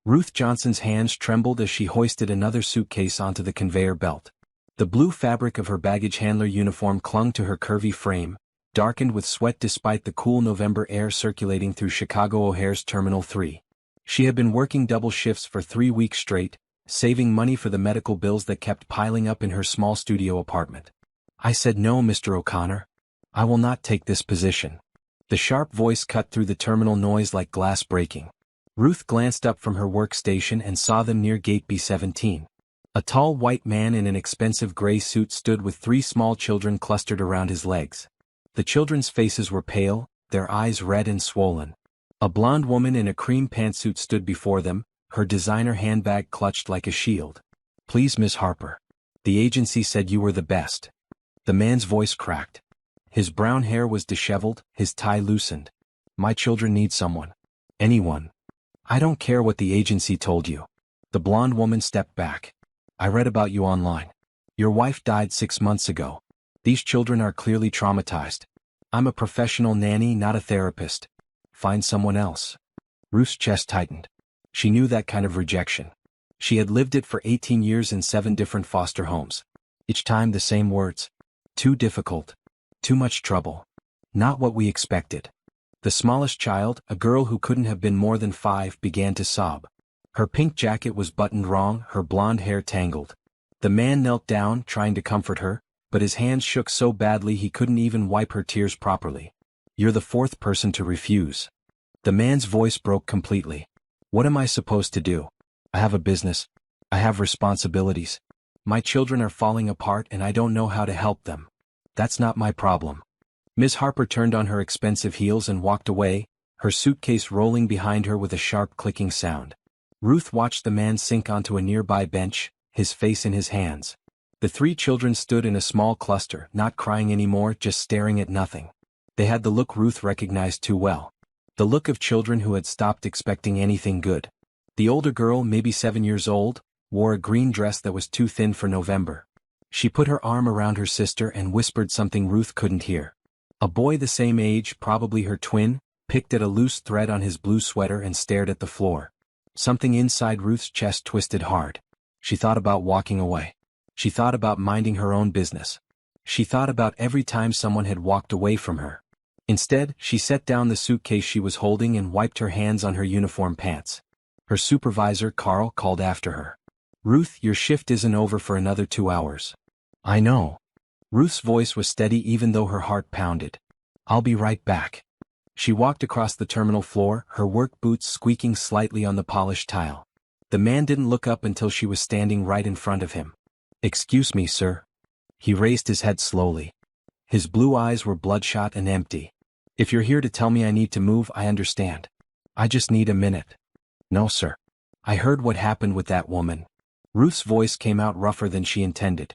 Ruth Johnson's hands trembled as she hoisted another suitcase onto the conveyor belt. The blue fabric of her baggage handler uniform clung to her curvy frame, darkened with sweat despite the cool November air circulating through Chicago O'Hare's Terminal 3. She had been working double shifts for 3 weeks straight, saving money for the medical bills that kept piling up in her small studio apartment. "I said no, Mr. O'Connor. I will not take this position." The sharp voice cut through the terminal noise like glass breaking. Ruth glanced up from her workstation and saw them near gate B17. A tall white man in an expensive gray suit stood with 3 small children clustered around his legs. The children's faces were pale, their eyes red and swollen. A blonde woman in a cream pantsuit stood before them, her designer handbag clutched like a shield. "Please, Miss Harper. The agency said you were the best." The man's voice cracked. His brown hair was disheveled, his tie loosened. "My children need someone. Anyone. I don't care what the agency told you." The blonde woman stepped back. "I read about you online. Your wife died 6 months ago. These children are clearly traumatized. I'm a professional nanny, not a therapist. Find someone else." Ruth's chest tightened. She knew that kind of rejection. She had lived it for 18 years in 7 different foster homes. Each time the same words. Too difficult. Too much trouble. Not what we expected. The smallest child, a girl who couldn't have been more than 5, began to sob. Her pink jacket was buttoned wrong, her blonde hair tangled. The man knelt down, trying to comfort her, but his hands shook so badly he couldn't even wipe her tears properly. "You're the 4th person to refuse." The man's voice broke completely. "What am I supposed to do? I have a business. I have responsibilities. My children are falling apart and I don't know how to help them. That's not my problem." Ms. Harper turned on her expensive heels and walked away, her suitcase rolling behind her with a sharp clicking sound. Ruth watched the man sink onto a nearby bench, his face in his hands. The 3 children stood in a small cluster, not crying anymore, just staring at nothing. They had the look Ruth recognized too well. The look of children who had stopped expecting anything good. The older girl, maybe 7 years old, wore a green dress that was too thin for November. She put her arm around her sister and whispered something Ruth couldn't hear. A boy the same age, probably her twin, picked at a loose thread on his blue sweater and stared at the floor. Something inside Ruth's chest twisted hard. She thought about walking away. She thought about minding her own business. She thought about every time someone had walked away from her. Instead, she set down the suitcase she was holding and wiped her hands on her uniform pants. Her supervisor, Carl, called after her. "Ruth, your shift isn't over for another 2 hours." "I know." Ruth's voice was steady even though her heart pounded. "I'll be right back." She walked across the terminal floor, her work boots squeaking slightly on the polished tile. The man didn't look up until she was standing right in front of him. "Excuse me, sir." He raised his head slowly. His blue eyes were bloodshot and empty. "If you're here to tell me I need to move, I understand. I just need a minute." "No, sir. I heard what happened with that woman." Ruth's voice came out rougher than she intended.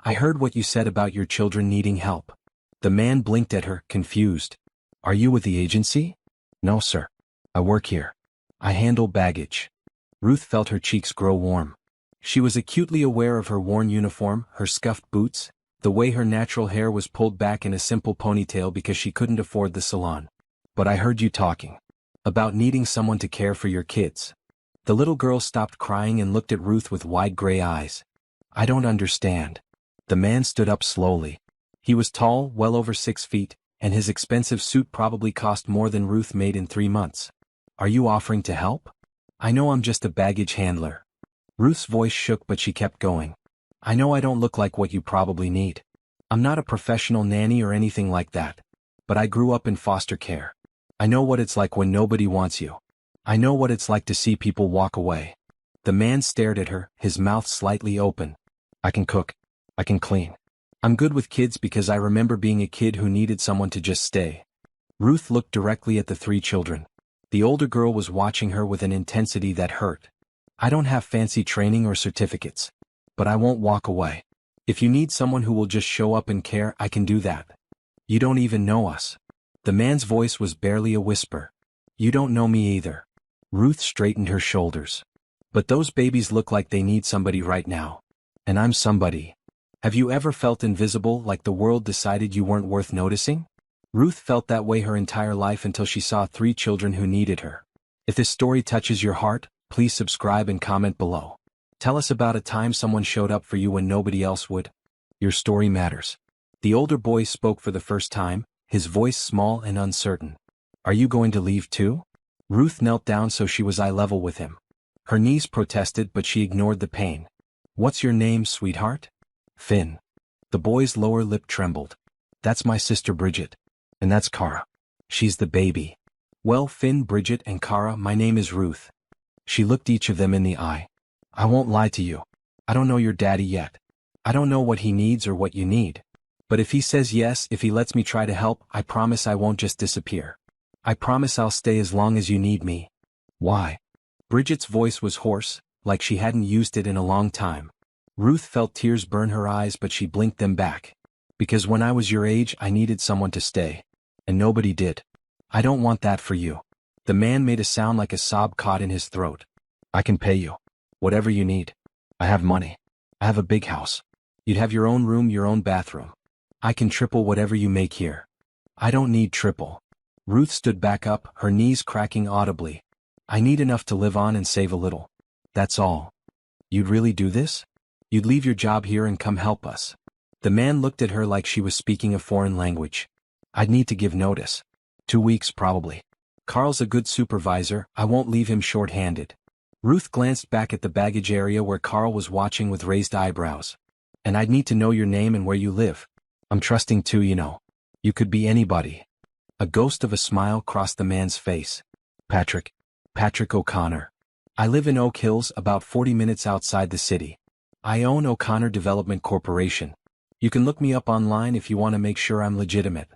"I heard what you said about your children needing help." The man blinked at her, confused. "Are you with the agency?" "No, sir. I work here. I handle baggage." Ruth felt her cheeks grow warm. She was acutely aware of her worn uniform, her scuffed boots, the way her natural hair was pulled back in a simple ponytail because she couldn't afford the salon. "But I heard you talking about needing someone to care for your kids." The little girl stopped crying and looked at Ruth with wide gray eyes. "I don't understand." The man stood up slowly. He was tall, well over 6 feet, and his expensive suit probably cost more than Ruth made in 3 months. "Are you offering to help?" "I know I'm just a baggage handler." Ruth's voice shook but she kept going. "I know I don't look like what you probably need. I'm not a professional nanny or anything like that. But I grew up in foster care. I know what it's like when nobody wants you. I know what it's like to see people walk away." The man stared at her, his mouth slightly open. "I can cook. I can clean. I'm good with kids because I remember being a kid who needed someone to just stay." Ruth looked directly at the 3 children. The older girl was watching her with an intensity that hurt. "I don't have fancy training or certificates. But I won't walk away. If you need someone who will just show up and care, I can do that. You don't even know us." The man's voice was barely a whisper. "You don't know me either." Ruth straightened her shoulders. "But those babies look like they need somebody right now. And I'm somebody. Have you ever felt invisible, like the world decided you weren't worth noticing?" Ruth felt that way her entire life until she saw 3 children who needed her. If this story touches your heart, Please subscribe and comment below. Tell us about a time someone showed up for you when nobody else would. Your story matters. The older boy spoke for the first time, his voice small and uncertain. Are you going to leave too? Ruth knelt down so she was eye level with him. Her knees protested but she ignored the pain. What's your name, sweetheart? Finn. The boy's lower lip trembled. That's my sister Bridget. And that's Kara. She's the baby. Well, Finn, Bridget, and Kara, my name is Ruth. She looked each of them in the eye. I won't lie to you. I don't know your daddy yet. I don't know what he needs or what you need. But if he says yes, if he lets me try to help, I promise I won't just disappear. I promise I'll stay as long as you need me. Why? Bridget's voice was hoarse, like she hadn't used it in a long time. Ruth felt tears burn her eyes but she blinked them back. Because when I was your age I needed someone to stay. And nobody did. I don't want that for you. The man made a sound like a sob caught in his throat. I can pay you. Whatever you need. I have money. I have a big house. You'd have your own room, your own bathroom. I can triple whatever you make here. I don't need triple. Ruth stood back up, her knees cracking audibly. I need enough to live on and save a little. That's all. You'd really do this? You'd leave your job here and come help us. The man looked at her like she was speaking a foreign language. I'd need to give notice. 2 weeks probably. Carl's a good supervisor, I won't leave him short-handed. Ruth glanced back at the baggage area where Carl was watching with raised eyebrows. And I'd need to know your name and where you live. I'm trusting too, you know. You could be anybody. A ghost of a smile crossed the man's face. Patrick O'Connor. I live in Oak Hills, about 40 minutes outside the city. I own O'Connor Development Corporation. You can look me up online if you want to make sure I'm legitimate.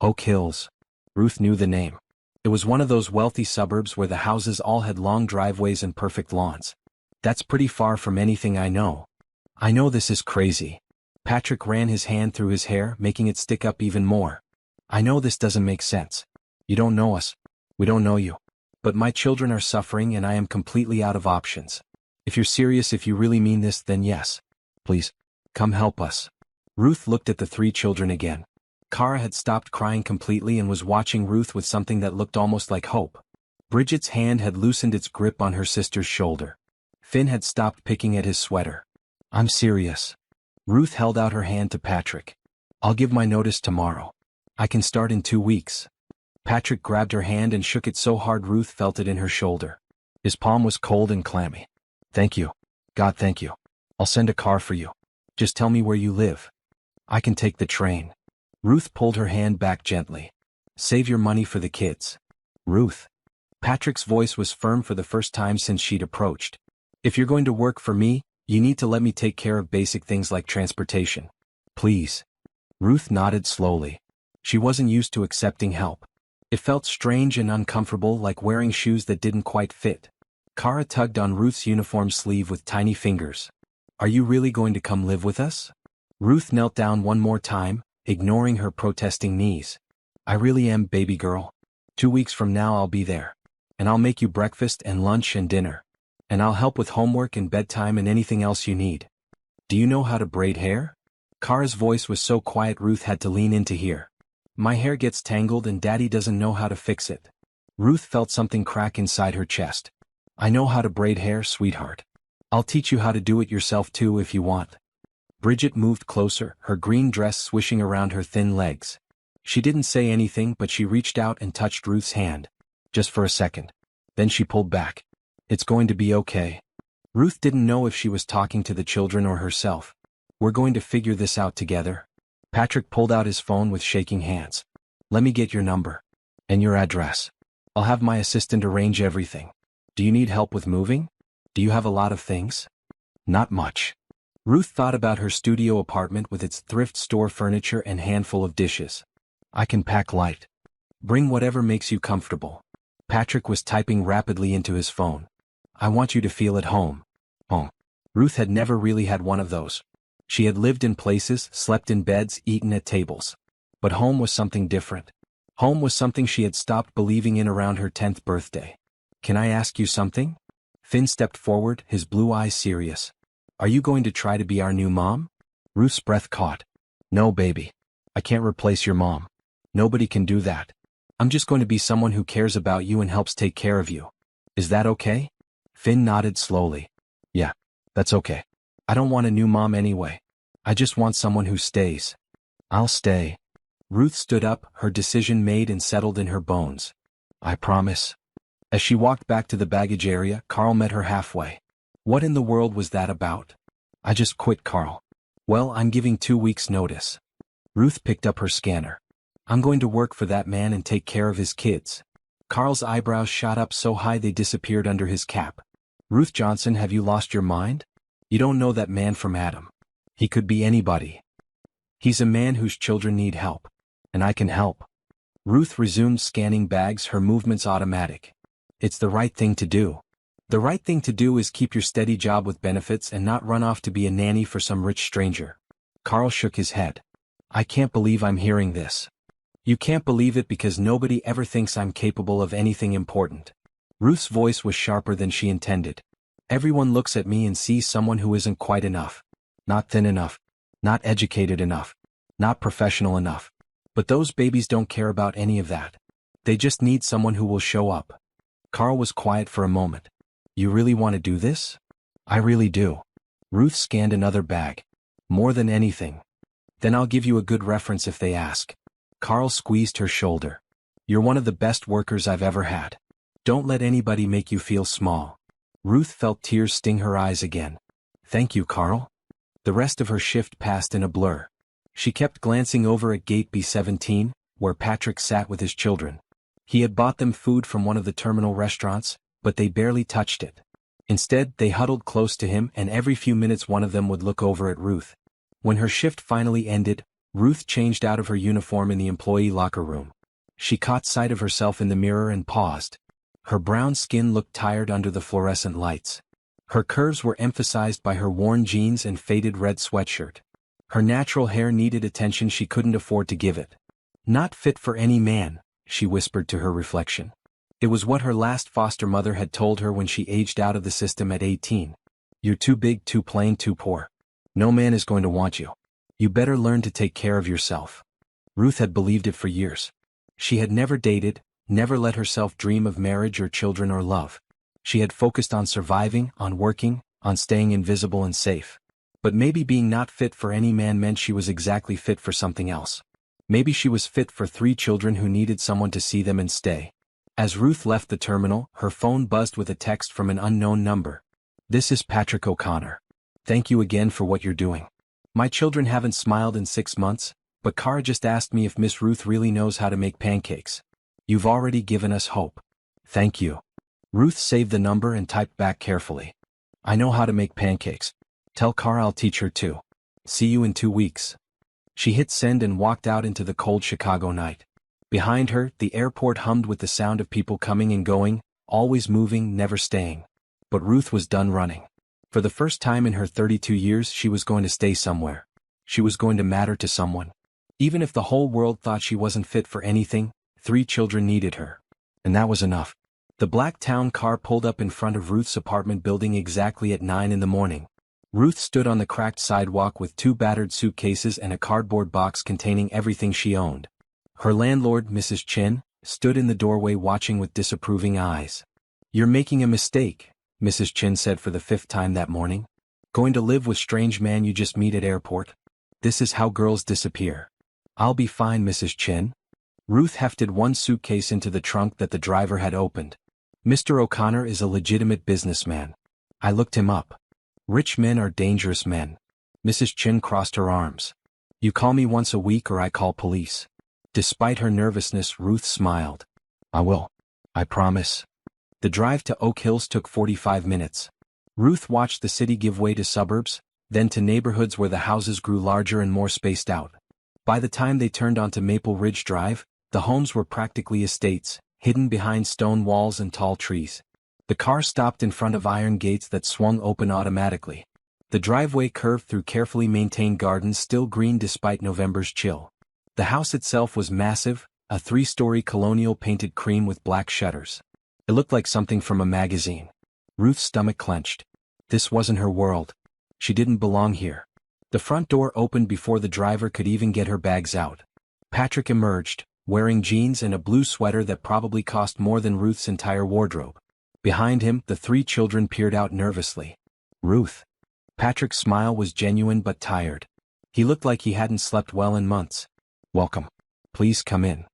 Oak Hills. Ruth knew the name. It was one of those wealthy suburbs where the houses all had long driveways and perfect lawns. That's pretty far from anything I know. I know this is crazy. Patrick ran his hand through his hair, making it stick up even more. I know this doesn't make sense. You don't know us. We don't know you. But my children are suffering and I am completely out of options. If you're serious, if you really mean this, then yes. Please, come help us. Ruth looked at the 3 children again. Kara had stopped crying completely and was watching Ruth with something that looked almost like hope. Bridget's hand had loosened its grip on her sister's shoulder. Finn had stopped picking at his sweater. I'm serious. Ruth held out her hand to Patrick. I'll give my notice tomorrow. I can start in 2 weeks. Patrick grabbed her hand and shook it so hard Ruth felt it in her shoulder. His palm was cold and clammy. Thank you. God, thank you. I'll send a car for you. Just tell me where you live. I can take the train. Ruth pulled her hand back gently. Save your money for the kids. Ruth. Patrick's voice was firm for the first time since she'd approached. If you're going to work for me, you need to let me take care of basic things like transportation. Please. Ruth nodded slowly. She wasn't used to accepting help. It felt strange and uncomfortable, like wearing shoes that didn't quite fit. Kara tugged on Ruth's uniform sleeve with tiny fingers. Are you really going to come live with us? Ruth knelt down one more time, ignoring her protesting knees. I really am, baby girl. 2 weeks from now I'll be there. And I'll make you breakfast and lunch and dinner. And I'll help with homework and bedtime and anything else you need. Do you know how to braid hair? Kara's voice was so quiet Ruth had to lean in to hear. My hair gets tangled and Daddy doesn't know how to fix it. Ruth felt something crack inside her chest. I know how to braid hair, sweetheart. I'll teach you how to do it yourself too if you want. Bridget moved closer, her green dress swishing around her thin legs. She didn't say anything but she reached out and touched Ruth's hand. Just for a second. Then she pulled back. It's going to be okay. Ruth didn't know if she was talking to the children or herself. We're going to figure this out together. Patrick pulled out his phone with shaking hands. Let me get your number. And your address. I'll have my assistant arrange everything. Do you need help with moving? Do you have a lot of things? Not much. Ruth thought about her studio apartment with its thrift store furniture and handful of dishes. I can pack light. Bring whatever makes you comfortable. Patrick was typing rapidly into his phone. I want you to feel at home. Home. Ruth had never really had one of those. She had lived in places, slept in beds, eaten at tables. But home was something different. Home was something she had stopped believing in around her 10th birthday. Can I ask you something? Finn stepped forward, his blue eyes serious. Are you going to try to be our new mom? Ruth's breath caught. No, baby. I can't replace your mom. Nobody can do that. I'm just going to be someone who cares about you and helps take care of you. Is that okay? Finn nodded slowly. Yeah, that's okay. I don't want a new mom anyway. I just want someone who stays. I'll stay. Ruth stood up, her decision made and settled in her bones. I promise. As she walked back to the baggage area, Carl met her halfway. What in the world was that about? I just quit, Carl. Well, I'm giving 2 weeks' notice. Ruth picked up her scanner. I'm going to work for that man and take care of his kids. Carl's eyebrows shot up so high they disappeared under his cap. Ruth Johnson, have you lost your mind? You don't know that man from Adam. He could be anybody. He's a man whose children need help. And I can help. Ruth resumed scanning bags, her movements automatic. It's the right thing to do. The right thing to do is keep your steady job with benefits and not run off to be a nanny for some rich stranger. Carl shook his head. I can't believe I'm hearing this. You can't believe it because nobody ever thinks I'm capable of anything important. Ruth's voice was sharper than she intended. Everyone looks at me and sees someone who isn't quite enough. Not thin enough. Not educated enough. Not professional enough. But those babies don't care about any of that. They just need someone who will show up. Carl was quiet for a moment. You really want to do this? I really do. Ruth scanned another bag. More than anything. Then I'll give you a good reference if they ask. Carl squeezed her shoulder. You're one of the best workers I've ever had. Don't let anybody make you feel small. Ruth felt tears sting her eyes again. Thank you, Carl. The rest of her shift passed in a blur. She kept glancing over at gate B17, where Patrick sat with his children. He had bought them food from one of the terminal restaurants, but they barely touched it. Instead, they huddled close to him, and every few minutes one of them would look over at Ruth. When her shift finally ended, Ruth changed out of her uniform in the employee locker room. She caught sight of herself in the mirror and paused. Her brown skin looked tired under the fluorescent lights. Her curves were emphasized by her worn jeans and faded red sweatshirt. Her natural hair needed attention she couldn't afford to give it. Not fit for any man, she whispered to her reflection. It was what her last foster mother had told her when she aged out of the system at 18. You're too big, too plain, too poor. No man is going to want you. You better learn to take care of yourself. Ruth had believed it for years. She had never dated, never let herself dream of marriage or children or love. She had focused on surviving, on working, on staying invisible and safe. But maybe being not fit for any man meant she was exactly fit for something else. Maybe she was fit for 3 children who needed someone to see them and stay. As Ruth left the terminal, her phone buzzed with a text from an unknown number. This is Patrick O'Connor. Thank you again for what you're doing. My children haven't smiled in 6 months, but Cara just asked me if Miss Ruth really knows how to make pancakes. You've already given us hope. Thank you. Ruth saved the number and typed back carefully. I know how to make pancakes. Tell Cara I'll teach her too. See you in 2 weeks. She hit send and walked out into the cold Chicago night. Behind her, the airport hummed with the sound of people coming and going, always moving, never staying. But Ruth was done running. For the first time in her 32 years, she was going to stay somewhere. She was going to matter to someone. Even if the whole world thought she wasn't fit for anything, 3 children needed her. And that was enough. The black town car pulled up in front of Ruth's apartment building exactly at 9 in the morning. Ruth stood on the cracked sidewalk with 2 battered suitcases and a cardboard box containing everything she owned. Her landlord, Mrs. Chen, stood in the doorway watching with disapproving eyes. You're making a mistake, Mrs. Chen said for the 5th time that morning. Going to live with strange man you just meet at airport? This is how girls disappear. I'll be fine, Mrs. Chen. Ruth hefted 1 suitcase into the trunk that the driver had opened. Mr. O'Connor is a legitimate businessman. I looked him up. Rich men are dangerous men. Mrs. Chen crossed her arms. You call me once a week or I call police. Despite her nervousness, Ruth smiled. I will. I promise. The drive to Oak Hills took 45 minutes. Ruth watched the city give way to suburbs, then to neighborhoods where the houses grew larger and more spaced out. By the time they turned onto Maple Ridge Drive, the homes were practically estates, hidden behind stone walls and tall trees. The car stopped in front of iron gates that swung open automatically. The driveway curved through carefully maintained gardens still green despite November's chill. The house itself was massive, a 3-story colonial painted cream with black shutters. It looked like something from a magazine. Ruth's stomach clenched. This wasn't her world. She didn't belong here. The front door opened before the driver could even get her bags out. Patrick emerged, wearing jeans and a blue sweater that probably cost more than Ruth's entire wardrobe. Behind him, the three children peered out nervously. Ruth. Patrick's smile was genuine but tired. He looked like he hadn't slept well in months. Welcome. Please come in.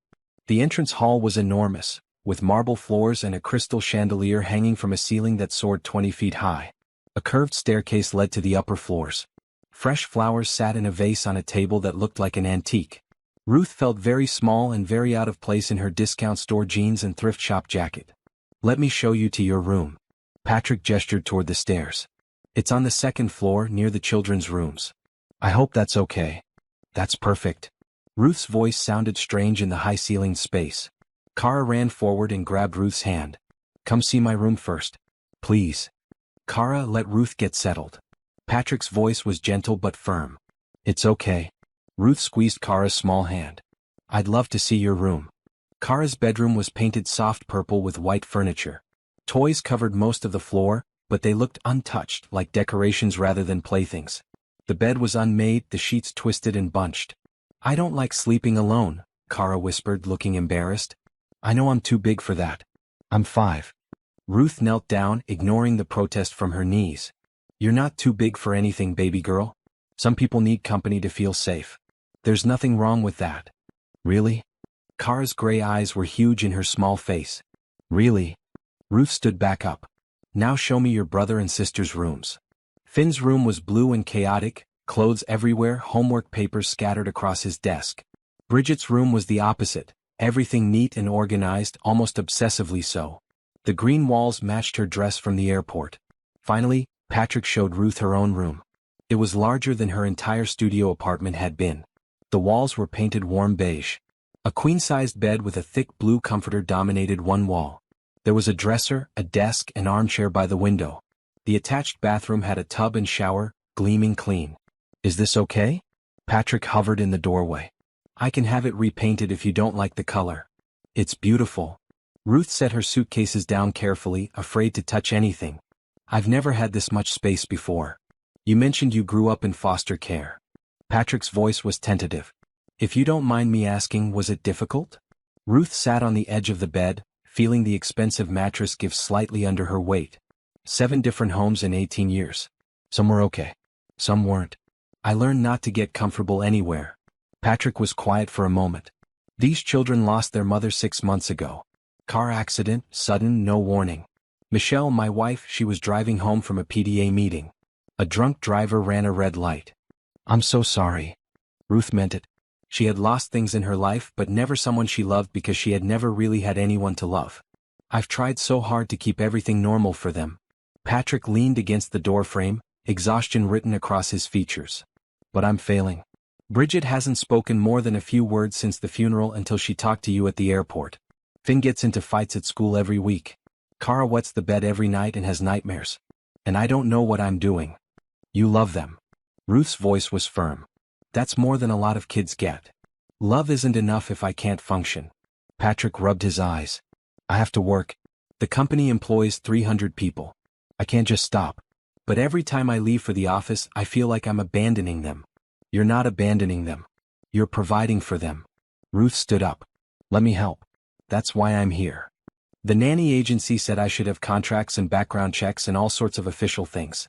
The entrance hall was enormous, with marble floors and a crystal chandelier hanging from a ceiling that soared 20 feet high. A curved staircase led to the upper floors. Fresh flowers sat in a vase on a table that looked like an antique. Ruth felt very small and very out of place in her discount store jeans and thrift shop jacket. Let me show you to your room. Patrick gestured toward the stairs. It's on the second floor near the children's rooms. I hope that's okay. That's perfect. Ruth's voice sounded strange in the high-ceilinged space. Kara ran forward and grabbed Ruth's hand. Come see my room first. Please. Kara let Ruth get settled. Patrick's voice was gentle but firm. It's okay. Ruth squeezed Kara's small hand. I'd love to see your room. Kara's bedroom was painted soft purple with white furniture. Toys covered most of the floor, but they looked untouched, like decorations rather than playthings. The bed was unmade, the sheets twisted and bunched. I don't like sleeping alone, Kara whispered, looking embarrassed. I know I'm too big for that. I'm 5. Ruth knelt down, ignoring the protest from her knees. You're not too big for anything, baby girl. Some people need company to feel safe. There's nothing wrong with that. Really? Kara's gray eyes were huge in her small face. Really? Ruth stood back up. Now show me your brother and sister's rooms. Finn's room was blue and chaotic, clothes everywhere, homework papers scattered across his desk. Bridget's room was the opposite, everything neat and organized, almost obsessively so. The green walls matched her dress from the airport. Finally, Patrick showed Ruth her own room. It was larger than her entire studio apartment had been. The walls were painted warm beige. A queen-sized bed with a thick blue comforter dominated one wall. There was a dresser, a desk, and armchair by the window. The attached bathroom had a tub and shower, gleaming clean. Is this okay? Patrick hovered in the doorway. I can have it repainted if you don't like the color. It's beautiful. Ruth set her suitcases down carefully, afraid to touch anything. I've never had this much space before. You mentioned you grew up in foster care. Patrick's voice was tentative. If you don't mind me asking, was it difficult? Ruth sat on the edge of the bed, feeling the expensive mattress give slightly under her weight. 7 different homes in 18 years. Some were okay. Some weren't. I learned not to get comfortable anywhere. Patrick was quiet for a moment. These children lost their mother 6 months ago. Car accident, sudden, no warning. Michelle, my wife, she was driving home from a PDA meeting. A drunk driver ran a red light. I'm so sorry. Ruth meant it. She had lost things in her life, but never someone she loved because she had never really had anyone to love. I've tried so hard to keep everything normal for them. Patrick leaned against the doorframe, exhaustion written across his features. But I'm failing. Bridget hasn't spoken more than a few words since the funeral until she talked to you at the airport. Finn gets into fights at school every week. Kara wets the bed every night and has nightmares. And I don't know what I'm doing. You love them. Ruth's voice was firm. That's more than a lot of kids get. Love isn't enough if I can't function. Patrick rubbed his eyes. I have to work. The company employs 300 people. I can't just stop. But every time I leave for the office, I feel like I'm abandoning them. You're not abandoning them. You're providing for them. Ruth stood up. Let me help. That's why I'm here. The nanny agency said I should have contracts and background checks and all sorts of official things.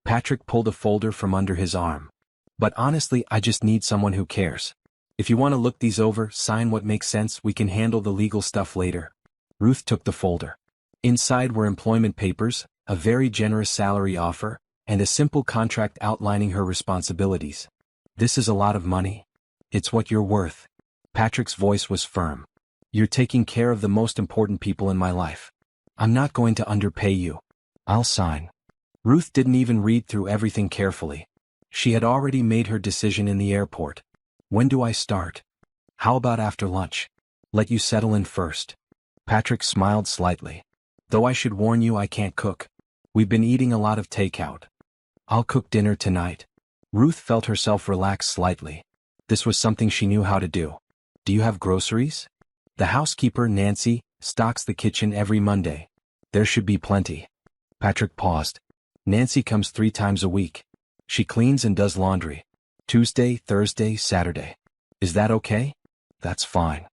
Patrick pulled a folder from under his arm. But honestly, I just need someone who cares. If you want to look these over, sign what makes sense, we can handle the legal stuff later. Ruth took the folder. Inside were employment papers, a very generous salary offer, and a simple contract outlining her responsibilities. This is a lot of money. It's what you're worth. Patrick's voice was firm. You're taking care of the most important people in my life. I'm not going to underpay you. I'll sign. Ruth didn't even read through everything carefully. She had already made her decision in the airport. When do I start? How about after lunch? Let you settle in first. Patrick smiled slightly. Though I should warn you, I can't cook. We've been eating a lot of takeout. I'll cook dinner tonight. Ruth felt herself relax slightly. This was something she knew how to do. Do you have groceries? The housekeeper, Nancy, stocks the kitchen every Monday. There should be plenty. Patrick paused. Nancy comes 3 times a week. She cleans and does laundry. Tuesday, Thursday, Saturday. Is that okay? That's fine.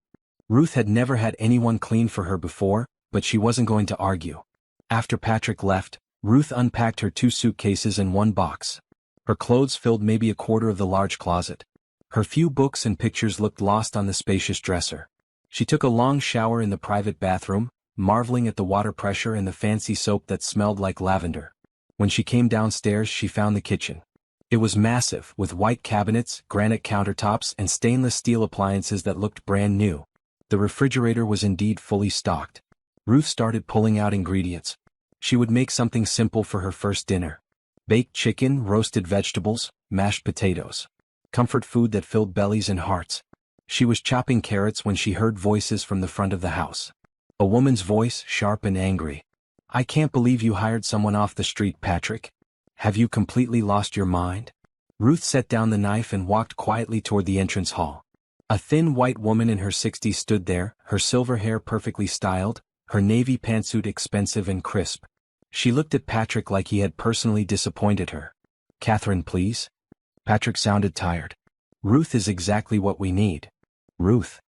Ruth had never had anyone clean for her before, but she wasn't going to argue. After Patrick left, Ruth unpacked her 2 suitcases and 1 box. Her clothes filled maybe a quarter of the large closet. Her few books and pictures looked lost on the spacious dresser. She took a long shower in the private bathroom, marveling at the water pressure and the fancy soap that smelled like lavender. When she came downstairs, she found the kitchen. It was massive, with white cabinets, granite countertops, and stainless steel appliances that looked brand new. The refrigerator was indeed fully stocked. Ruth started pulling out ingredients. She would make something simple for her first dinner. Baked chicken, roasted vegetables, mashed potatoes. Comfort food that filled bellies and hearts. She was chopping carrots when she heard voices from the front of the house. A woman's voice, sharp and angry. "I can't believe you hired someone off the street, Patrick. Have you completely lost your mind?" Ruth set down the knife and walked quietly toward the entrance hall. A thin white woman in her 60s stood there, her silver hair perfectly styled, her navy pantsuit expensive and crisp. She looked at Patrick like he had personally disappointed her. "Catherine, please." Patrick sounded tired. "Ruth is exactly what we need." "Ruth."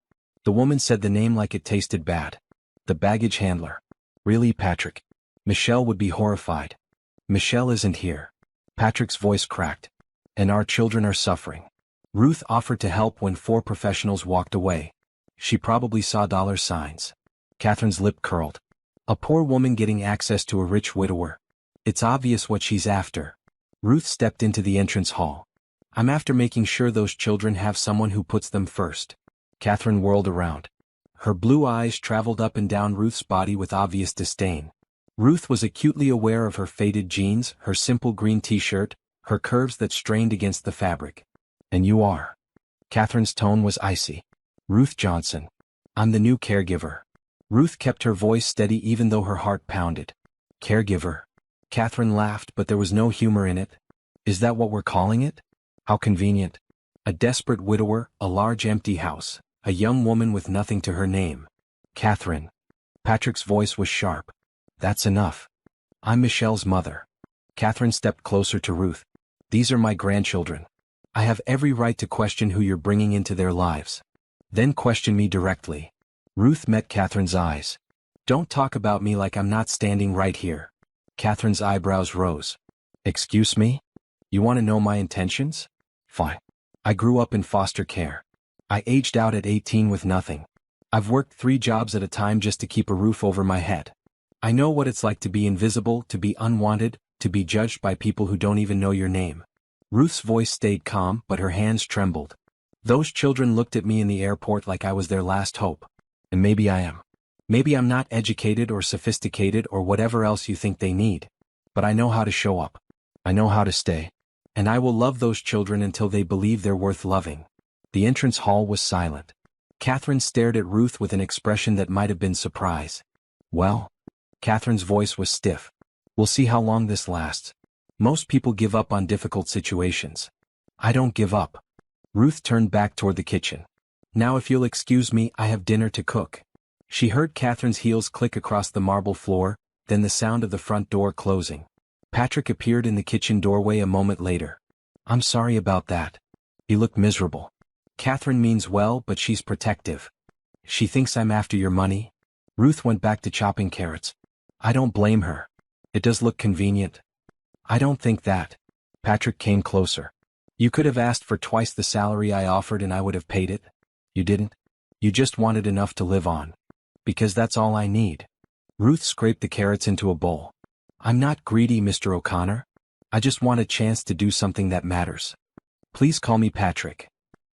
The woman said the name like it tasted bad. "The baggage handler." "Really, Patrick? Michelle would be horrified." "Michelle isn't here." Patrick's voice cracked. "And our children are suffering." Ruth offered to help when 4 professionals walked away. She probably saw dollar signs. Catherine's lip curled. A poor woman getting access to a rich widower. It's obvious what she's after. Ruth stepped into the entrance hall. "I'm after making sure those children have someone who puts them first." Catherine whirled around. Her blue eyes traveled up and down Ruth's body with obvious disdain. Ruth was acutely aware of her faded jeans, her simple green t-shirt, her curves that strained against the fabric. "And you are?" Catherine's tone was icy. "Ruth Johnson. I'm the new caregiver." Ruth kept her voice steady even though her heart pounded. "Caregiver?" Catherine laughed, but there was no humor in it. "Is that what we're calling it? How convenient. A desperate widower, a large empty house, a young woman with nothing to her name." "Catherine." Patrick's voice was sharp. "That's enough. I'm Michelle's mother." Catherine stepped closer to Ruth. "These are my grandchildren. I have every right to question who you're bringing into their lives. Then question me directly." Ruth met Catherine's eyes. "Don't talk about me like I'm not standing right here." Catherine's eyebrows rose. "Excuse me? You want to know my intentions? Fine. I grew up in foster care. I aged out at 18 with nothing. I've worked 3 jobs at a time just to keep a roof over my head. I know what it's like to be invisible, to be unwanted, to be judged by people who don't even know your name." Ruth's voice stayed calm, but her hands trembled. "Those children looked at me in the airport like I was their last hope. And maybe I am. Maybe I'm not educated or sophisticated or whatever else you think they need. But I know how to show up. I know how to stay. And I will love those children until they believe they're worth loving." The entrance hall was silent. Catherine stared at Ruth with an expression that might have been surprise. "Well?" Catherine's voice was stiff. "We'll see how long this lasts. Most people give up on difficult situations. I don't give up." Ruth turned back toward the kitchen. "Now if you'll excuse me, I have dinner to cook." She heard Catherine's heels click across the marble floor, then the sound of the front door closing. Patrick appeared in the kitchen doorway a moment later. "I'm sorry about that." He looked miserable. "Catherine means well, but she's protective. She thinks I'm after your money." Ruth went back to chopping carrots. "I don't blame her. It does look convenient." "I don't think that." Patrick came closer. "You could have asked for twice the salary I offered and I would have paid it. You didn't. You just wanted enough to live on. Because that's all I need." Ruth scraped the carrots into a bowl. "I'm not greedy, Mr. O'Connor. I just want a chance to do something that matters. Please call me Patrick."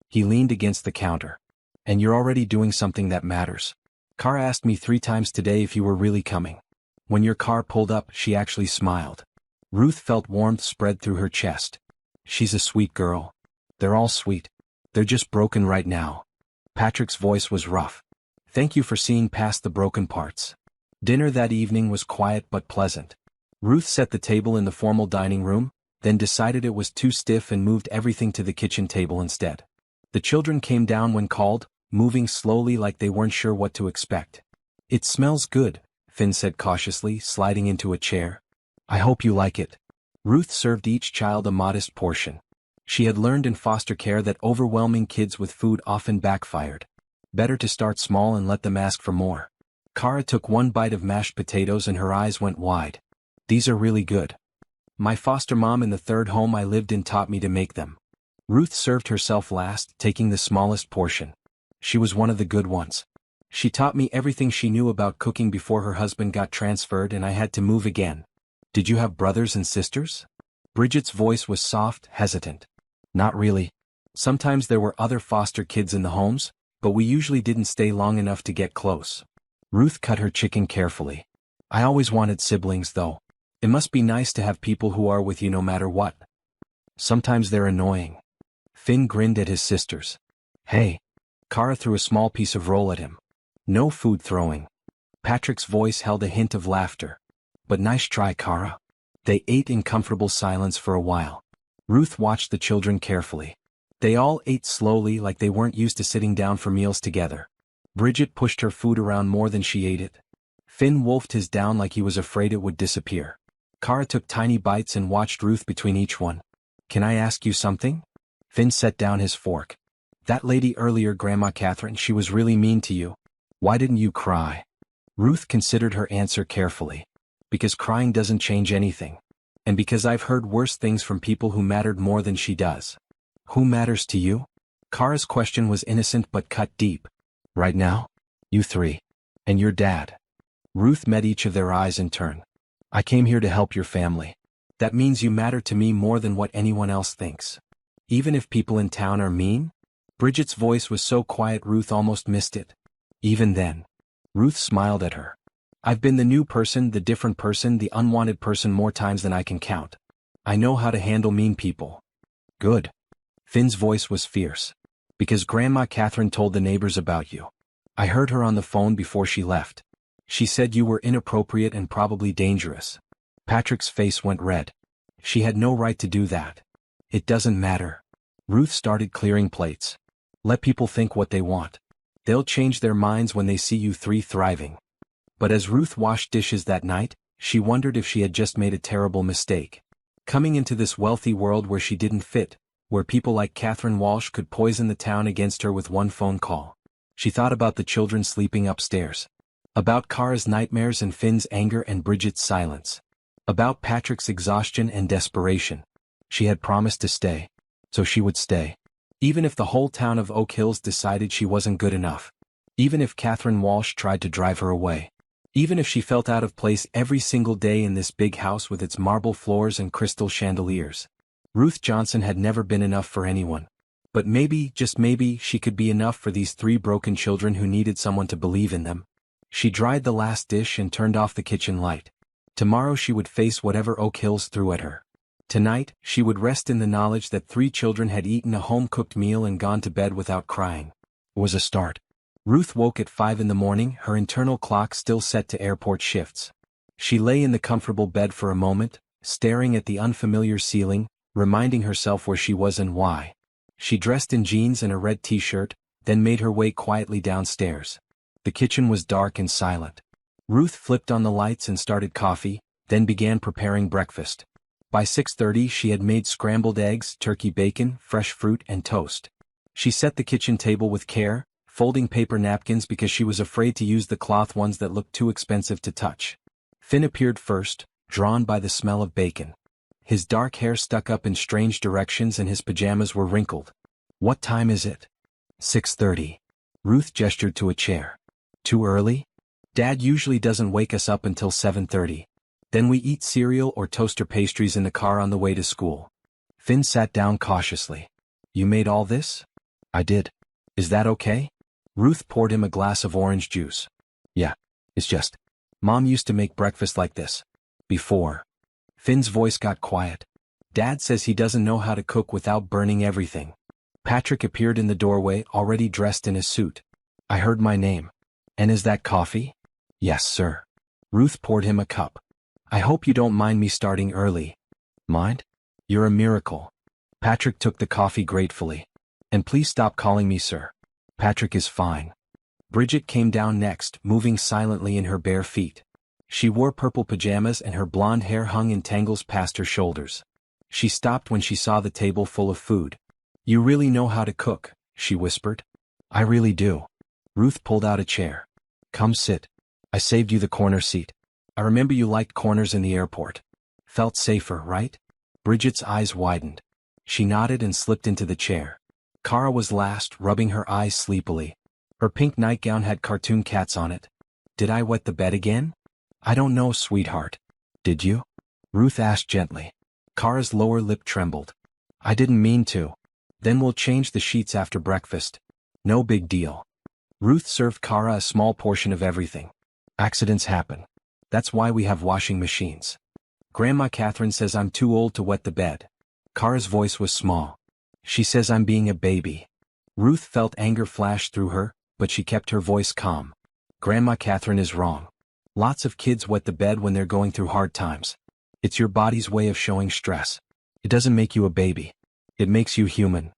He leaned against the counter. "And you're already doing something that matters. Car asked me 3 times today if you were really coming. When your car pulled up, she actually smiled." Ruth felt warmth spread through her chest. "She's a sweet girl. They're all sweet. They're just broken right now." Patrick's voice was rough. "Thank you for seeing past the broken parts." Dinner that evening was quiet but pleasant. Ruth set the table in the formal dining room, then decided it was too stiff and moved everything to the kitchen table instead. The children came down when called, moving slowly like they weren't sure what to expect. "It smells good," Finn said cautiously, sliding into a chair. "I hope you like it." Ruth served each child a modest portion. She had learned in foster care that overwhelming kids with food often backfired. Better to start small and let them ask for more. Kara took one bite of mashed potatoes and her eyes went wide. These are really good. My foster mom in the third home I lived in taught me to make them. Ruth served herself last, taking the smallest portion. She was one of the good ones. She taught me everything she knew about cooking before her husband got transferred and I had to move again. Did you have brothers and sisters? Bridget's voice was soft, hesitant. Not really. Sometimes there were other foster kids in the homes, but we usually didn't stay long enough to get close. Ruth cut her chicken carefully. I always wanted siblings though. It must be nice to have people who are with you no matter what. Sometimes they're annoying. Finn grinned at his sisters. Hey. Kara threw a small piece of roll at him. No food throwing. Patrick's voice held a hint of laughter. But nice try, Kara. They ate in comfortable silence for a while. Ruth watched the children carefully. They all ate slowly like they weren't used to sitting down for meals together. Bridget pushed her food around more than she ate it. Finn wolfed his down like he was afraid it would disappear. Kara took tiny bites and watched Ruth between each one. Can I ask you something? Finn set down his fork. That lady earlier, Grandma Catherine, she was really mean to you. Why didn't you cry? Ruth considered her answer carefully. Because crying doesn't change anything. And because I've heard worse things from people who mattered more than she does. Who matters to you? Kara's question was innocent but cut deep. Right now? You three. And your dad. Ruth met each of their eyes in turn. I came here to help your family. That means you matter to me more than what anyone else thinks. Even if people in town are mean? Bridget's voice was so quiet Ruth almost missed it. Even then. Ruth smiled at her. I've been the new person, the different person, the unwanted person more times than I can count. I know how to handle mean people. Good. Finn's voice was fierce. Because Grandma Catherine told the neighbors about you. I heard her on the phone before she left. She said you were inappropriate and probably dangerous. Patrick's face went red. She had no right to do that. It doesn't matter. Ruth started clearing plates. Let people think what they want. They'll change their minds when they see you three thriving. But as Ruth washed dishes that night, she wondered if she had just made a terrible mistake. Coming into this wealthy world where she didn't fit, where people like Catherine Walsh could poison the town against her with one phone call. She thought about the children sleeping upstairs. About Kara's nightmares and Finn's anger and Bridget's silence. About Patrick's exhaustion and desperation. She had promised to stay. So she would stay. Even if the whole town of Oak Hills decided she wasn't good enough. Even if Catherine Walsh tried to drive her away. Even if she felt out of place every single day in this big house with its marble floors and crystal chandeliers. Ruth Johnson had never been enough for anyone. But maybe, just maybe, she could be enough for these three broken children who needed someone to believe in them. She dried the last dish and turned off the kitchen light. Tomorrow she would face whatever Oak Hills threw at her. Tonight, she would rest in the knowledge that three children had eaten a home-cooked meal and gone to bed without crying. It was a start. Ruth woke at 5 in the morning, her internal clock still set to airport shifts. She lay in the comfortable bed for a moment, staring at the unfamiliar ceiling, reminding herself where she was and why. She dressed in jeans and a red t-shirt, then made her way quietly downstairs. The kitchen was dark and silent. Ruth flipped on the lights and started coffee, then began preparing breakfast. By 6:30 she had made scrambled eggs, turkey bacon, fresh fruit and toast. She set the kitchen table with care, folding paper napkins because she was afraid to use the cloth ones that looked too expensive to touch. Finn appeared first, drawn by the smell of bacon. His dark hair stuck up in strange directions and his pajamas were wrinkled. What time is it? 6:30. Ruth gestured to a chair. Too early? Dad usually doesn't wake us up until 7:30. Then we eat cereal or toaster pastries in the car on the way to school. Finn sat down cautiously. You made all this? I did. Is that okay? Ruth poured him a glass of orange juice. Yeah, it's just. Mom used to make breakfast like this. Before. Finn's voice got quiet. Dad says he doesn't know how to cook without burning everything. Patrick appeared in the doorway, already dressed in his suit. I heard my name. And is that coffee? Yes, sir. Ruth poured him a cup. I hope you don't mind me starting early. Mind? You're a miracle. Patrick took the coffee gratefully. And please stop calling me sir. Patrick is fine. Bridget came down next, moving silently in her bare feet. She wore purple pajamas and her blonde hair hung in tangles past her shoulders. She stopped when she saw the table full of food. You really know how to cook, she whispered. I really do. Ruth pulled out a chair. Come sit. I saved you the corner seat. I remember you liked corners in the airport. Felt safer, right? Bridget's eyes widened. She nodded and slipped into the chair. Kara was last, rubbing her eyes sleepily. Her pink nightgown had cartoon cats on it. Did I wet the bed again? I don't know, sweetheart. Did you? Ruth asked gently. Kara's lower lip trembled. I didn't mean to. Then we'll change the sheets after breakfast. No big deal. Ruth served Kara a small portion of everything. Accidents happen. That's why we have washing machines. Grandma Catherine says I'm too old to wet the bed. Kara's voice was small. She says I'm being a baby. Ruth felt anger flash through her, but she kept her voice calm. Grandma Catherine is wrong. Lots of kids wet the bed when they're going through hard times. It's your body's way of showing stress. It doesn't make you a baby. It makes you human.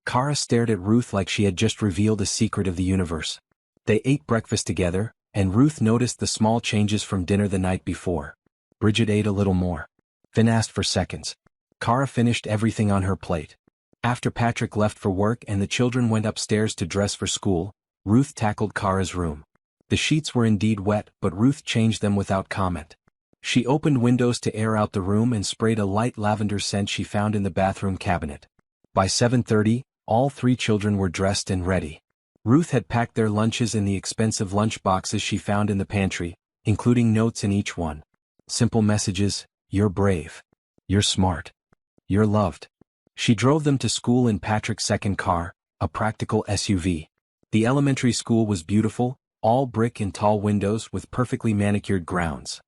Kara stared at Ruth like she had just revealed a secret of the universe. They ate breakfast together, and Ruth noticed the small changes from dinner the night before. Bridget ate a little more. Finn asked for seconds. Kara finished everything on her plate. After Patrick left for work and the children went upstairs to dress for school, Ruth tackled Kara's room. The sheets were indeed wet, but Ruth changed them without comment. She opened windows to air out the room and sprayed a light lavender scent she found in the bathroom cabinet. By 7:30, all three children were dressed and ready. Ruth had packed their lunches in the expensive lunch boxes she found in the pantry, including notes in each one. Simple messages: you're brave. You're smart. You're loved. She drove them to school in Patrick's second car, a practical SUV. The elementary school was beautiful, all brick and tall windows with perfectly manicured grounds.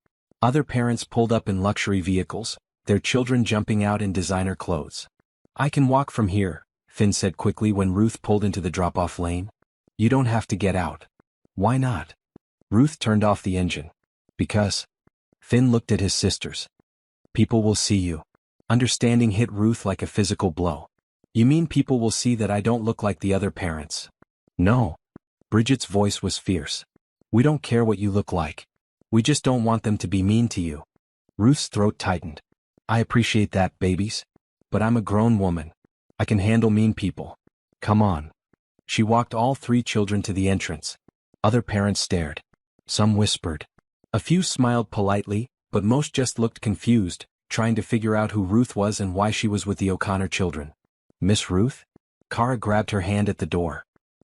Other parents pulled up in luxury vehicles, their children jumping out in designer clothes. I can walk from here, Finn said quickly when Ruth pulled into the drop-off lane. You don't have to get out. Why not? Ruth turned off the engine. Because. Finn looked at his sisters. People will see you. Understanding hit Ruth like a physical blow. You mean people will see that I don't look like the other parents? No. Bridget's voice was fierce. We don't care what you look like. We just don't want them to be mean to you. Ruth's throat tightened. I appreciate that, babies. But I'm a grown woman. I can handle mean people. Come on. She walked all three children to the entrance. Other parents stared. Some whispered. A few smiled politely, but most just looked confused, trying to figure out who Ruth was and why she was with the O'Connor children. Miss Ruth? Kara grabbed her hand at the door.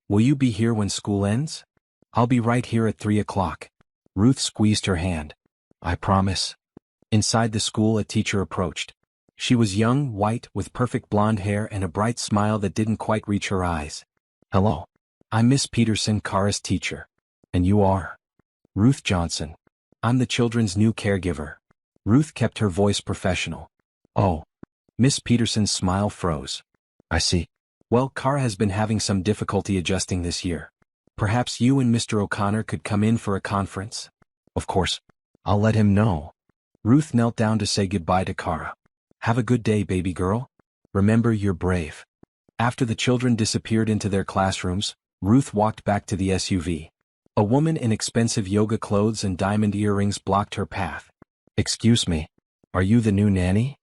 Will you be here when school ends? I'll be right here at 3 o'clock. Ruth squeezed her hand. I promise. Inside the school, a teacher approached. She was young, white, with perfect blonde hair and a bright smile that didn't quite reach her eyes. Hello. I'm Miss Peterson, Kara's teacher. And you are? Ruth Johnson. I'm the children's new caregiver. Ruth kept her voice professional. Oh. Miss Peterson's smile froze. I see. Well, Kara has been having some difficulty adjusting this year. Perhaps you and Mr. O'Connor could come in for a conference? Of course. I'll let him know. Ruth knelt down to say goodbye to Kara. Have a good day, baby girl. Remember, you're brave. After the children disappeared into their classrooms, Ruth walked back to the SUV. A woman in expensive yoga clothes and diamond earrings blocked her path. Excuse me. Are you the new nanny?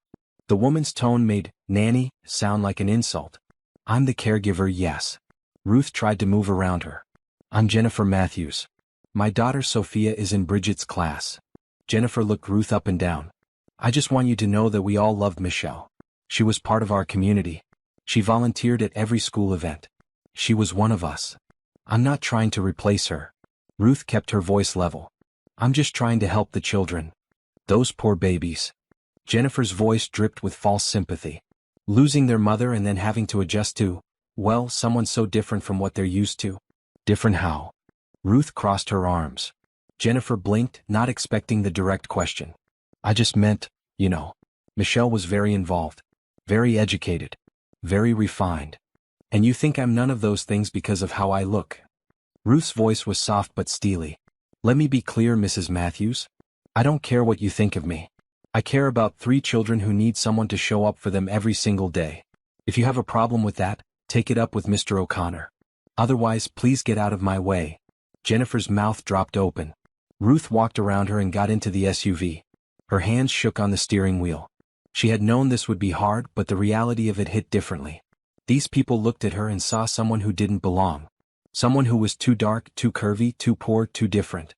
The woman's tone made nanny sound like an insult. I'm the caregiver, yes. Ruth tried to move around her. I'm Jennifer Matthews. My daughter Sophia is in Bridget's class. Jennifer looked Ruth up and down. I just want you to know that we all loved Michelle. She was part of our community. She volunteered at every school event. She was one of us. I'm not trying to replace her. Ruth kept her voice level. I'm just trying to help the children. Those poor babies. Jennifer's voice dripped with false sympathy. Losing their mother and then having to adjust to, well, someone so different from what they're used to. Different how? Ruth crossed her arms. Jennifer blinked, not expecting the direct question. I just meant, you know. Michelle was very involved. Very educated. Very refined. And you think I'm none of those things because of how I look. Ruth's voice was soft but steely. Let me be clear, Mrs. Matthews. I don't care what you think of me. I care about 3 children who need someone to show up for them every single day. If you have a problem with that, take it up with Mr. O'Connor. Otherwise, please get out of my way. Jennifer's mouth dropped open. Ruth walked around her and got into the SUV. Her hands shook on the steering wheel. She had known this would be hard, but the reality of it hit differently. These people looked at her and saw someone who didn't belong. Someone who was too dark, too curvy, too poor, too different.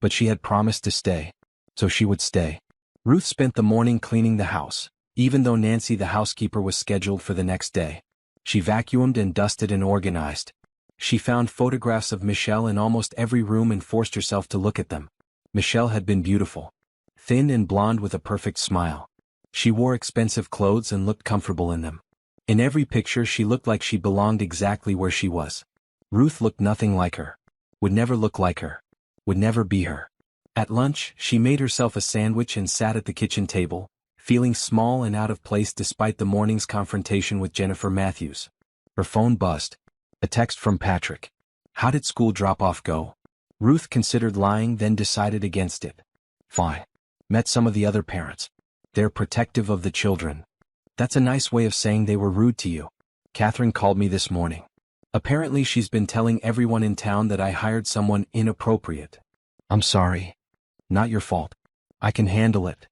But she had promised to stay. So she would stay. Ruth spent the morning cleaning the house, even though Nancy the housekeeper was scheduled for the next day. She vacuumed and dusted and organized. She found photographs of Michelle in almost every room and forced herself to look at them. Michelle had been beautiful. Thin and blonde with a perfect smile. She wore expensive clothes and looked comfortable in them. In every picture she looked like she belonged exactly where she was. Ruth looked nothing like her. Would never look like her. Would never be her. At lunch, she made herself a sandwich and sat at the kitchen table, feeling small and out of place despite the morning's confrontation with Jennifer Matthews. Her phone buzzed. A text from Patrick. How did school drop-off go? Ruth considered lying, then decided against it. Fine. Met some of the other parents. They're protective of the children. That's a nice way of saying they were rude to you. Catherine called me this morning. Apparently she's been telling everyone in town that I hired someone inappropriate. I'm sorry. Not your fault. I can handle it.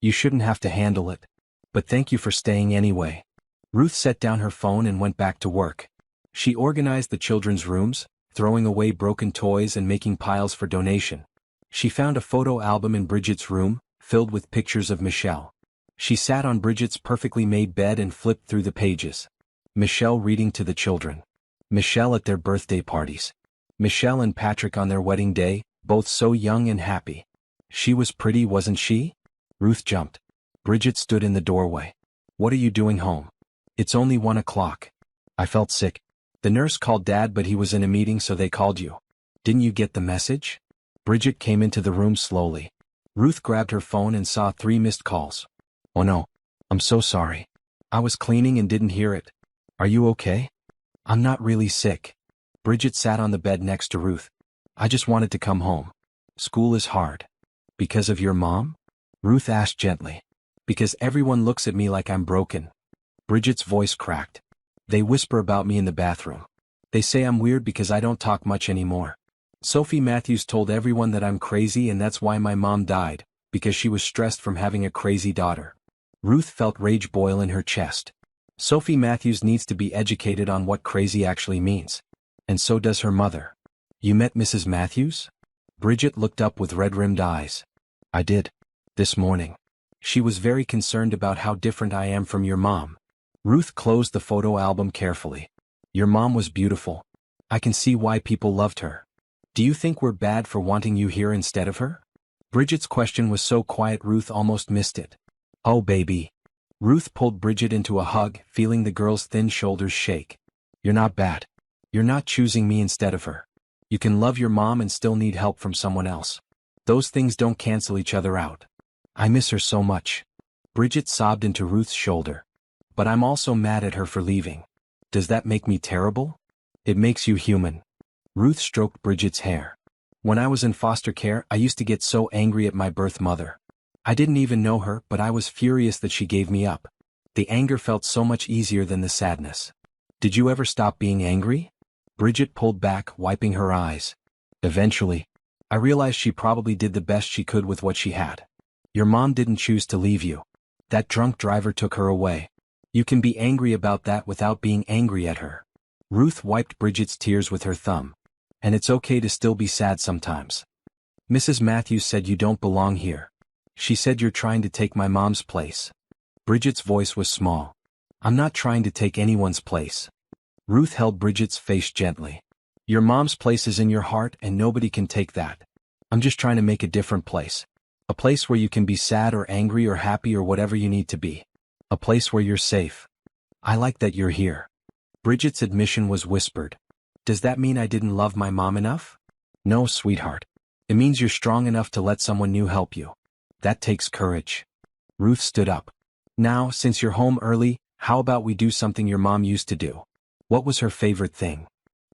You shouldn't have to handle it. But thank you for staying anyway. Ruth set down her phone and went back to work. She organized the children's rooms, throwing away broken toys and making piles for donation. She found a photo album in Bridget's room, filled with pictures of Michelle. She sat on Bridget's perfectly made bed and flipped through the pages. Michelle reading to the children. Michelle at their birthday parties. Michelle and Patrick on their wedding day, both so young and happy. She was pretty, wasn't she? Ruth jumped. Bridget stood in the doorway. What are you doing home? It's only 1 o'clock. I felt sick. The nurse called Dad, but he was in a meeting, so they called you. Didn't you get the message? Bridget came into the room slowly. Ruth grabbed her phone and saw 3 missed calls. Oh no. I'm so sorry. I was cleaning and didn't hear it. Are you okay? I'm not really sick. Bridget sat on the bed next to Ruth. I just wanted to come home. School is hard. Because of your mom? Ruth asked gently. Because everyone looks at me like I'm broken. Bridget's voice cracked. They whisper about me in the bathroom. They say I'm weird because I don't talk much anymore. Sophie Matthews told everyone that I'm crazy, and that's why my mom died, because she was stressed from having a crazy daughter. Ruth felt rage boil in her chest. Sophie Matthews needs to be educated on what crazy actually means. And so does her mother. You met Mrs. Matthews? Bridget looked up with red-rimmed eyes. I did. This morning. She was very concerned about how different I am from your mom. Ruth closed the photo album carefully. Your mom was beautiful. I can see why people loved her. Do you think we're bad for wanting you here instead of her? Bridget's question was so quiet Ruth almost missed it. Oh baby. Ruth pulled Bridget into a hug, feeling the girl's thin shoulders shake. You're not bad. You're not choosing me instead of her. You can love your mom and still need help from someone else. Those things don't cancel each other out. I miss her so much. Bridget sobbed into Ruth's shoulder. But I'm also mad at her for leaving. Does that make me terrible? It makes you human. Ruth stroked Bridget's hair. When I was in foster care, I used to get so angry at my birth mother. I didn't even know her, but I was furious that she gave me up. The anger felt so much easier than the sadness. Did you ever stop being angry? Bridget pulled back, wiping her eyes. Eventually. I realized she probably did the best she could with what she had. Your mom didn't choose to leave you. That drunk driver took her away. You can be angry about that without being angry at her. Ruth wiped Bridget's tears with her thumb. And it's okay to still be sad sometimes. Mrs. Matthews said you don't belong here. She said you're trying to take my mom's place. Bridget's voice was small. I'm not trying to take anyone's place. Ruth held Bridget's face gently. Your mom's place is in your heart and nobody can take that. I'm just trying to make a different place. A place where you can be sad or angry or happy or whatever you need to be. A place where you're safe. I like that you're here. Bridget's admission was whispered. Does that mean I didn't love my mom enough? No, sweetheart. It means you're strong enough to let someone new help you. That takes courage. Ruth stood up. Now, since you're home early, how about we do something your mom used to do? What was her favorite thing?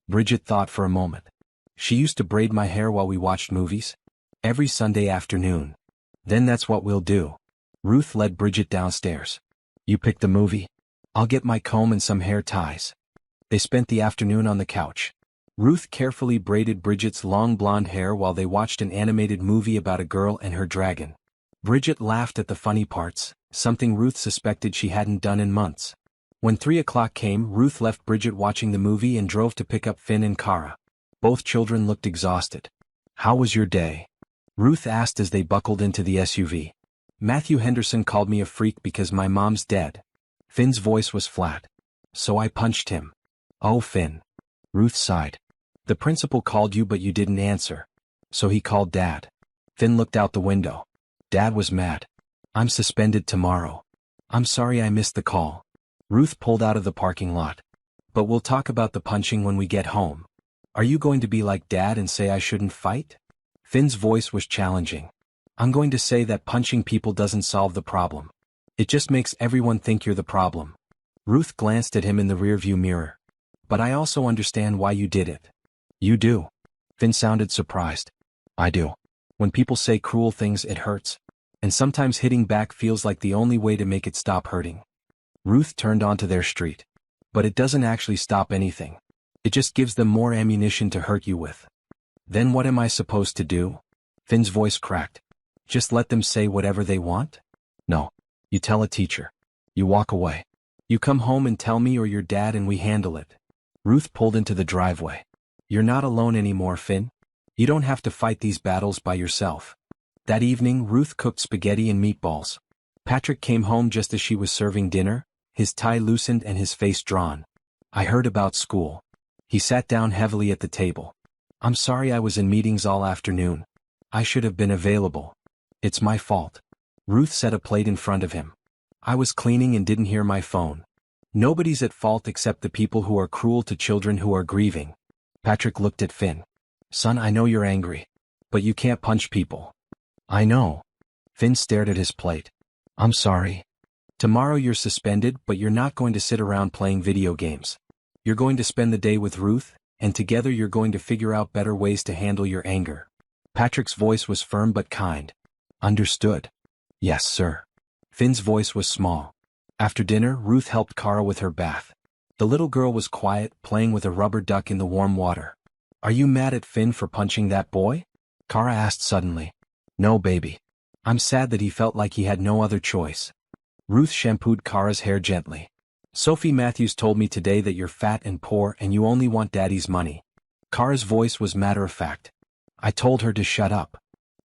Bridget thought for a moment. She used to braid my hair while we watched movies. Every Sunday afternoon. Then that's what we'll do. Ruth led Bridget downstairs. You pick the movie. I'll get my comb and some hair ties. They spent the afternoon on the couch. Ruth carefully braided Bridget's long blonde hair while they watched an animated movie about a girl and her dragon. Bridget laughed at the funny parts, something Ruth suspected she hadn't done in months. When 3 o'clock came, Ruth left Bridget watching the movie and drove to pick up Finn and Kara. Both children looked exhausted. How was your day? Ruth asked as they buckled into the SUV. Matthew Henderson called me a freak because my mom's dead. Finn's voice was flat. So I punched him. Oh, Finn. Ruth sighed. The principal called you but you didn't answer. So he called Dad. Finn looked out the window. Dad was mad. I'm suspended tomorrow. I'm sorry I missed the call. Ruth pulled out of the parking lot. But we'll talk about the punching when we get home. Are you going to be like Dad and say I shouldn't fight? Finn's voice was challenging. I'm going to say that punching people doesn't solve the problem. It just makes everyone think you're the problem. Ruth glanced at him in the rearview mirror. But I also understand why you did it. You do? Finn sounded surprised. I do. When people say cruel things, it hurts. And sometimes hitting back feels like the only way to make it stop hurting. Ruth turned onto their street. But it doesn't actually stop anything. It just gives them more ammunition to hurt you with. Then what am I supposed to do? Finn's voice cracked. Just let them say whatever they want? No. You tell a teacher. You walk away. You come home and tell me or your dad and we handle it. Ruth pulled into the driveway. You're not alone anymore, Finn. You don't have to fight these battles by yourself. That evening, Ruth cooked spaghetti and meatballs. Patrick came home just as she was serving dinner, his tie loosened and his face drawn. I heard about school. He sat down heavily at the table. I'm sorry I was in meetings all afternoon. I should have been available. It's my fault. Ruth set a plate in front of him. I was cleaning and didn't hear my phone. Nobody's at fault except the people who are cruel to children who are grieving. Patrick looked at Finn. Son, I know you're angry. But you can't punch people. I know. Finn stared at his plate. I'm sorry. Tomorrow you're suspended, but you're not going to sit around playing video games. You're going to spend the day with Ruth, and together you're going to figure out better ways to handle your anger. Patrick's voice was firm but kind. Understood. Yes, sir. Finn's voice was small. After dinner, Ruth helped Kara with her bath. The little girl was quiet, playing with a rubber duck in the warm water. Are you mad at Finn for punching that boy? Kara asked suddenly. No, baby. I'm sad that he felt like he had no other choice. Ruth shampooed Kara's hair gently. Sophie Matthews told me today that you're fat and poor and you only want Daddy's money. Kara's voice was matter-of-fact. I told her to shut up.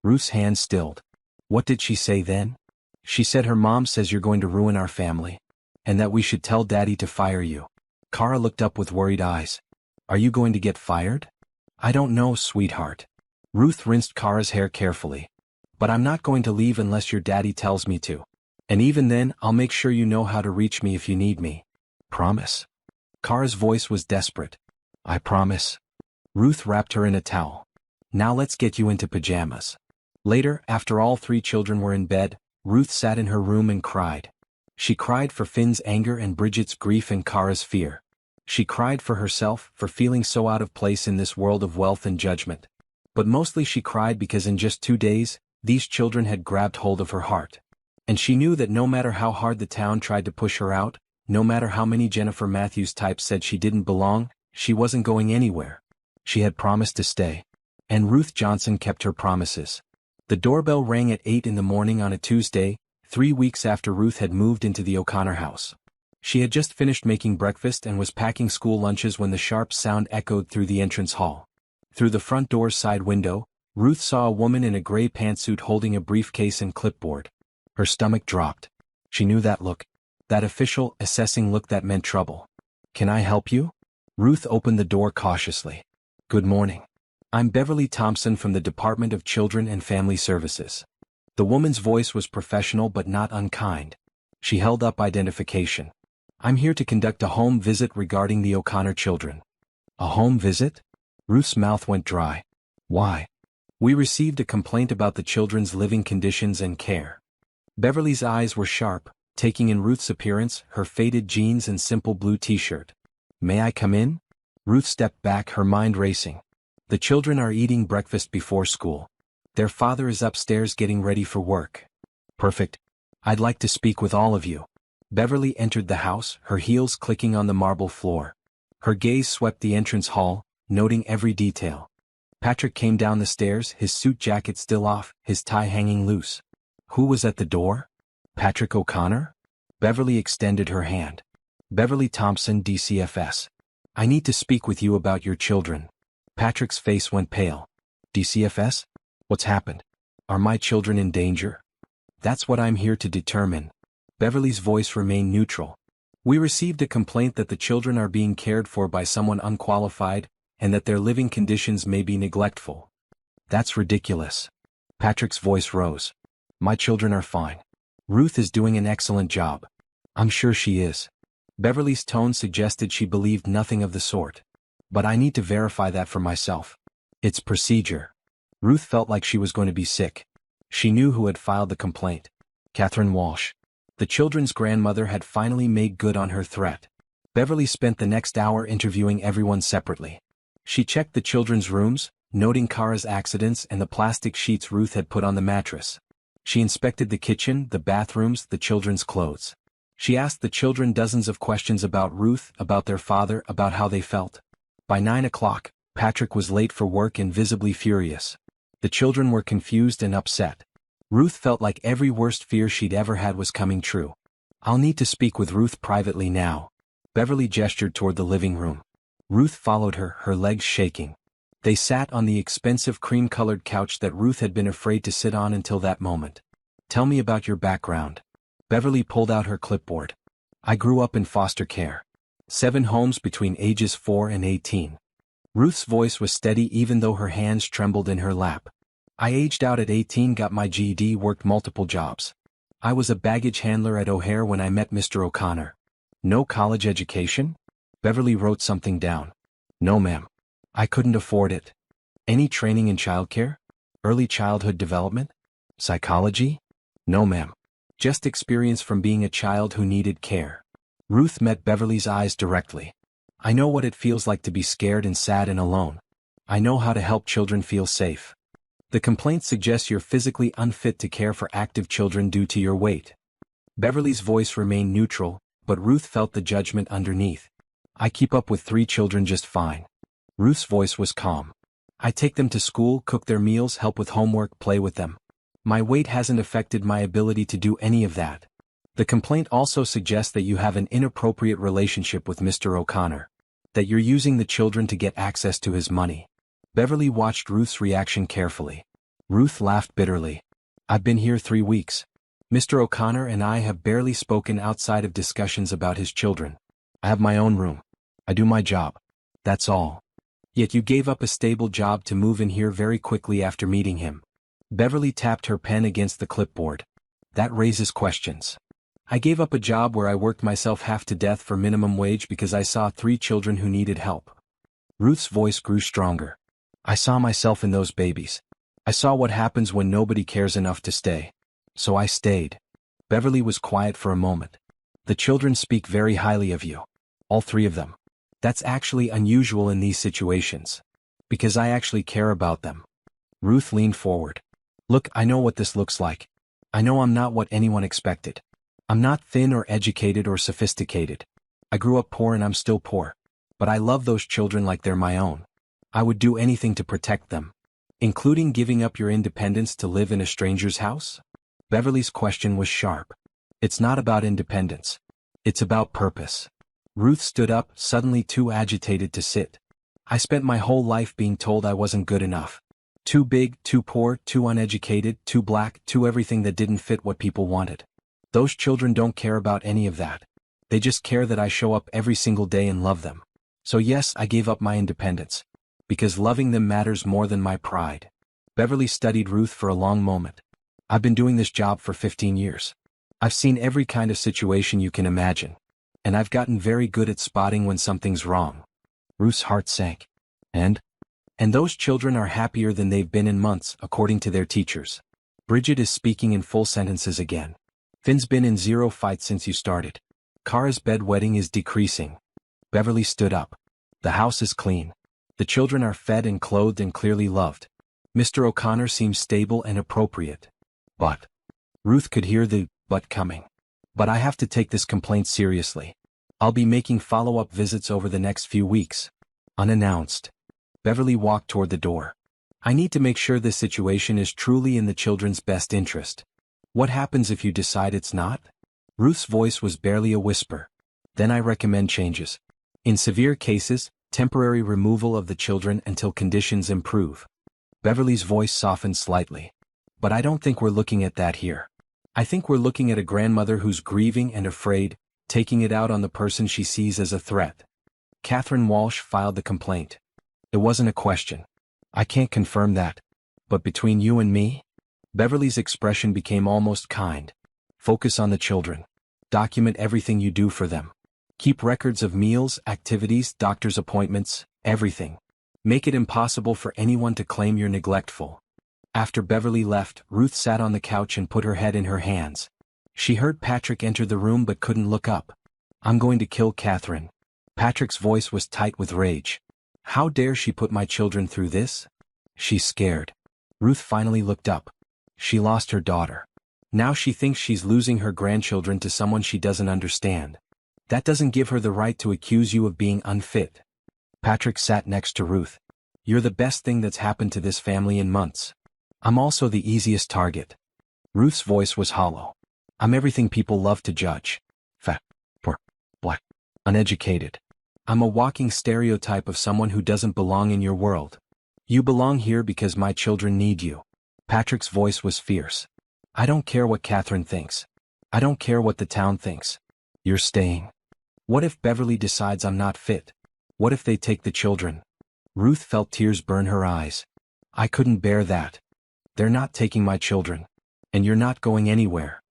Ruth's hand stilled. What did she say then? She said her mom says you're going to ruin our family. And that we should tell Daddy to fire you. Kara looked up with worried eyes. Are you going to get fired? I don't know, sweetheart. Ruth rinsed Kara's hair carefully. But I'm not going to leave unless your daddy tells me to. And even then, I'll make sure you know how to reach me if you need me. Promise? Kara's voice was desperate. I promise. Ruth wrapped her in a towel. Now let's get you into pajamas. Later, after all three children were in bed, Ruth sat in her room and cried. She cried for Finn's anger and Bridget's grief and Kara's fear. She cried for herself, for feeling so out of place in this world of wealth and judgment. But mostly she cried because in just 2 days, these children had grabbed hold of her heart. And she knew that no matter how hard the town tried to push her out, no matter how many Jennifer Matthews types said she didn't belong, she wasn't going anywhere. She had promised to stay. And Ruth Johnson kept her promises. The doorbell rang at 8 in the morning on a Tuesday, 3 weeks after Ruth had moved into the O'Connor house. She had just finished making breakfast and was packing school lunches when the sharp sound echoed through the entrance hall. Through the front door's side window, Ruth saw a woman in a gray pantsuit holding a briefcase and clipboard. Her stomach dropped. She knew that look. That official, assessing look that meant trouble. Can I help you? Ruth opened the door cautiously. Good morning. I'm Beverly Thompson from the Department of Children and Family Services. The woman's voice was professional but not unkind. She held up identification. I'm here to conduct a home visit regarding the O'Connor children. A home visit? Ruth's mouth went dry. Why? We received a complaint about the children's living conditions and care. Beverly's eyes were sharp, taking in Ruth's appearance, her faded jeans and simple blue t-shirt. May I come in? Ruth stepped back, her mind racing. The children are eating breakfast before school. Their father is upstairs getting ready for work. Perfect. I'd like to speak with all of you. Beverly entered the house, her heels clicking on the marble floor. Her gaze swept the entrance hall, noting every detail. Patrick came down the stairs, his suit jacket still off, his tie hanging loose. Who was at the door? Patrick O'Connor? Beverly extended her hand. Beverly Thompson, DCFS. I need to speak with you about your children. Patrick's face went pale. DCFS? What's happened? Are my children in danger? That's what I'm here to determine. Beverly's voice remained neutral. We received a complaint that the children are being cared for by someone unqualified, and that their living conditions may be neglectful. That's ridiculous. Patrick's voice rose. My children are fine. Ruth is doing an excellent job. I'm sure she is. Beverly's tone suggested she believed nothing of the sort. But I need to verify that for myself. It's procedure. Ruth felt like she was going to be sick. She knew who had filed the complaint. Catherine Walsh. The children's grandmother had finally made good on her threat. Beverly spent the next hour interviewing everyone separately. She checked the children's rooms, noting Kara's accidents and the plastic sheets Ruth had put on the mattress. She inspected the kitchen, the bathrooms, the children's clothes. She asked the children dozens of questions about Ruth, about their father, about how they felt. By 9 o'clock, Patrick was late for work and visibly furious. The children were confused and upset. Ruth felt like every worst fear she'd ever had was coming true. I'll need to speak with Ruth privately now. Beverly gestured toward the living room. Ruth followed her, her legs shaking. They sat on the expensive cream-colored couch that Ruth had been afraid to sit on until that moment. Tell me about your background. Beverly pulled out her clipboard. I grew up in foster care. 7 homes between ages 4 and 18. Ruth's voice was steady even though her hands trembled in her lap. I aged out at 18, got my GED, worked multiple jobs. I was a baggage handler at O'Hare when I met Mr. O'Connor. No college education? Beverly wrote something down. No, ma'am. I couldn't afford it. Any training in childcare? Early childhood development? Psychology? No, ma'am. Just experience from being a child who needed care. Ruth met Beverly's eyes directly. I know what it feels like to be scared and sad and alone. I know how to help children feel safe. The complaint suggests you're physically unfit to care for active children due to your weight. Beverly's voice remained neutral, but Ruth felt the judgment underneath. I keep up with 3 children just fine. Ruth's voice was calm. I take them to school, cook their meals, help with homework, play with them. My weight hasn't affected my ability to do any of that. The complaint also suggests that you have an inappropriate relationship with Mr. O'Connor. That you're using the children to get access to his money. Beverly watched Ruth's reaction carefully. Ruth laughed bitterly. I've been here 3 weeks. Mr. O'Connor and I have barely spoken outside of discussions about his children. I have my own room. I do my job. That's all. Yet you gave up a stable job to move in here very quickly after meeting him. Beverly tapped her pen against the clipboard. That raises questions. I gave up a job where I worked myself half to death for minimum wage because I saw 3 children who needed help. Ruth's voice grew stronger. I saw myself in those babies. I saw what happens when nobody cares enough to stay. So I stayed. Beverly was quiet for a moment. The children speak very highly of you. All 3 of them. That's actually unusual in these situations. Because I actually care about them. Ruth leaned forward. Look, I know what this looks like. I know I'm not what anyone expected. I'm not thin or educated or sophisticated. I grew up poor and I'm still poor. But I love those children like they're my own. I would do anything to protect them. Including giving up your independence to live in a stranger's house? Beverly's question was sharp. It's not about independence. It's about purpose. Ruth stood up, suddenly too agitated to sit. I spent my whole life being told I wasn't good enough. Too big, too poor, too uneducated, too black, too everything that didn't fit what people wanted. Those children don't care about any of that. They just care that I show up every single day and love them. So yes, I gave up my independence. Because loving them matters more than my pride. Beverly studied Ruth for a long moment. I've been doing this job for 15 years. I've seen every kind of situation you can imagine. And I've gotten very good at spotting when something's wrong. Ruth's heart sank. And those children are happier than they've been in months, according to their teachers. Bridget is speaking in full sentences again. Finn's been in 0 fights since you started. Kara's bedwetting is decreasing. Beverly stood up. The house is clean. The children are fed and clothed and clearly loved. Mr. O'Connor seems stable and appropriate. But Ruth could hear the but coming. But I have to take this complaint seriously. I'll be making follow-up visits over the next few weeks. Unannounced. Beverly walked toward the door. I need to make sure this situation is truly in the children's best interest. What happens if you decide it's not? Ruth's voice was barely a whisper. Then I recommend changes. In severe cases, temporary removal of the children until conditions improve. Beverly's voice softened slightly. But I don't think we're looking at that here. I think we're looking at a grandmother who's grieving and afraid, taking it out on the person she sees as a threat. Catherine Walsh filed the complaint. It wasn't a question. I can't confirm that. But between you and me? Beverly's expression became almost kind. Focus on the children. Document everything you do for them. Keep records of meals, activities, doctor's appointments, everything. Make it impossible for anyone to claim you're neglectful. After Beverly left, Ruth sat on the couch and put her head in her hands. She heard Patrick enter the room but couldn't look up. I'm going to kill Catherine. Patrick's voice was tight with rage. How dare she put my children through this? She's scared. Ruth finally looked up. She lost her daughter. Now she thinks she's losing her grandchildren to someone she doesn't understand. That doesn't give her the right to accuse you of being unfit. Patrick sat next to Ruth. You're the best thing that's happened to this family in months. I'm also the easiest target. Ruth's voice was hollow. I'm everything people love to judge. Fat, poor, black, uneducated. I'm a walking stereotype of someone who doesn't belong in your world. You belong here because my children need you. Patrick's voice was fierce. I don't care what Catherine thinks. I don't care what the town thinks. You're staying. What if Beverly decides I'm not fit? What if they take the children? Ruth felt tears burn her eyes. I couldn't bear that. They're not taking my children. And you're not going anywhere.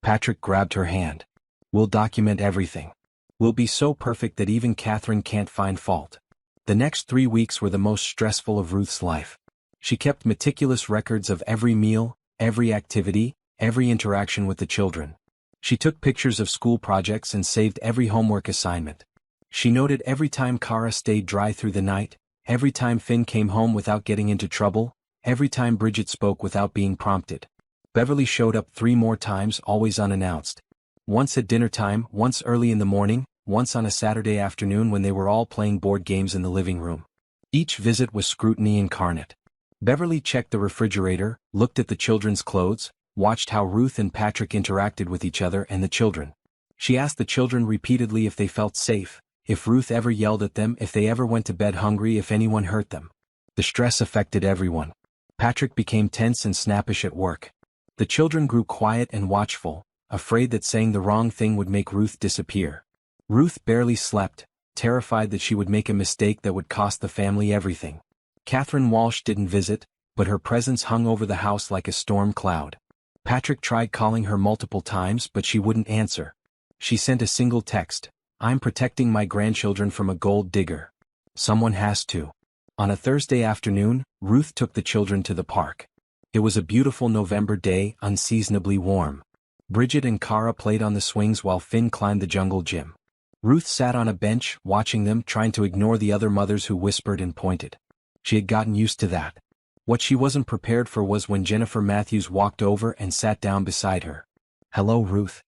Patrick grabbed her hand. We'll document everything. We'll be so perfect that even Catherine can't find fault. The next 3 weeks were the most stressful of Ruth's life. She kept meticulous records of every meal, every activity, every interaction with the children. She took pictures of school projects and saved every homework assignment. She noted every time Kara stayed dry through the night, every time Finn came home without getting into trouble, every time Bridget spoke without being prompted. Beverly showed up 3 more times, always unannounced. Once at dinner time, once early in the morning, once on a Saturday afternoon when they were all playing board games in the living room. Each visit was scrutiny incarnate. Beverly checked the refrigerator, looked at the children's clothes, watched how Ruth and Patrick interacted with each other and the children. She asked the children repeatedly if they felt safe, if Ruth ever yelled at them, if they ever went to bed hungry, if anyone hurt them. The stress affected everyone. Patrick became tense and snappish at work. The children grew quiet and watchful, afraid that saying the wrong thing would make Ruth disappear. Ruth barely slept, terrified that she would make a mistake that would cost the family everything. Catherine Walsh didn't visit, but her presence hung over the house like a storm cloud. Patrick tried calling her multiple times but she wouldn't answer. She sent a single text, I'm protecting my grandchildren from a gold digger. Someone has to. On a Thursday afternoon, Ruth took the children to the park. It was a beautiful November day, unseasonably warm. Bridget and Kara played on the swings while Finn climbed the jungle gym. Ruth sat on a bench, watching them, trying to ignore the other mothers who whispered and pointed. She had gotten used to that. What she wasn't prepared for was when Jennifer Matthews walked over and sat down beside her. Hello, Ruth.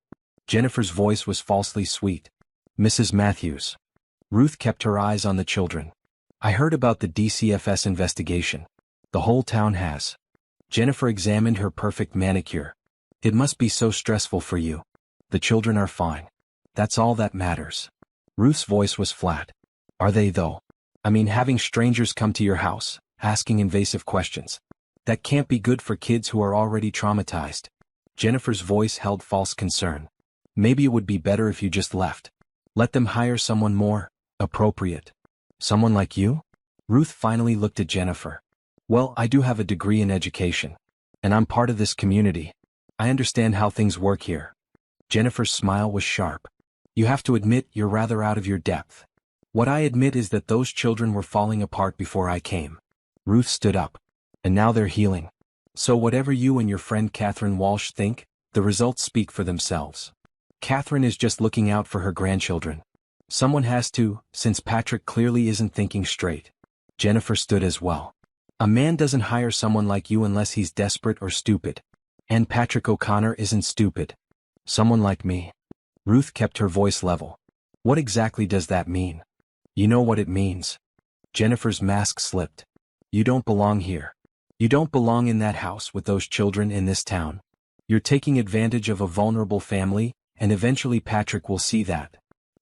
Jennifer's voice was falsely sweet. Mrs. Matthews. Ruth kept her eyes on the children. I heard about the DCFS investigation. The whole town has. Jennifer examined her perfect manicure. It must be so stressful for you. The children are fine. That's all that matters. Ruth's voice was flat. Are they though? I mean, having strangers come to your house, asking invasive questions. That can't be good for kids who are already traumatized. Jennifer's voice held false concern. Maybe it would be better if you just left. Let them hire someone more appropriate. Someone like you? Ruth finally looked at Jennifer. Well, I do have a degree in education. And I'm part of this community. I understand how things work here. Jennifer's smile was sharp. You have to admit you're rather out of your depth. What I admit is that those children were falling apart before I came. Ruth stood up. And now they're healing. So whatever you and your friend Catherine Walsh think, the results speak for themselves. Catherine is just looking out for her grandchildren. Someone has to, since Patrick clearly isn't thinking straight. Jennifer stood as well. A man doesn't hire someone like you unless he's desperate or stupid. And Patrick O'Connor isn't stupid. Someone like me. Ruth kept her voice level. What exactly does that mean? You know what it means. Jennifer's mask slipped. You don't belong here. You don't belong in that house with those children in this town. You're taking advantage of a vulnerable family, and eventually Patrick will see that.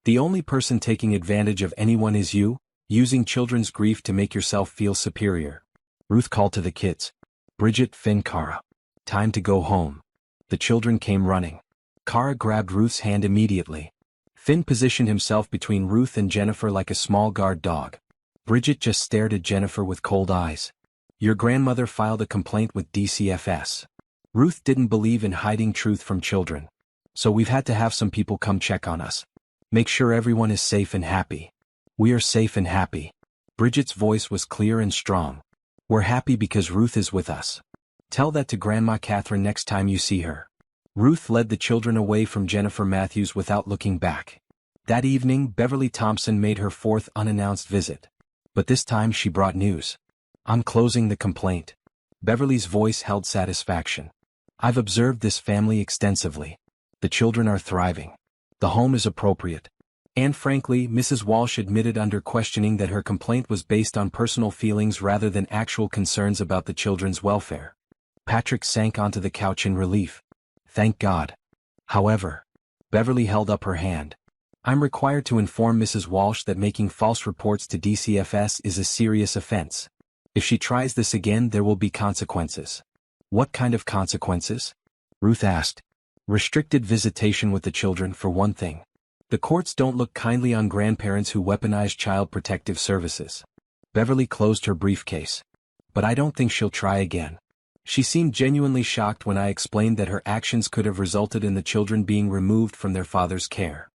The only person taking advantage of anyone is you, using children's grief to make yourself feel superior. Ruth called to the kids. Bridget, Finn, Kara. Time to go home. The children came running. Kara grabbed Ruth's hand immediately. Finn positioned himself between Ruth and Jennifer like a small guard dog. Bridget just stared at Jennifer with cold eyes. Your grandmother filed a complaint with DCFS. Ruth didn't believe in hiding truth from children. So we've had to have some people come check on us. Make sure everyone is safe and happy. We are safe and happy. Bridget's voice was clear and strong. We're happy because Ruth is with us. Tell that to Grandma Catherine next time you see her. Ruth led the children away from Jennifer Matthews without looking back. That evening, Beverly Thompson made her fourth unannounced visit. But this time she brought news. I'm closing the complaint. Beverly's voice held satisfaction. I've observed this family extensively. The children are thriving. The home is appropriate. And frankly, Mrs. Walsh admitted under questioning that her complaint was based on personal feelings rather than actual concerns about the children's welfare. Patrick sank onto the couch in relief. Thank God. However, Beverly held up her hand. I'm required to inform Mrs. Walsh that making false reports to DCFS is a serious offense. If she tries this again, there will be consequences. What kind of consequences? Ruth asked. Restricted visitation with the children, for one thing. The courts don't look kindly on grandparents who weaponize child protective services. Beverly closed her briefcase. But I don't think she'll try again. She seemed genuinely shocked when I explained that her actions could have resulted in the children being removed from their father's care.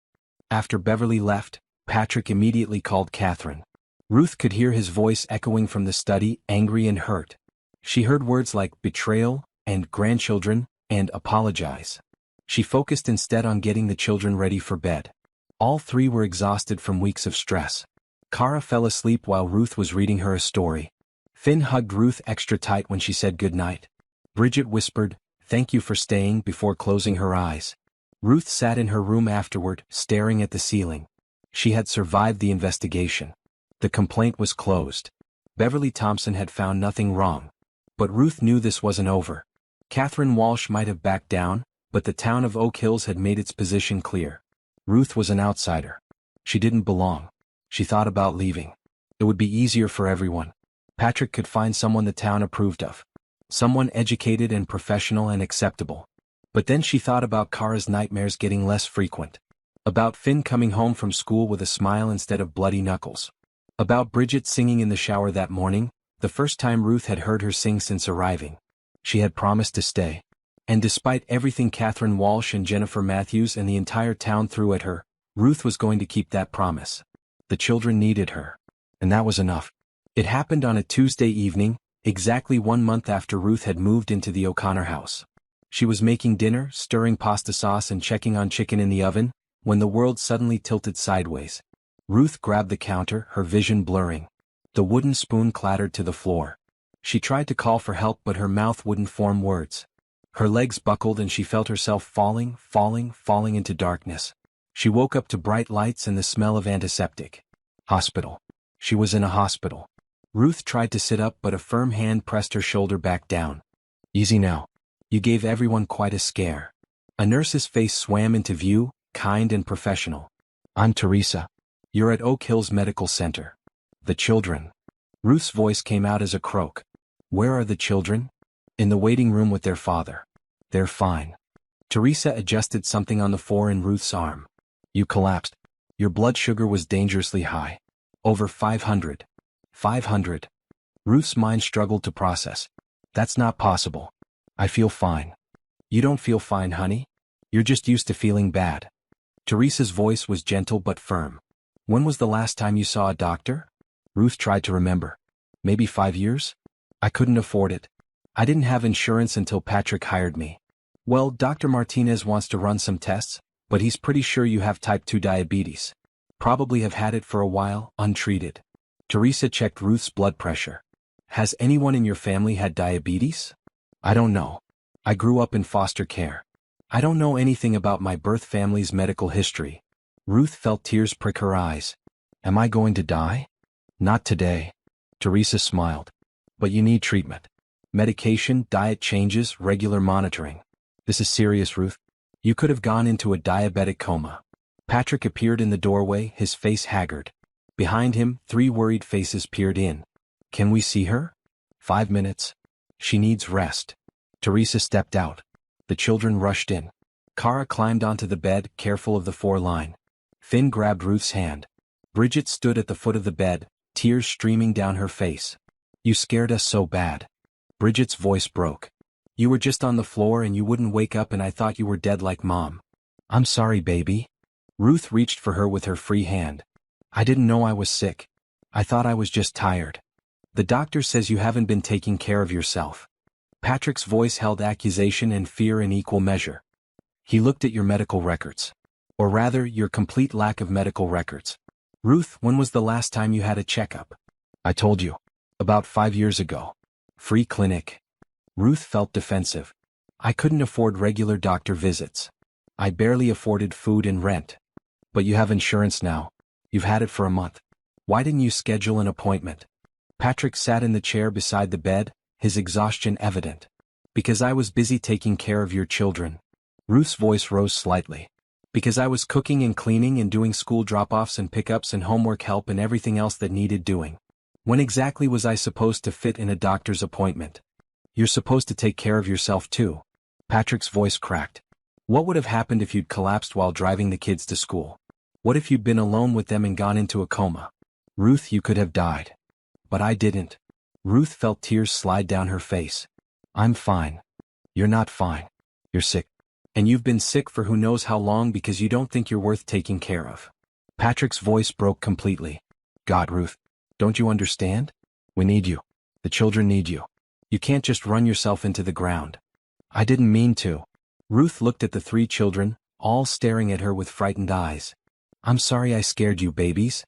After Beverly left, Patrick immediately called Catherine. Ruth could hear his voice echoing from the study, angry and hurt. She heard words like betrayal, and grandchildren, and apologize. She focused instead on getting the children ready for bed. All three were exhausted from weeks of stress. Kara fell asleep while Ruth was reading her a story. Finn hugged Ruth extra tight when she said goodnight. Bridget whispered, "Thank you for staying," before closing her eyes. Ruth sat in her room afterward, staring at the ceiling. She had survived the investigation. The complaint was closed. Beverly Thompson had found nothing wrong. But Ruth knew this wasn't over. Catherine Walsh might have backed down, but the town of Oak Hills had made its position clear. Ruth was an outsider. She didn't belong. She thought about leaving. It would be easier for everyone. Patrick could find someone the town approved of. Someone educated and professional and acceptable. But then she thought about Kara's nightmares getting less frequent. About Finn coming home from school with a smile instead of bloody knuckles. About Bridget singing in the shower that morning, the first time Ruth had heard her sing since arriving. She had promised to stay. And despite everything Catherine Walsh and Jennifer Matthews and the entire town threw at her, Ruth was going to keep that promise. The children needed her. And that was enough. It happened on a Tuesday evening, exactly 1 month after Ruth had moved into the O'Connor house. She was making dinner, stirring pasta sauce and checking on chicken in the oven, when the world suddenly tilted sideways. Ruth grabbed the counter, her vision blurring. The wooden spoon clattered to the floor. She tried to call for help, but her mouth wouldn't form words. Her legs buckled and she felt herself falling into darkness. She woke up to bright lights and the smell of antiseptic. Hospital. She was in a hospital. Ruth tried to sit up, but a firm hand pressed her shoulder back down. Easy now. You gave everyone quite a scare. A nurse's face swam into view, kind and professional. I'm Teresa. You're at Oak Hills Medical Center. The children. Ruth's voice came out as a croak. Where are the children? In the waiting room with their father. They're fine. Teresa adjusted something on the 4 in Ruth's arm. You collapsed. Your blood sugar was dangerously high. Over 500. 500. Ruth's mind struggled to process. That's not possible. I feel fine. You don't feel fine, honey. You're just used to feeling bad. Teresa's voice was gentle but firm. When was the last time you saw a doctor? Ruth tried to remember. Maybe 5 years? I couldn't afford it. I didn't have insurance until Patrick hired me. Well, Dr. Martinez wants to run some tests, but he's pretty sure you have type 2 diabetes. Probably have had it for a while, untreated. Teresa checked Ruth's blood pressure. Has anyone in your family had diabetes? I don't know. I grew up in foster care. I don't know anything about my birth family's medical history. Ruth felt tears prick her eyes. Am I going to die? Not today. Teresa smiled. But you need treatment. Medication, diet changes, regular monitoring. This is serious, Ruth. You could have gone into a diabetic coma. Patrick appeared in the doorway, his face haggard. Behind him, 3 worried faces peered in. Can we see her? 5 minutes. She needs rest. Teresa stepped out. The children rushed in. Kara climbed onto the bed, careful of the 4-line. Finn grabbed Ruth's hand. Bridget stood at the foot of the bed, tears streaming down her face. You scared us so bad. Bridget's voice broke. You were just on the floor and you wouldn't wake up and I thought you were dead like Mom. I'm sorry, baby. Ruth reached for her with her free hand. I didn't know I was sick. I thought I was just tired. The doctor says you haven't been taking care of yourself. Patrick's voice held accusation and fear in equal measure. He looked at your medical records. Or rather, your complete lack of medical records. Ruth, when was the last time you had a checkup? I told you. About 5 years ago. Free clinic. Ruth felt defensive. I couldn't afford regular doctor visits. I barely afforded food and rent. But you have insurance now. You've had it for a month. Why didn't you schedule an appointment? Patrick sat in the chair beside the bed, his exhaustion evident. Because I was busy taking care of your children. Ruth's voice rose slightly. Because I was cooking and cleaning and doing school drop-offs and pickups and homework help and everything else that needed doing. When exactly was I supposed to fit in a doctor's appointment? You're supposed to take care of yourself too. Patrick's voice cracked. What would have happened if you'd collapsed while driving the kids to school? What if you'd been alone with them and gone into a coma? Ruth, you could have died. But I didn't. Ruth felt tears slide down her face. I'm fine. You're not fine. You're sick. And you've been sick for who knows how long because you don't think you're worth taking care of. Patrick's voice broke completely. God, Ruth. Don't you understand? We need you. The children need you. You can't just run yourself into the ground. I didn't mean to. Ruth looked at the 3 children, all staring at her with frightened eyes. I'm sorry I scared you, babies.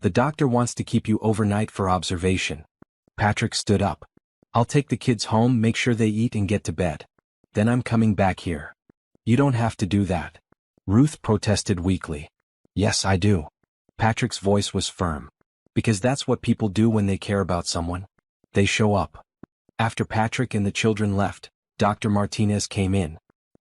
The doctor wants to keep you overnight for observation. Patrick stood up. I'll take the kids home, make sure they eat and get to bed. Then I'm coming back here. You don't have to do that. Ruth protested weakly. Yes, I do. Patrick's voice was firm. Because that's what people do when they care about someone. They show up. After Patrick and the children left, Dr. Martinez came in.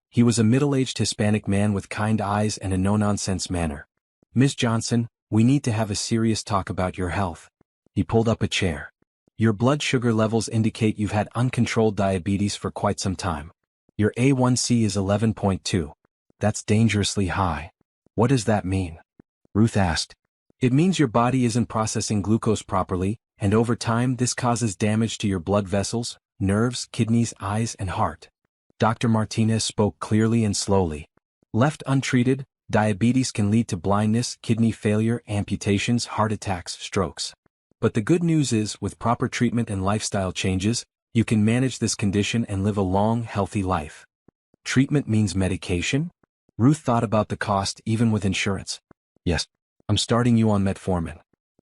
He was a middle-aged Hispanic man with kind eyes and a no-nonsense manner. Ms. Johnson, we need to have a serious talk about your health. He pulled up a chair. Your blood sugar levels indicate you've had uncontrolled diabetes for quite some time. Your A1C is 11.2. That's dangerously high. What does that mean? Ruth asked. It means your body isn't processing glucose properly, and over time this causes damage to your blood vessels, nerves, kidneys, eyes, and heart. Dr. Martinez spoke clearly and slowly. Left untreated, diabetes can lead to blindness, kidney failure, amputations, heart attacks, strokes. But the good news is, with proper treatment and lifestyle changes, you can manage this condition and live a long, healthy life. Treatment means medication? Ruth thought about the cost even with insurance. Yes, I'm starting you on metformin.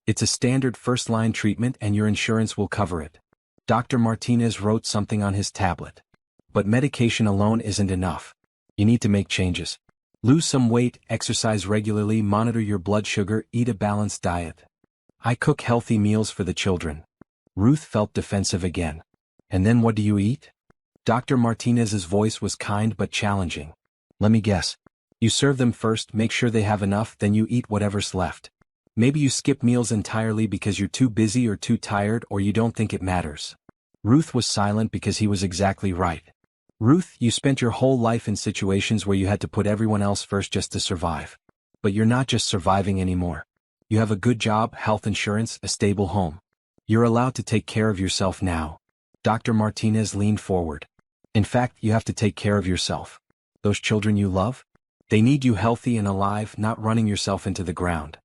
It's a standard first-line treatment and your insurance will cover it. Dr. Martinez wrote something on his tablet. But medication alone isn't enough. You need to make changes. Lose some weight, exercise regularly, monitor your blood sugar, eat a balanced diet. I cook healthy meals for the children. Ruth felt defensive again. And then what do you eat? Dr. Martinez's voice was kind but challenging. Let me guess. You serve them first, make sure they have enough, then you eat whatever's left. Maybe you skip meals entirely because you're too busy or too tired or you don't think it matters. Ruth was silent because he was exactly right. Ruth, you spent your whole life in situations where you had to put everyone else first just to survive. But you're not just surviving anymore. You have a good job, health insurance, a stable home. You're allowed to take care of yourself now. Dr. Martinez leaned forward. In fact, you have to take care of yourself. Those children you love? They need you healthy and alive, not running yourself into the ground.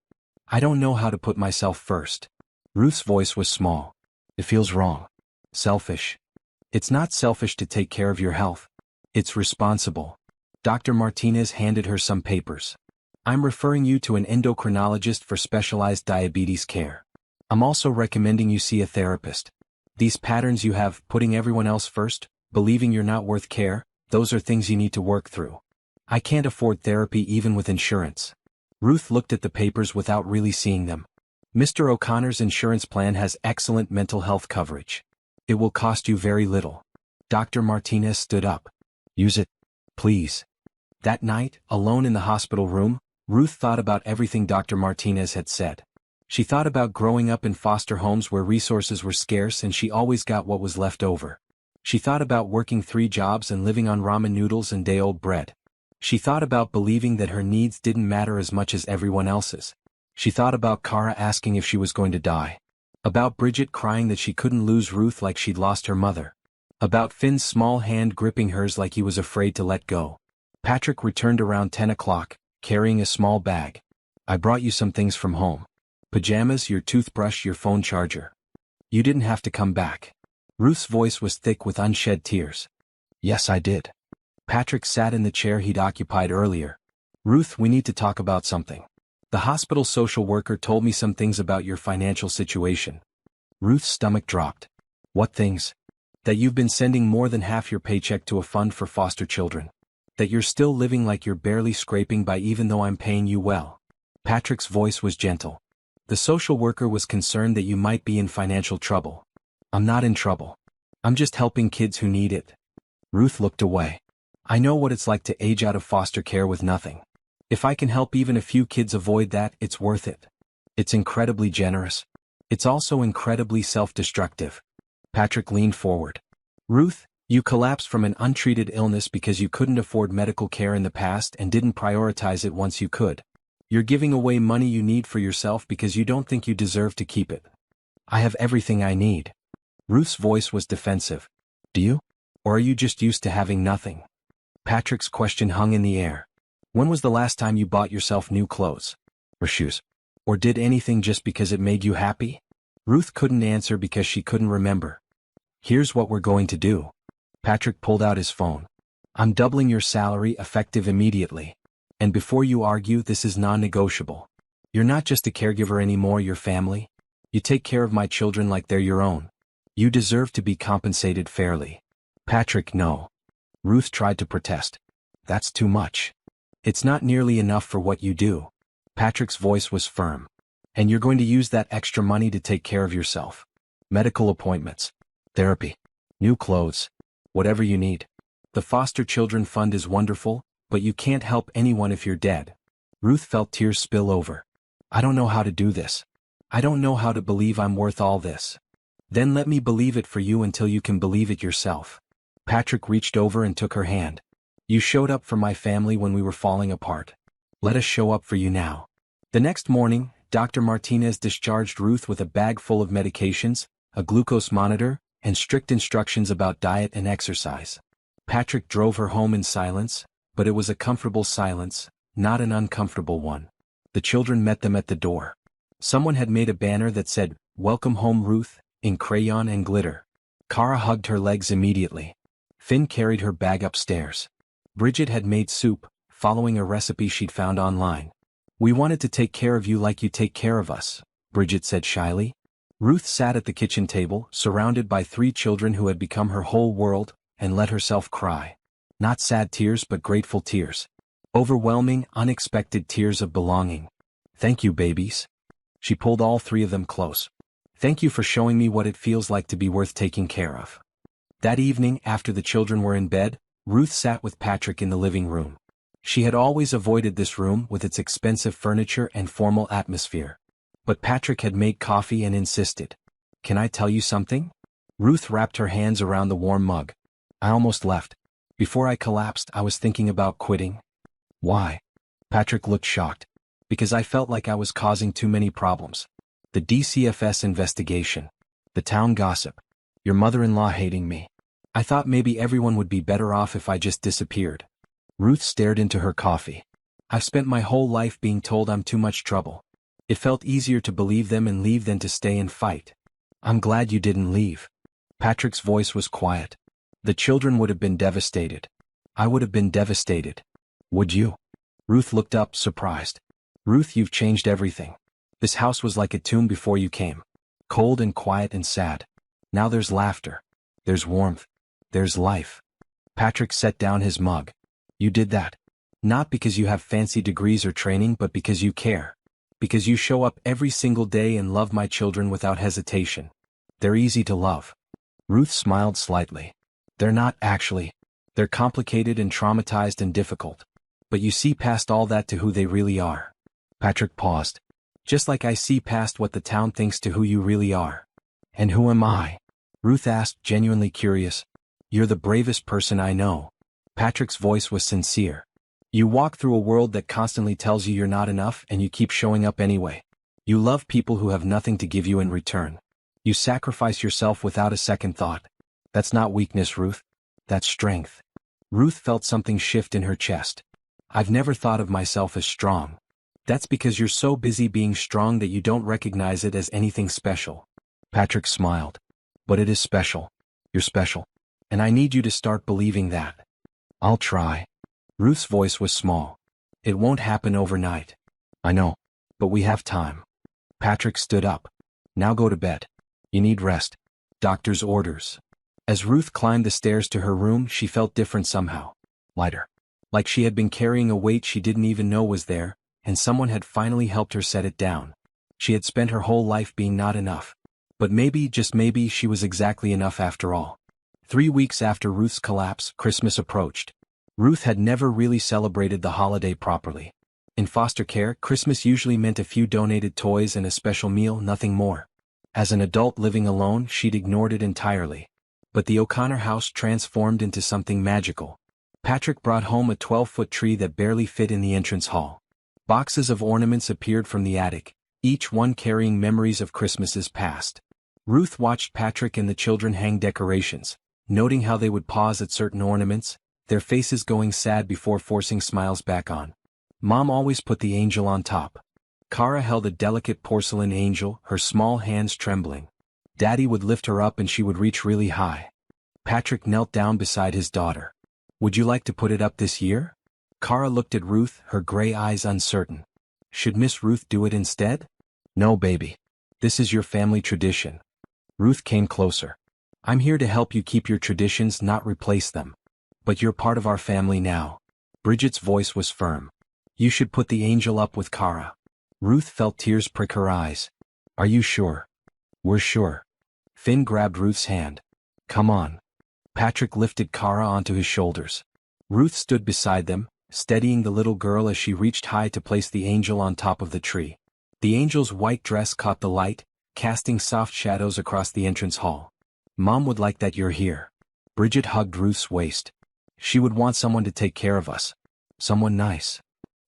I don't know how to put myself first. Ruth's voice was small. It feels wrong. Selfish. It's not selfish to take care of your health. It's responsible. Dr. Martinez handed her some papers. I'm referring you to an endocrinologist for specialized diabetes care. I'm also recommending you see a therapist. These patterns you have, putting everyone else first, believing you're not worth care, those are things you need to work through. I can't afford therapy even with insurance. Ruth looked at the papers without really seeing them. Mr. O'Connor's insurance plan has excellent mental health coverage. It will cost you very little. Dr. Martinez stood up. Use it, please. That night, alone in the hospital room, Ruth thought about everything Dr. Martinez had said. She thought about growing up in foster homes where resources were scarce and she always got what was left over. She thought about working 3 jobs and living on ramen noodles and day-old bread. She thought about believing that her needs didn't matter as much as everyone else's. She thought about Kara asking if she was going to die. About Bridget crying that she couldn't lose Ruth like she'd lost her mother. About Finn's small hand gripping hers like he was afraid to let go. Patrick returned around 10 o'clock, carrying a small bag. I brought you some things from home. Pajamas, your toothbrush, your phone charger. You didn't have to come back. Ruth's voice was thick with unshed tears. Yes, I did. Patrick sat in the chair he'd occupied earlier. Ruth, we need to talk about something. The hospital social worker told me some things about your financial situation. Ruth's stomach dropped. What things? That you've been sending more than half your paycheck to a fund for foster children. That you're still living like you're barely scraping by even though I'm paying you well. Patrick's voice was gentle. The social worker was concerned that you might be in financial trouble. I'm not in trouble. I'm just helping kids who need it. Ruth looked away. I know what it's like to age out of foster care with nothing. If I can help even a few kids avoid that, it's worth it. It's incredibly generous. It's also incredibly self-destructive. Patrick leaned forward. Ruth, you collapsed from an untreated illness because you couldn't afford medical care in the past and didn't prioritize it once you could. You're giving away money you need for yourself because you don't think you deserve to keep it. I have everything I need. Ruth's voice was defensive. Do you? Or are you just used to having nothing? Patrick's question hung in the air. When was the last time you bought yourself new clothes? Or shoes? Or did anything just because it made you happy? Ruth couldn't answer because she couldn't remember. Here's what we're going to do. Patrick pulled out his phone. I'm doubling your salary effective immediately. And before you argue, this is non-negotiable. You're not just a caregiver anymore, you're family. You take care of my children like they're your own. You deserve to be compensated fairly. Patrick, no. Ruth tried to protest. That's too much. It's not nearly enough for what you do. Patrick's voice was firm. And you're going to use that extra money to take care of yourself. Medical appointments. Therapy. New clothes. Whatever you need. The Foster Children Fund is wonderful, but you can't help anyone if you're dead. Ruth felt tears spill over. I don't know how to do this. I don't know how to believe I'm worth all this. Then let me believe it for you until you can believe it yourself. Patrick reached over and took her hand. You showed up for my family when we were falling apart. Let us show up for you now. The next morning, Dr. Martinez discharged Ruth with a bag full of medications, a glucose monitor, and strict instructions about diet and exercise. Patrick drove her home in silence, but it was a comfortable silence, not an uncomfortable one. The children met them at the door. Someone had made a banner that said, "Welcome home, Ruth," in crayon and glitter. Kara hugged her legs immediately. Finn carried her bag upstairs. Bridget had made soup, following a recipe she'd found online. We wanted to take care of you like you take care of us, Bridget said shyly. Ruth sat at the kitchen table, surrounded by 3 children who had become her whole world, and let herself cry. Not sad tears but grateful tears. Overwhelming, unexpected tears of belonging. Thank you, babies. She pulled all 3 of them close. Thank you for showing me what it feels like to be worth taking care of. That evening, after the children were in bed, Ruth sat with Patrick in the living room. She had always avoided this room with its expensive furniture and formal atmosphere. But Patrick had made coffee and insisted. Can I tell you something? Ruth wrapped her hands around the warm mug. I almost left. Before I collapsed, I was thinking about quitting. Why? Patrick looked shocked. Because I felt like I was causing too many problems. The DCFS investigation. The town gossip. Your mother-in-law hating me. I thought maybe everyone would be better off if I just disappeared. Ruth stared into her coffee. I've spent my whole life being told I'm too much trouble. It felt easier to believe them and leave than to stay and fight. I'm glad you didn't leave. Patrick's voice was quiet. The children would have been devastated. I would have been devastated. Would you? Ruth looked up, surprised. Ruth, you've changed everything. This house was like a tomb before you came. Cold and quiet and sad. Now there's laughter. There's warmth. There's life. Patrick set down his mug. You did that. Not because you have fancy degrees or training, but because you care. Because you show up every single day and love my children without hesitation. They're easy to love. Ruth smiled slightly. They're not, actually. They're complicated and traumatized and difficult. But you see past all that to who they really are. Patrick paused. Just like I see past what the town thinks to who you really are. And who am I? Ruth asked, genuinely curious. You're the bravest person I know. Patrick's voice was sincere. You walk through a world that constantly tells you you're not enough and you keep showing up anyway. You love people who have nothing to give you in return. You sacrifice yourself without a second thought. That's not weakness, Ruth. That's strength. Ruth felt something shift in her chest. I've never thought of myself as strong. That's because you're so busy being strong that you don't recognize it as anything special. Patrick smiled. But it is special. You're special. And I need you to start believing that. I'll try. Ruth's voice was small. It won't happen overnight. I know. But we have time. Patrick stood up. Now go to bed. You need rest. Doctor's orders. As Ruth climbed the stairs to her room, she felt different somehow. Lighter. Like she had been carrying a weight she didn't even know was there, and someone had finally helped her set it down. She had spent her whole life being not enough. But maybe, just maybe, she was exactly enough after all. 3 weeks after Ruth's collapse, Christmas approached. Ruth had never really celebrated the holiday properly. In foster care, Christmas usually meant a few donated toys and a special meal, nothing more. As an adult living alone, she'd ignored it entirely. But the O'Connor house transformed into something magical. Patrick brought home a 12-foot tree that barely fit in the entrance hall. Boxes of ornaments appeared from the attic, each one carrying memories of Christmases past. Ruth watched Patrick and the children hang decorations, noting how they would pause at certain ornaments, their faces going sad before forcing smiles back on. Mom always put the angel on top. Kara held a delicate porcelain angel, her small hands trembling. Daddy would lift her up and she would reach really high. Patrick knelt down beside his daughter. Would you like to put it up this year? Kara looked at Ruth, her gray eyes uncertain. Should Miss Ruth do it instead? No, baby. This is your family tradition. Ruth came closer. I'm here to help you keep your traditions, not replace them. But you're part of our family now. Bridget's voice was firm. You should put the angel up with Kara. Ruth felt tears prick her eyes. Are you sure? We're sure. Finn grabbed Ruth's hand. Come on. Patrick lifted Kara onto his shoulders. Ruth stood beside them, steadying the little girl as she reached high to place the angel on top of the tree. The angel's white dress caught the light, casting soft shadows across the entrance hall. Mom would like that you're here. Bridget hugged Ruth's waist. She would want someone to take care of us. Someone nice.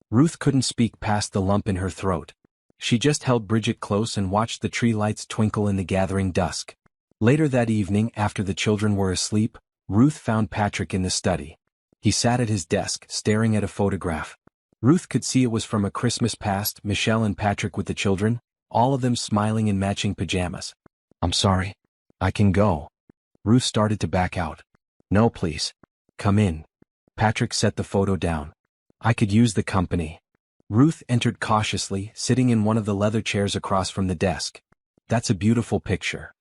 Ruth couldn't speak past the lump in her throat. She just held Bridget close and watched the tree lights twinkle in the gathering dusk. Later that evening, after the children were asleep, Ruth found Patrick in the study. He sat at his desk, staring at a photograph. Ruth could see it was from a Christmas past, Michelle and Patrick with the children, all of them smiling in matching pajamas. I'm sorry. I can go. Ruth started to back out. No, please. Come in. Patrick set the photo down. I could use the company. Ruth entered cautiously, sitting in one of the leather chairs across from the desk. That's a beautiful picture.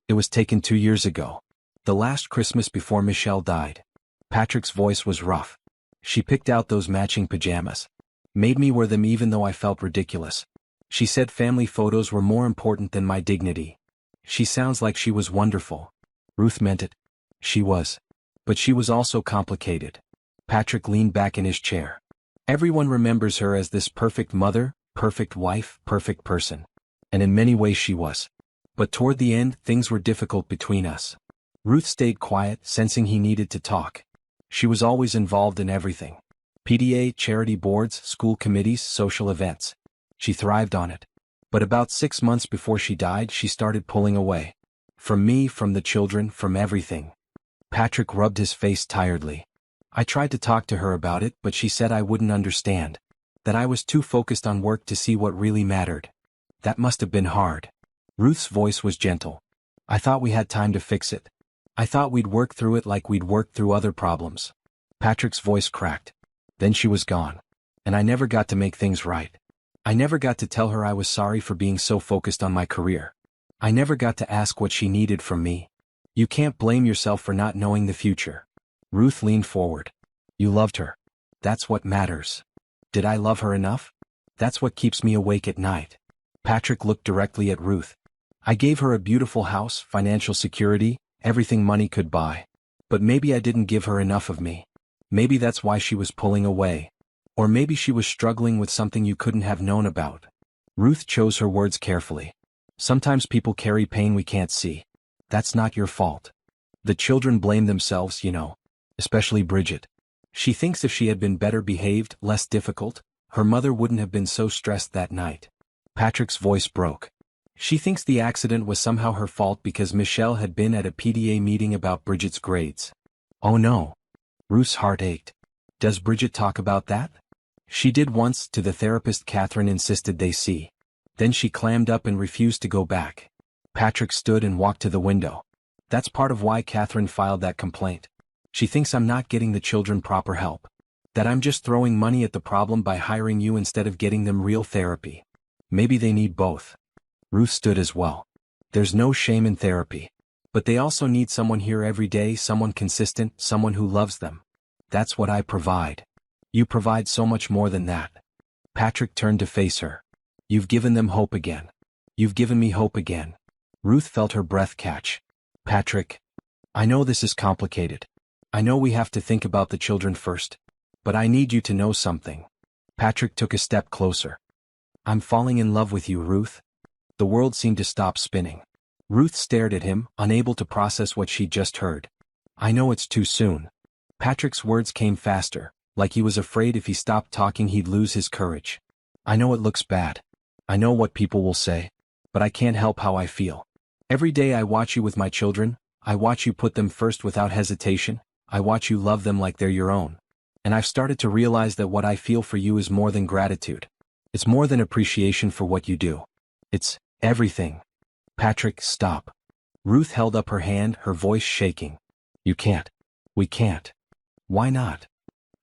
It was taken 2 years ago. The last Christmas before Michelle died. Patrick's voice was rough. She picked out those matching pajamas. Made me wear them even though I felt ridiculous. She said family photos were more important than my dignity. She sounds like she was wonderful. Ruth meant it. She was. But she was also complicated. Patrick leaned back in his chair. Everyone remembers her as this perfect mother, perfect wife, perfect person. And in many ways she was. But toward the end, things were difficult between us. Ruth stayed quiet, sensing he needed to talk. She was always involved in everything. PTA, charity boards, school committees, social events. She thrived on it. But about 6 months before she died, she started pulling away. From me, from the children, from everything. Patrick rubbed his face tiredly. I tried to talk to her about it, but she said I wouldn't understand. That I was too focused on work to see what really mattered. That must have been hard. Ruth's voice was gentle. I thought we had time to fix it. I thought we'd work through it like we'd worked through other problems. Patrick's voice cracked. Then she was gone. And I never got to make things right. I never got to tell her I was sorry for being so focused on my career. I never got to ask what she needed from me. You can't blame yourself for not knowing the future. Ruth leaned forward. You loved her. That's what matters. Did I love her enough? That's what keeps me awake at night. Patrick looked directly at Ruth. I gave her a beautiful house, financial security, everything money could buy. But maybe I didn't give her enough of me. Maybe that's why she was pulling away. Or maybe she was struggling with something you couldn't have known about. Ruth chose her words carefully. Sometimes people carry pain we can't see. That's not your fault. The children blame themselves, especially Bridget. She thinks if she had been better behaved, less difficult, her mother wouldn't have been so stressed that night. Patrick's voice broke. She thinks the accident was somehow her fault because Michelle had been at a PTA meeting about Bridget's grades. Oh no. Ruth's heart ached. Does Bridget talk about that? She did once, to the therapist Catherine insisted they see. Then she clammed up and refused to go back. Patrick stood and walked to the window. That's part of why Catherine filed that complaint. She thinks I'm not getting the children proper help. That I'm just throwing money at the problem by hiring you instead of getting them real therapy. Maybe they need both. Ruth stood as well. There's no shame in therapy. But they also need someone here every day, someone consistent, someone who loves them. That's what I provide. You provide so much more than that. Patrick turned to face her. You've given them hope again. You've given me hope again. Ruth felt her breath catch. Patrick, I know this is complicated. I know we have to think about the children first. But I need you to know something. Patrick took a step closer. I'm falling in love with you, Ruth. The world seemed to stop spinning. Ruth stared at him, unable to process what she'd just heard. I know it's too soon. Patrick's words came faster, like he was afraid if he stopped talking he'd lose his courage. I know it looks bad. I know what people will say. But I can't help how I feel. Every day I watch you with my children, I watch you put them first without hesitation, I watch you love them like they're your own. And I've started to realize that what I feel for you is more than gratitude. It's more than appreciation for what you do. It's everything. Patrick, stop. Ruth held up her hand, her voice shaking. You can't. We can't. Why not?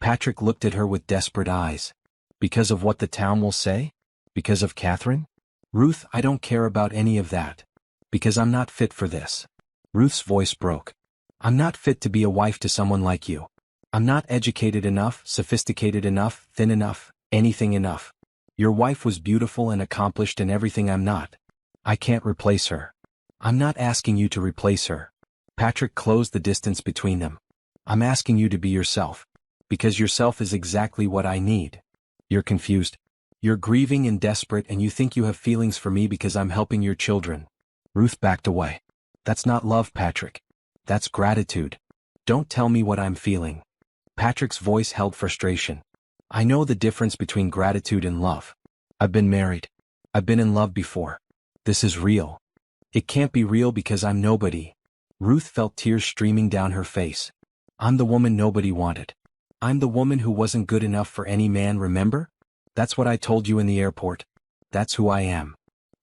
Patrick looked at her with desperate eyes. Because of what the town will say? Because of Catherine? Ruth, I don't care about any of that. Because I'm not fit for this. Ruth's voice broke. I'm not fit to be a wife to someone like you. I'm not educated enough, sophisticated enough, thin enough, anything enough. Your wife was beautiful and accomplished and everything I'm not. I can't replace her. I'm not asking you to replace her. Patrick closed the distance between them. I'm asking you to be yourself. Because yourself is exactly what I need. You're confused. You're grieving and desperate and you think you have feelings for me because I'm helping your children. Ruth backed away. That's not love, Patrick. That's gratitude. Don't tell me what I'm feeling. Patrick's voice held frustration. I know the difference between gratitude and love. I've been married. I've been in love before. This is real. It can't be real because I'm nobody. Ruth felt tears streaming down her face. I'm the woman nobody wanted. I'm the woman who wasn't good enough for any man, remember? That's what I told you in the airport. That's who I am.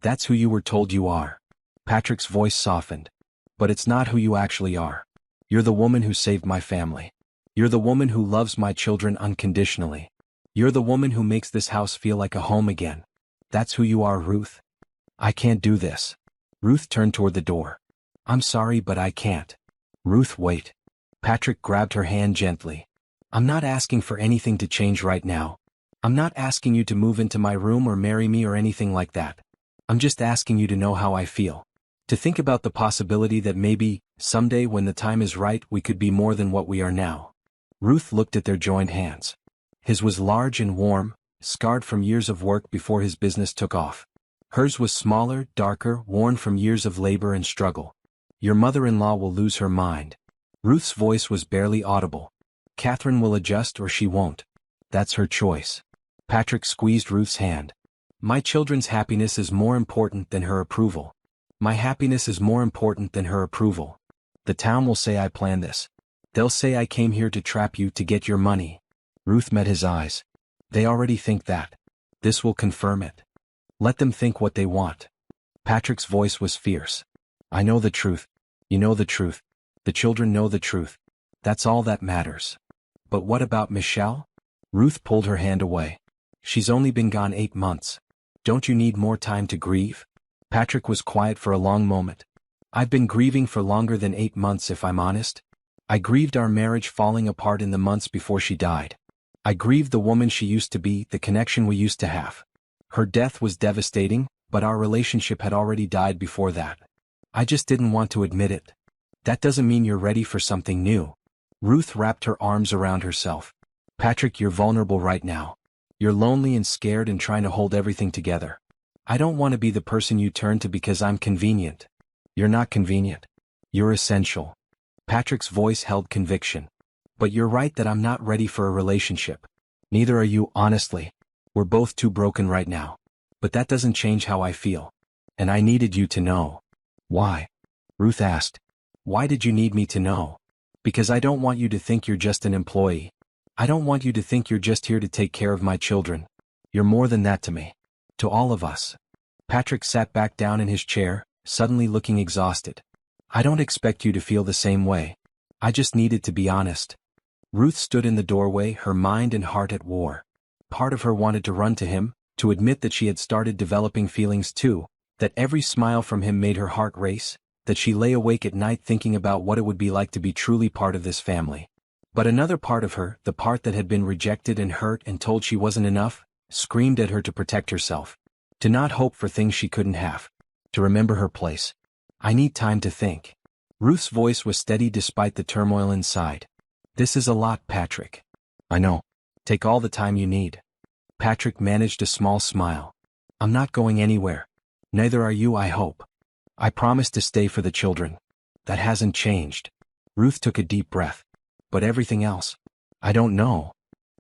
That's who you were told you are. Patrick's voice softened. But it's not who you actually are. You're the woman who saved my family. You're the woman who loves my children unconditionally. You're the woman who makes this house feel like a home again. That's who you are, Ruth. I can't do this. Ruth turned toward the door. I'm sorry, but I can't. Ruth, wait. Patrick grabbed her hand gently. I'm not asking for anything to change right now. I'm not asking you to move into my room or marry me or anything like that. I'm just asking you to know how I feel. To think about the possibility that maybe, someday when the time is right, we could be more than what we are now. Ruth looked at their joined hands. His was large and warm, scarred from years of work before his business took off. Hers was smaller, darker, worn from years of labor and struggle. Your mother-in-law will lose her mind. Ruth's voice was barely audible. Catherine will adjust or she won't. That's her choice. Patrick squeezed Ruth's hand. My children's happiness is more important than her approval. My happiness is more important than her approval. The town will say I planned this. They'll say I came here to trap you to get your money. Ruth met his eyes. They already think that. This will confirm it. Let them think what they want. Patrick's voice was fierce. I know the truth. You know the truth. The children know the truth. That's all that matters. But what about Michelle? Ruth pulled her hand away. She's only been gone 8 months. Don't you need more time to grieve? Patrick was quiet for a long moment. I've been grieving for longer than 8 months if I'm honest. I grieved our marriage falling apart in the months before she died. I grieved the woman she used to be, the connection we used to have. Her death was devastating, but our relationship had already died before that. I just didn't want to admit it. That doesn't mean you're ready for something new. Ruth wrapped her arms around herself. Patrick, you're vulnerable right now. You're lonely and scared and trying to hold everything together. I don't want to be the person you turn to because I'm convenient. You're not convenient. You're essential. Patrick's voice held conviction. But you're right that I'm not ready for a relationship. Neither are you, honestly. We're both too broken right now. But that doesn't change how I feel. And I needed you to know. Why? Ruth asked. Why did you need me to know? Because I don't want you to think you're just an employee. I don't want you to think you're just here to take care of my children. You're more than that to me. To all of us. Patrick sat back down in his chair, suddenly looking exhausted. I don't expect you to feel the same way. I just needed to be honest. Ruth stood in the doorway, her mind and heart at war. Part of her wanted to run to him, to admit that she had started developing feelings too, that every smile from him made her heart race, that she lay awake at night thinking about what it would be like to be truly part of this family. But another part of her, the part that had been rejected and hurt and told she wasn't enough, screamed at her to protect herself. To not hope for things she couldn't have. To remember her place. I need time to think. Ruth's voice was steady despite the turmoil inside. This is a lot, Patrick. I know. Take all the time you need. Patrick managed a small smile. I'm not going anywhere. Neither are you, I hope. I promise to stay for the children. That hasn't changed. Ruth took a deep breath. But everything else? I don't know.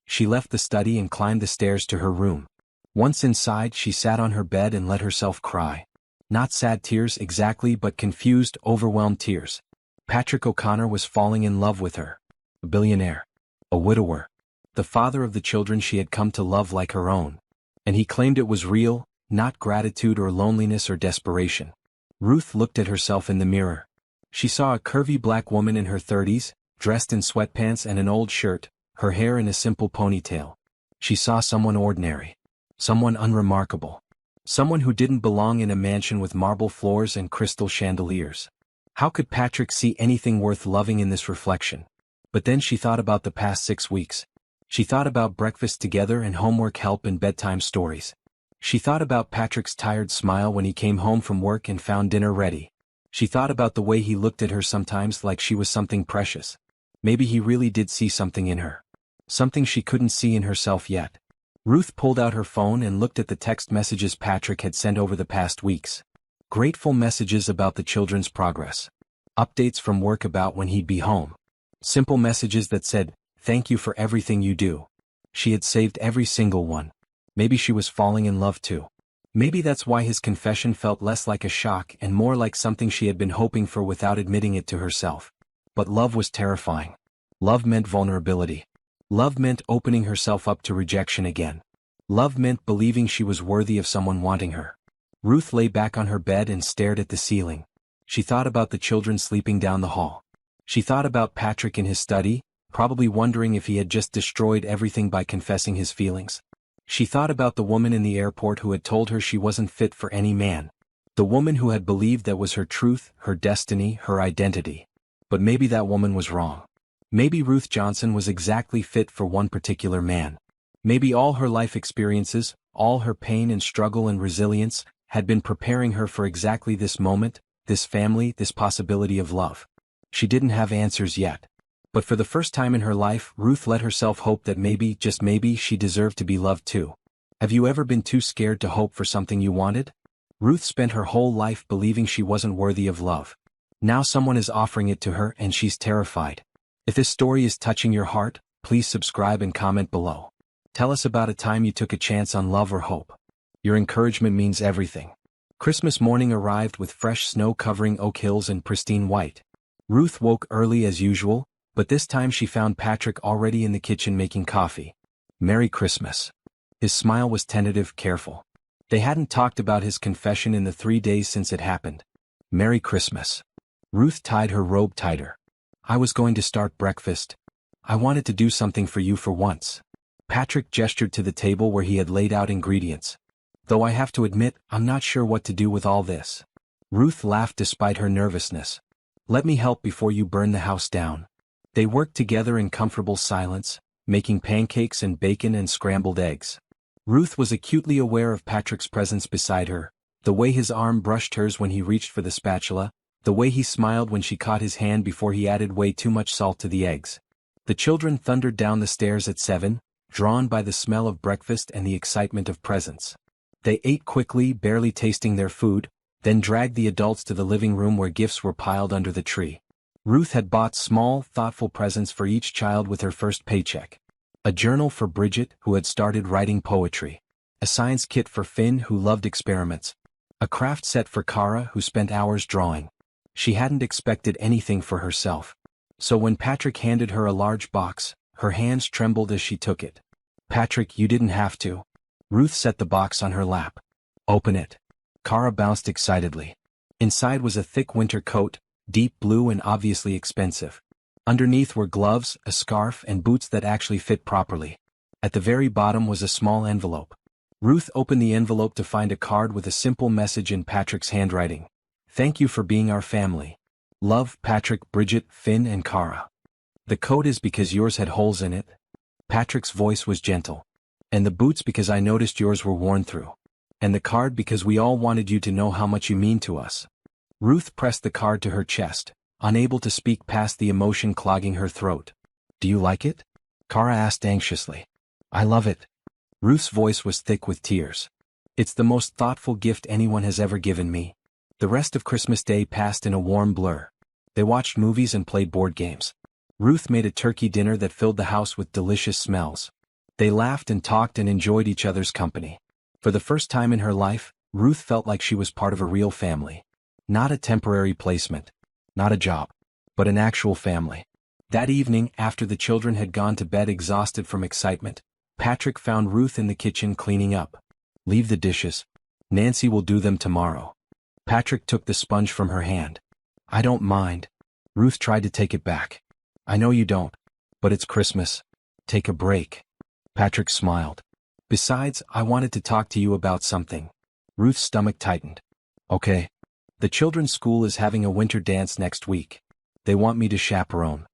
She left the study and climbed the stairs to her room. Once inside, she sat on her bed and let herself cry. Not sad tears exactly, but confused, overwhelmed tears. Patrick O'Connor was falling in love with her. A billionaire. A widower. The father of the children she had come to love like her own. And he claimed it was real, not gratitude or loneliness or desperation. Ruth looked at herself in the mirror. She saw a curvy black woman in her 30s, dressed in sweatpants and an old shirt, her hair in a simple ponytail. She saw someone ordinary. Someone unremarkable. Someone who didn't belong in a mansion with marble floors and crystal chandeliers. How could Patrick see anything worth loving in this reflection? But then she thought about the past 6 weeks. She thought about breakfast together and homework help and bedtime stories. She thought about Patrick's tired smile when he came home from work and found dinner ready. She thought about the way he looked at her sometimes like she was something precious. Maybe he really did see something in her. Something she couldn't see in herself yet. Ruth pulled out her phone and looked at the text messages Patrick had sent over the past weeks. Grateful messages about the children's progress. Updates from work about when he'd be home. Simple messages that said, "Thank you for everything you do." She had saved every single one. Maybe she was falling in love too. Maybe that's why his confession felt less like a shock and more like something she had been hoping for without admitting it to herself. But love was terrifying. Love meant vulnerability. Love meant opening herself up to rejection again. Love meant believing she was worthy of someone wanting her. Ruth lay back on her bed and stared at the ceiling. She thought about the children sleeping down the hall. She thought about Patrick in his study, probably wondering if he had just destroyed everything by confessing his feelings. She thought about the woman in the airport who had told her she wasn't fit for any man. The woman who had believed that was her truth, her destiny, her identity. But maybe that woman was wrong. Maybe Ruth Johnson was exactly fit for one particular man. Maybe all her life experiences, all her pain and struggle and resilience, had been preparing her for exactly this moment, this family, this possibility of love. She didn't have answers yet. But for the first time in her life, Ruth let herself hope that maybe, just maybe, she deserved to be loved too. Have you ever been too scared to hope for something you wanted? Ruth spent her whole life believing she wasn't worthy of love. Now someone is offering it to her and she's terrified. If this story is touching your heart, please subscribe and comment below. Tell us about a time you took a chance on love or hope. Your encouragement means everything. Christmas morning arrived with fresh snow covering Oak Hills and pristine white. Ruth woke early as usual, but this time she found Patrick already in the kitchen making coffee. Merry Christmas. His smile was tentative, careful. They hadn't talked about his confession in the 3 days since it happened. Merry Christmas. Ruth tied her robe tighter. I was going to start breakfast. I wanted to do something for you for once. Patrick gestured to the table where he had laid out ingredients. Though I have to admit, I'm not sure what to do with all this. Ruth laughed despite her nervousness. Let me help before you burn the house down. They worked together in comfortable silence, making pancakes and bacon and scrambled eggs. Ruth was acutely aware of Patrick's presence beside her, the way his arm brushed hers when he reached for the spatula, the way he smiled when she caught his hand before he added way too much salt to the eggs. The children thundered down the stairs at 7, drawn by the smell of breakfast and the excitement of presents. They ate quickly, barely tasting their food, then dragged the adults to the living room where gifts were piled under the tree. Ruth had bought small, thoughtful presents for each child with her first paycheck. A journal for Bridget, who had started writing poetry. A science kit for Finn, who loved experiments. A craft set for Kara, who spent hours drawing. She hadn't expected anything for herself. So when Patrick handed her a large box, her hands trembled as she took it. "Patrick, you didn't have to." Ruth set the box on her lap. "Open it." Kara bounced excitedly. Inside was a thick winter coat, deep blue and obviously expensive. Underneath were gloves, a scarf, and boots that actually fit properly. At the very bottom was a small envelope. Ruth opened the envelope to find a card with a simple message in Patrick's handwriting. "Thank you for being our family. Love, Patrick, Bridget, Finn, and Kara." "The coat is because yours had holes in it." Patrick's voice was gentle. "And the boots because I noticed yours were worn through. And the card because we all wanted you to know how much you mean to us." Ruth pressed the card to her chest, unable to speak past the emotion clogging her throat. "Do you like it?" Kara asked anxiously. "I love it." Ruth's voice was thick with tears. "It's the most thoughtful gift anyone has ever given me." The rest of Christmas Day passed in a warm blur. They watched movies and played board games. Ruth made a turkey dinner that filled the house with delicious smells. They laughed and talked and enjoyed each other's company. For the first time in her life, Ruth felt like she was part of a real family. Not a temporary placement. Not a job. But an actual family. That evening, after the children had gone to bed exhausted from excitement, Patrick found Ruth in the kitchen cleaning up. "Leave the dishes. Nancy will do them tomorrow." Patrick took the sponge from her hand. "I don't mind." Ruth tried to take it back. "I know you don't. But it's Christmas. Take a break." Patrick smiled. "Besides, I wanted to talk to you about something." Ruth's stomach tightened. "Okay. The children's school is having a winter dance next week. They want me to chaperone."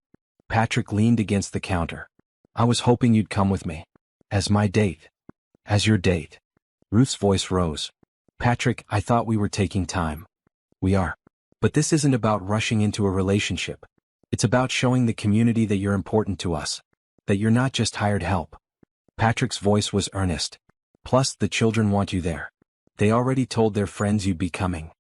Patrick leaned against the counter. "I was hoping you'd come with me. As my date." "As your date." Ruth's voice rose. "Patrick, I thought we were taking time." "We are. But this isn't about rushing into a relationship. It's about showing the community that you're important to us. That you're not just hired help." Patrick's voice was earnest. "Plus, the children want you there. They already told their friends you'd be coming."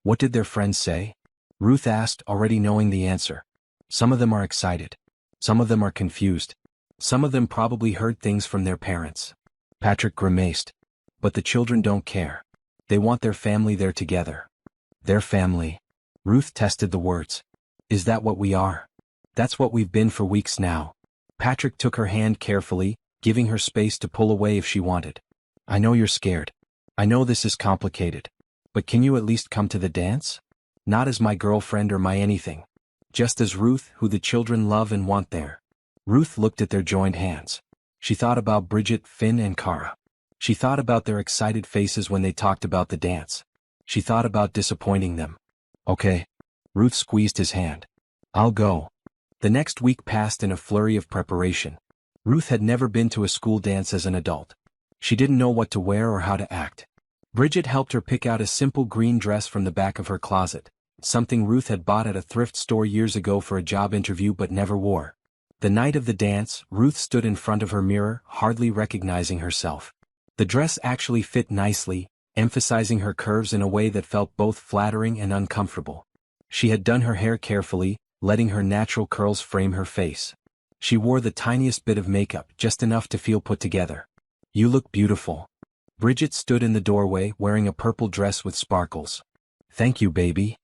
"What did their friends say?" Ruth asked, already knowing the answer. "Some of them are excited. Some of them are confused. Some of them probably heard things from their parents." Patrick grimaced. "But the children don't care. They want their family there together." "Their family." Ruth tested the words. "Is that what we are?" "That's what we've been for weeks now." Patrick took her hand carefully, giving her space to pull away if she wanted. "I know you're scared. I know this is complicated. But can you at least come to the dance? Not as my girlfriend or my anything. Just as Ruth, who the children love and want there." Ruth looked at their joined hands. She thought about Bridget, Finn, and Kara. She thought about their excited faces when they talked about the dance. She thought about disappointing them. "Okay." Ruth squeezed his hand. "I'll go." The next week passed in a flurry of preparation. Ruth had never been to a school dance as an adult. She didn't know what to wear or how to act. Bridget helped her pick out a simple green dress from the back of her closet, something Ruth had bought at a thrift store years ago for a job interview but never wore. The night of the dance, Ruth stood in front of her mirror, hardly recognizing herself. The dress actually fit nicely, emphasizing her curves in a way that felt both flattering and uncomfortable. She had done her hair carefully, letting her natural curls frame her face. She wore the tiniest bit of makeup, just enough to feel put together. "You look beautiful." Bridget stood in the doorway, wearing a purple dress with sparkles. "Thank you, baby."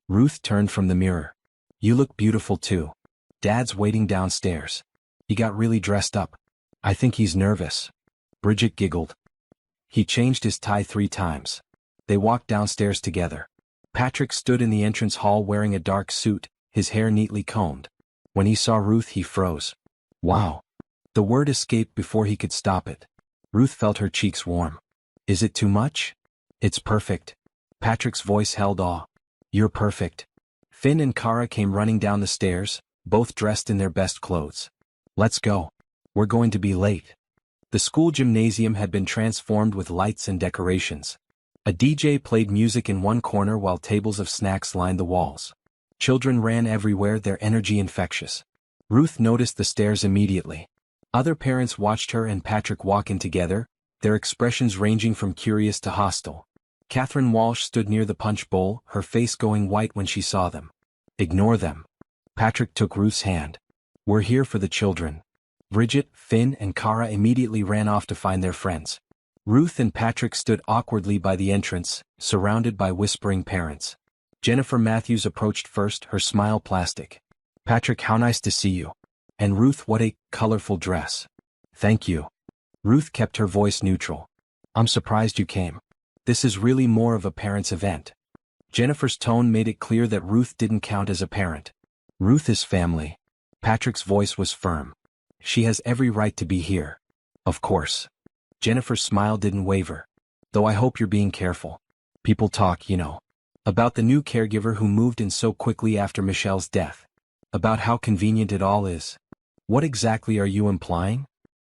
Ruth turned from the mirror. "You look beautiful too. Dad's waiting downstairs. He got really dressed up. I think he's nervous." Bridget giggled. "He changed his tie 3 times." They walked downstairs together. Patrick stood in the entrance hall wearing a dark suit, his hair neatly combed. When he saw Ruth, he froze. "Wow." The word escaped before he could stop it. Ruth felt her cheeks warm. "Is it too much?" "It's perfect." Patrick's voice held awe. "You're perfect." Finn and Kara came running down the stairs, both dressed in their best clothes. "Let's go. We're going to be late." The school gymnasium had been transformed with lights and decorations. A DJ played music in one corner while tables of snacks lined the walls. Children ran everywhere, their energy infectious. Ruth noticed the stairs immediately. Other parents watched her and Patrick walk in together, their expressions ranging from curious to hostile. Catherine Walsh stood near the punch bowl, her face going white when she saw them. "Ignore them." Patrick took Ruth's hand. We're here for the children. Bridget, Finn, and Kara immediately ran off to find their friends. Ruth and Patrick stood awkwardly by the entrance, surrounded by whispering parents. Jennifer Matthews approached first, her smile plastic. Patrick, how nice to see you. And Ruth, what a colorful dress. Thank you. Ruth kept her voice neutral. I'm surprised you came. This is really more of a parents' event. Jennifer's tone made it clear that Ruth didn't count as a parent. Ruth is family. Patrick's voice was firm. She has every right to be here. Of course. Jennifer's smile didn't waver. Though I hope you're being careful. People talk, you know. About the new caregiver who moved in so quickly after Michelle's death. About how convenient it all is. What exactly are you implying?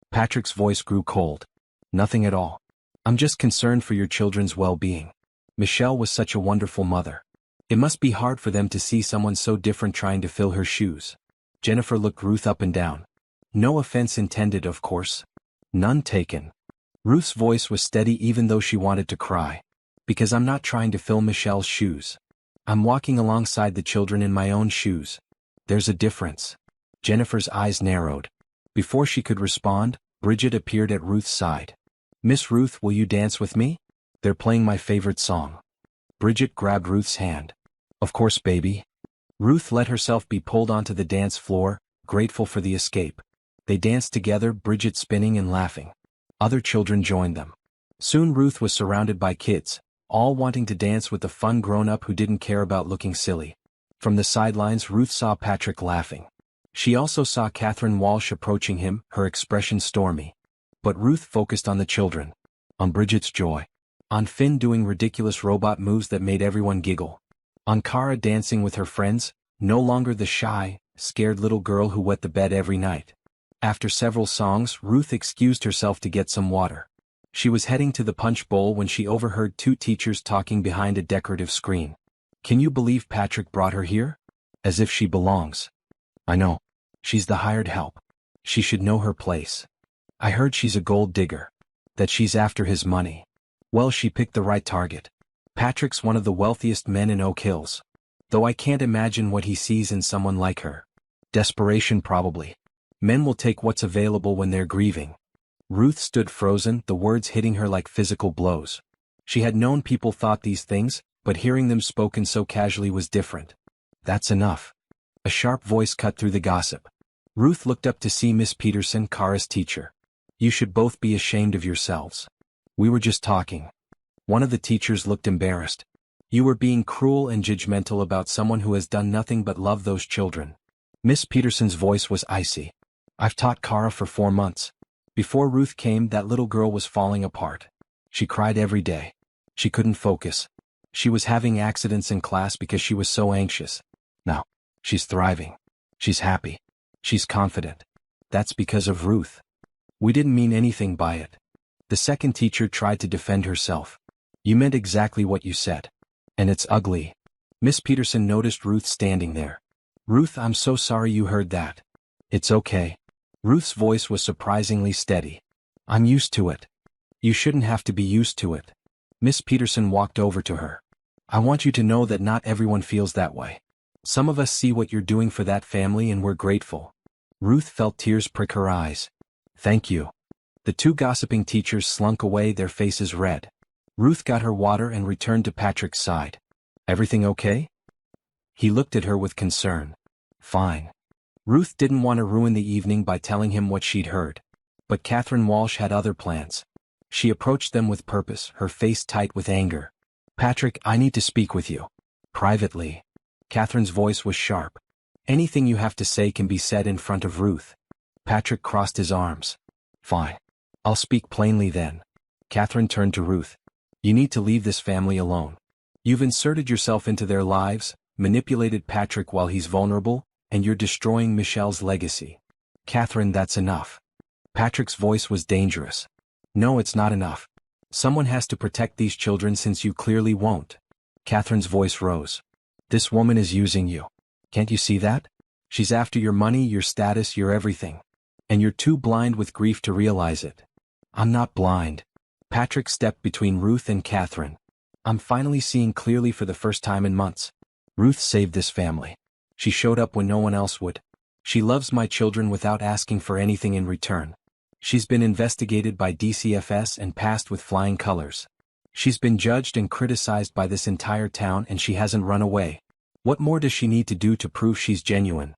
Patrick's voice grew cold. Nothing at all. I'm just concerned for your children's well-being. Michelle was such a wonderful mother. It must be hard for them to see someone so different trying to fill her shoes. Jennifer looked Ruth up and down. No offense intended, of course. None taken. Ruth's voice was steady even though she wanted to cry. Because I'm not trying to fill Michelle's shoes. I'm walking alongside the children in my own shoes. There's a difference. Jennifer's eyes narrowed. Before she could respond, Bridget appeared at Ruth's side. Miss Ruth, will you dance with me? They're playing my favorite song. Bridget grabbed Ruth's hand. Of course, baby. Ruth let herself be pulled onto the dance floor, grateful for the escape. They danced together, Bridget spinning and laughing. Other children joined them. Soon Ruth was surrounded by kids, all wanting to dance with the fun grown-up who didn't care about looking silly. From the sidelines, Ruth saw Patrick laughing. She also saw Catherine Walsh approaching him, her expression stormy. But Ruth focused on the children. On Bridget's joy. On Finn doing ridiculous robot moves that made everyone giggle. On Kara dancing with her friends, no longer the shy, scared little girl who wet the bed every night. After several songs, Ruth excused herself to get some water. She was heading to the punch bowl when she overheard two teachers talking behind a decorative screen. Can you believe Patrick brought her here? As if she belongs. I know. She's the hired help. She should know her place. I heard she's a gold digger. That she's after his money. Well, she picked the right target. Patrick's one of the wealthiest men in Oak Hills. Though I can't imagine what he sees in someone like her. Desperation probably. Men will take what's available when they're grieving. Ruth stood frozen, the words hitting her like physical blows. She had known people thought these things, but hearing them spoken so casually was different. That's enough. A sharp voice cut through the gossip. Ruth looked up to see Miss Peterson, Kara's teacher. You should both be ashamed of yourselves. We were just talking. One of the teachers looked embarrassed. You were being cruel and judgmental about someone who has done nothing but love those children. Miss Peterson's voice was icy. I've taught Kara for 4 months. Before Ruth came, that little girl was falling apart. She cried every day. She couldn't focus. She was having accidents in class because she was so anxious. Now, she's thriving. She's happy. She's confident. That's because of Ruth. We didn't mean anything by it. The second teacher tried to defend herself. You meant exactly what you said. And it's ugly. Miss Peterson noticed Ruth standing there. Ruth, I'm so sorry you heard that. It's okay. Ruth's voice was surprisingly steady. I'm used to it. You shouldn't have to be used to it. Miss Peterson walked over to her. I want you to know that not everyone feels that way. Some of us see what you're doing for that family and we're grateful. Ruth felt tears prick her eyes. Thank you. The two gossiping teachers slunk away, their faces red. Ruth got her water and returned to Patrick's side. Everything okay? He looked at her with concern. Fine. Ruth didn't want to ruin the evening by telling him what she'd heard. But Catherine Walsh had other plans. She approached them with purpose, her face tight with anger. Patrick, I need to speak with you. Privately. Catherine's voice was sharp. Anything you have to say can be said in front of Ruth. Patrick crossed his arms. Fine. I'll speak plainly then. Catherine turned to Ruth. You need to leave this family alone. You've inserted yourself into their lives, manipulated Patrick while he's vulnerable, and you're destroying Michelle's legacy. Catherine, that's enough. Patrick's voice was dangerous. No, it's not enough. Someone has to protect these children since you clearly won't. Catherine's voice rose. This woman is using you. Can't you see that? She's after your money, your status, your everything. And you're too blind with grief to realize it. I'm not blind. Patrick stepped between Ruth and Catherine. I'm finally seeing clearly for the first time in months. Ruth saved this family. She showed up when no one else would. She loves my children without asking for anything in return. She's been investigated by DCFS and passed with flying colors. She's been judged and criticized by this entire town and she hasn't run away. What more does she need to do to prove she's genuine?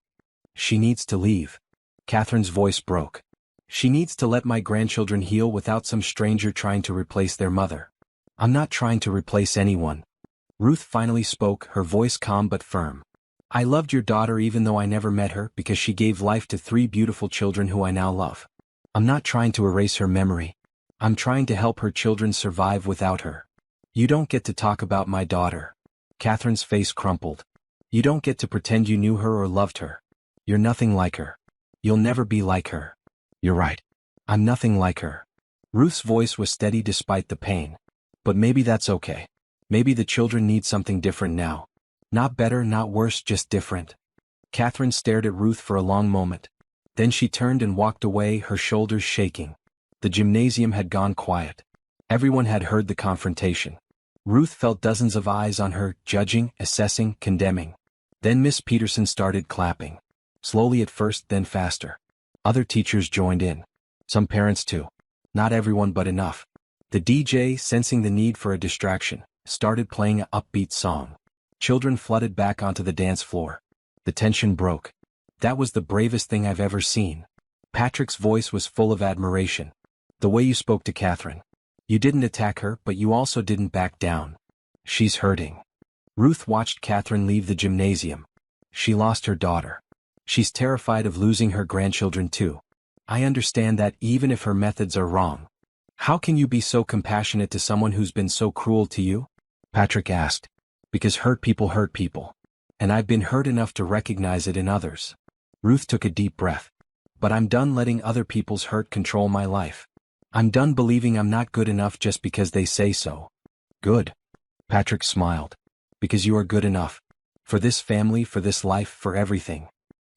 She needs to leave. Catherine's voice broke. She needs to let my grandchildren heal without some stranger trying to replace their mother. I'm not trying to replace anyone. Ruth finally spoke, her voice calm but firm. I loved your daughter even though I never met her because she gave life to 3 beautiful children who I now love. I'm not trying to erase her memory. I'm trying to help her children survive without her. You don't get to talk about my daughter. Catherine's face crumpled. You don't get to pretend you knew her or loved her. You're nothing like her. You'll never be like her. You're right. I'm nothing like her. Ruth's voice was steady despite the pain. But maybe that's okay. Maybe the children need something different now. Not better, not worse, just different. Catherine stared at Ruth for a long moment. Then she turned and walked away, her shoulders shaking. The gymnasium had gone quiet. Everyone had heard the confrontation. Ruth felt dozens of eyes on her, judging, assessing, condemning. Then Miss Peterson started clapping. Slowly at first, then faster. Other teachers joined in. Some parents too. Not everyone but enough. The DJ, sensing the need for a distraction, started playing an upbeat song. Children flooded back onto the dance floor. The tension broke. That was the bravest thing I've ever seen. Patrick's voice was full of admiration. The way you spoke to Catherine. You didn't attack her, but you also didn't back down. She's hurting. Ruth watched Catherine leave the gymnasium. She lost her daughter. She's terrified of losing her grandchildren too. I understand that even if her methods are wrong. How can you be so compassionate to someone who's been so cruel to you? Patrick asked. Because hurt people hurt people. And I've been hurt enough to recognize it in others. Ruth took a deep breath. But I'm done letting other people's hurt control my life. I'm done believing I'm not good enough just because they say so. Good. Patrick smiled. Because you are good enough. For this family, for this life, for everything.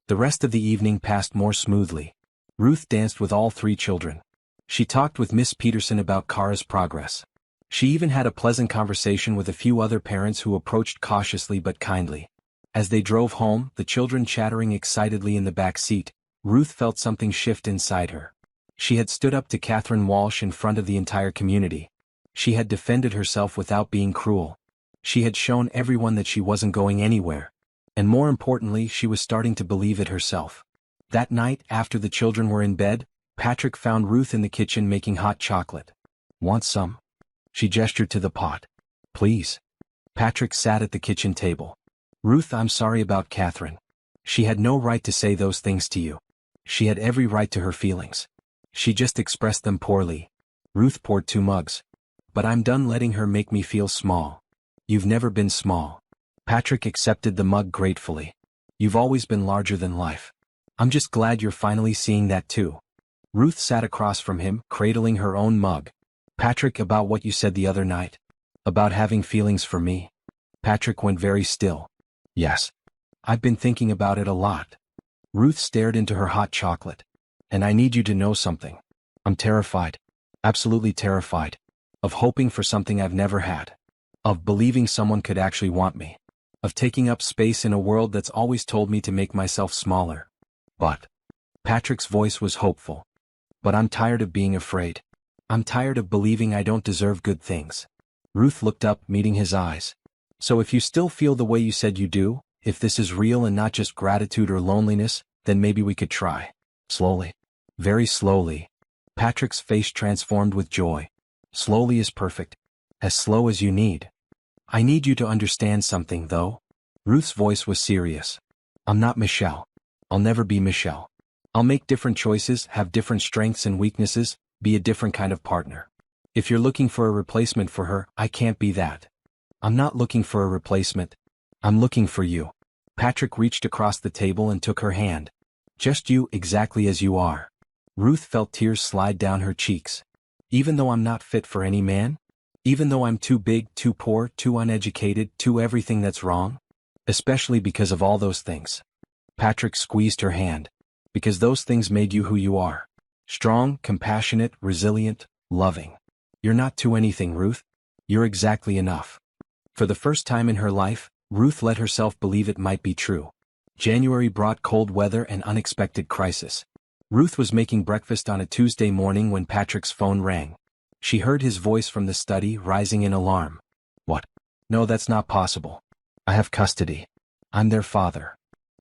The rest of the evening passed more smoothly. Ruth danced with all 3 children. She talked with Miss Peterson about Kara's progress. She even had a pleasant conversation with a few other parents who approached cautiously but kindly. As they drove home, the children chattering excitedly in the back seat, Ruth felt something shift inside her. She had stood up to Catherine Walsh in front of the entire community. She had defended herself without being cruel. She had shown everyone that she wasn't going anywhere. And more importantly, she was starting to believe it herself. That night, after the children were in bed, Patrick found Ruth in the kitchen making hot chocolate. Want some? She gestured to the pot. Please. Patrick sat at the kitchen table. Ruth, I'm sorry about Catherine. She had no right to say those things to you. She had every right to her feelings. She just expressed them poorly. Ruth poured 2 mugs. But I'm done letting her make me feel small. You've never been small. Patrick accepted the mug gratefully. You've always been larger than life. I'm just glad you're finally seeing that too. Ruth sat across from him, cradling her own mug. Patrick, about what you said the other night? About having feelings for me? Patrick went very still. Yes. I've been thinking about it a lot. Ruth stared into her hot chocolate. And I need you to know something. I'm terrified. Absolutely terrified. Of hoping for something I've never had. Of believing someone could actually want me. Of taking up space in a world that's always told me to make myself smaller. But. Patrick's voice was hopeful. But I'm tired of being afraid. I'm tired of believing I don't deserve good things. Ruth looked up, meeting his eyes. So if you still feel the way you said you do, if this is real and not just gratitude or loneliness, then maybe we could try. Slowly. Very slowly. Patrick's face transformed with joy. Slowly is perfect. As slow as you need. I need you to understand something, though. Ruth's voice was serious. I'm not Michelle. I'll never be Michelle. I'll make different choices, have different strengths and weaknesses, be a different kind of partner. If you're looking for a replacement for her, I can't be that. I'm not looking for a replacement. I'm looking for you. Patrick reached across the table and took her hand. Just you, exactly as you are. Ruth felt tears slide down her cheeks. Even though I'm not fit for any man? Even though I'm too big, too poor, too uneducated, too everything that's wrong? Especially because of all those things. Patrick squeezed her hand. Because those things made you who you are. Strong, compassionate, resilient, loving. You're not too anything, Ruth. You're exactly enough. For the first time in her life, Ruth let herself believe it might be true. January brought cold weather and unexpected crisis. Ruth was making breakfast on a Tuesday morning when Patrick's phone rang. She heard his voice from the study, rising in alarm. What? No, that's not possible. I have custody. I'm their father.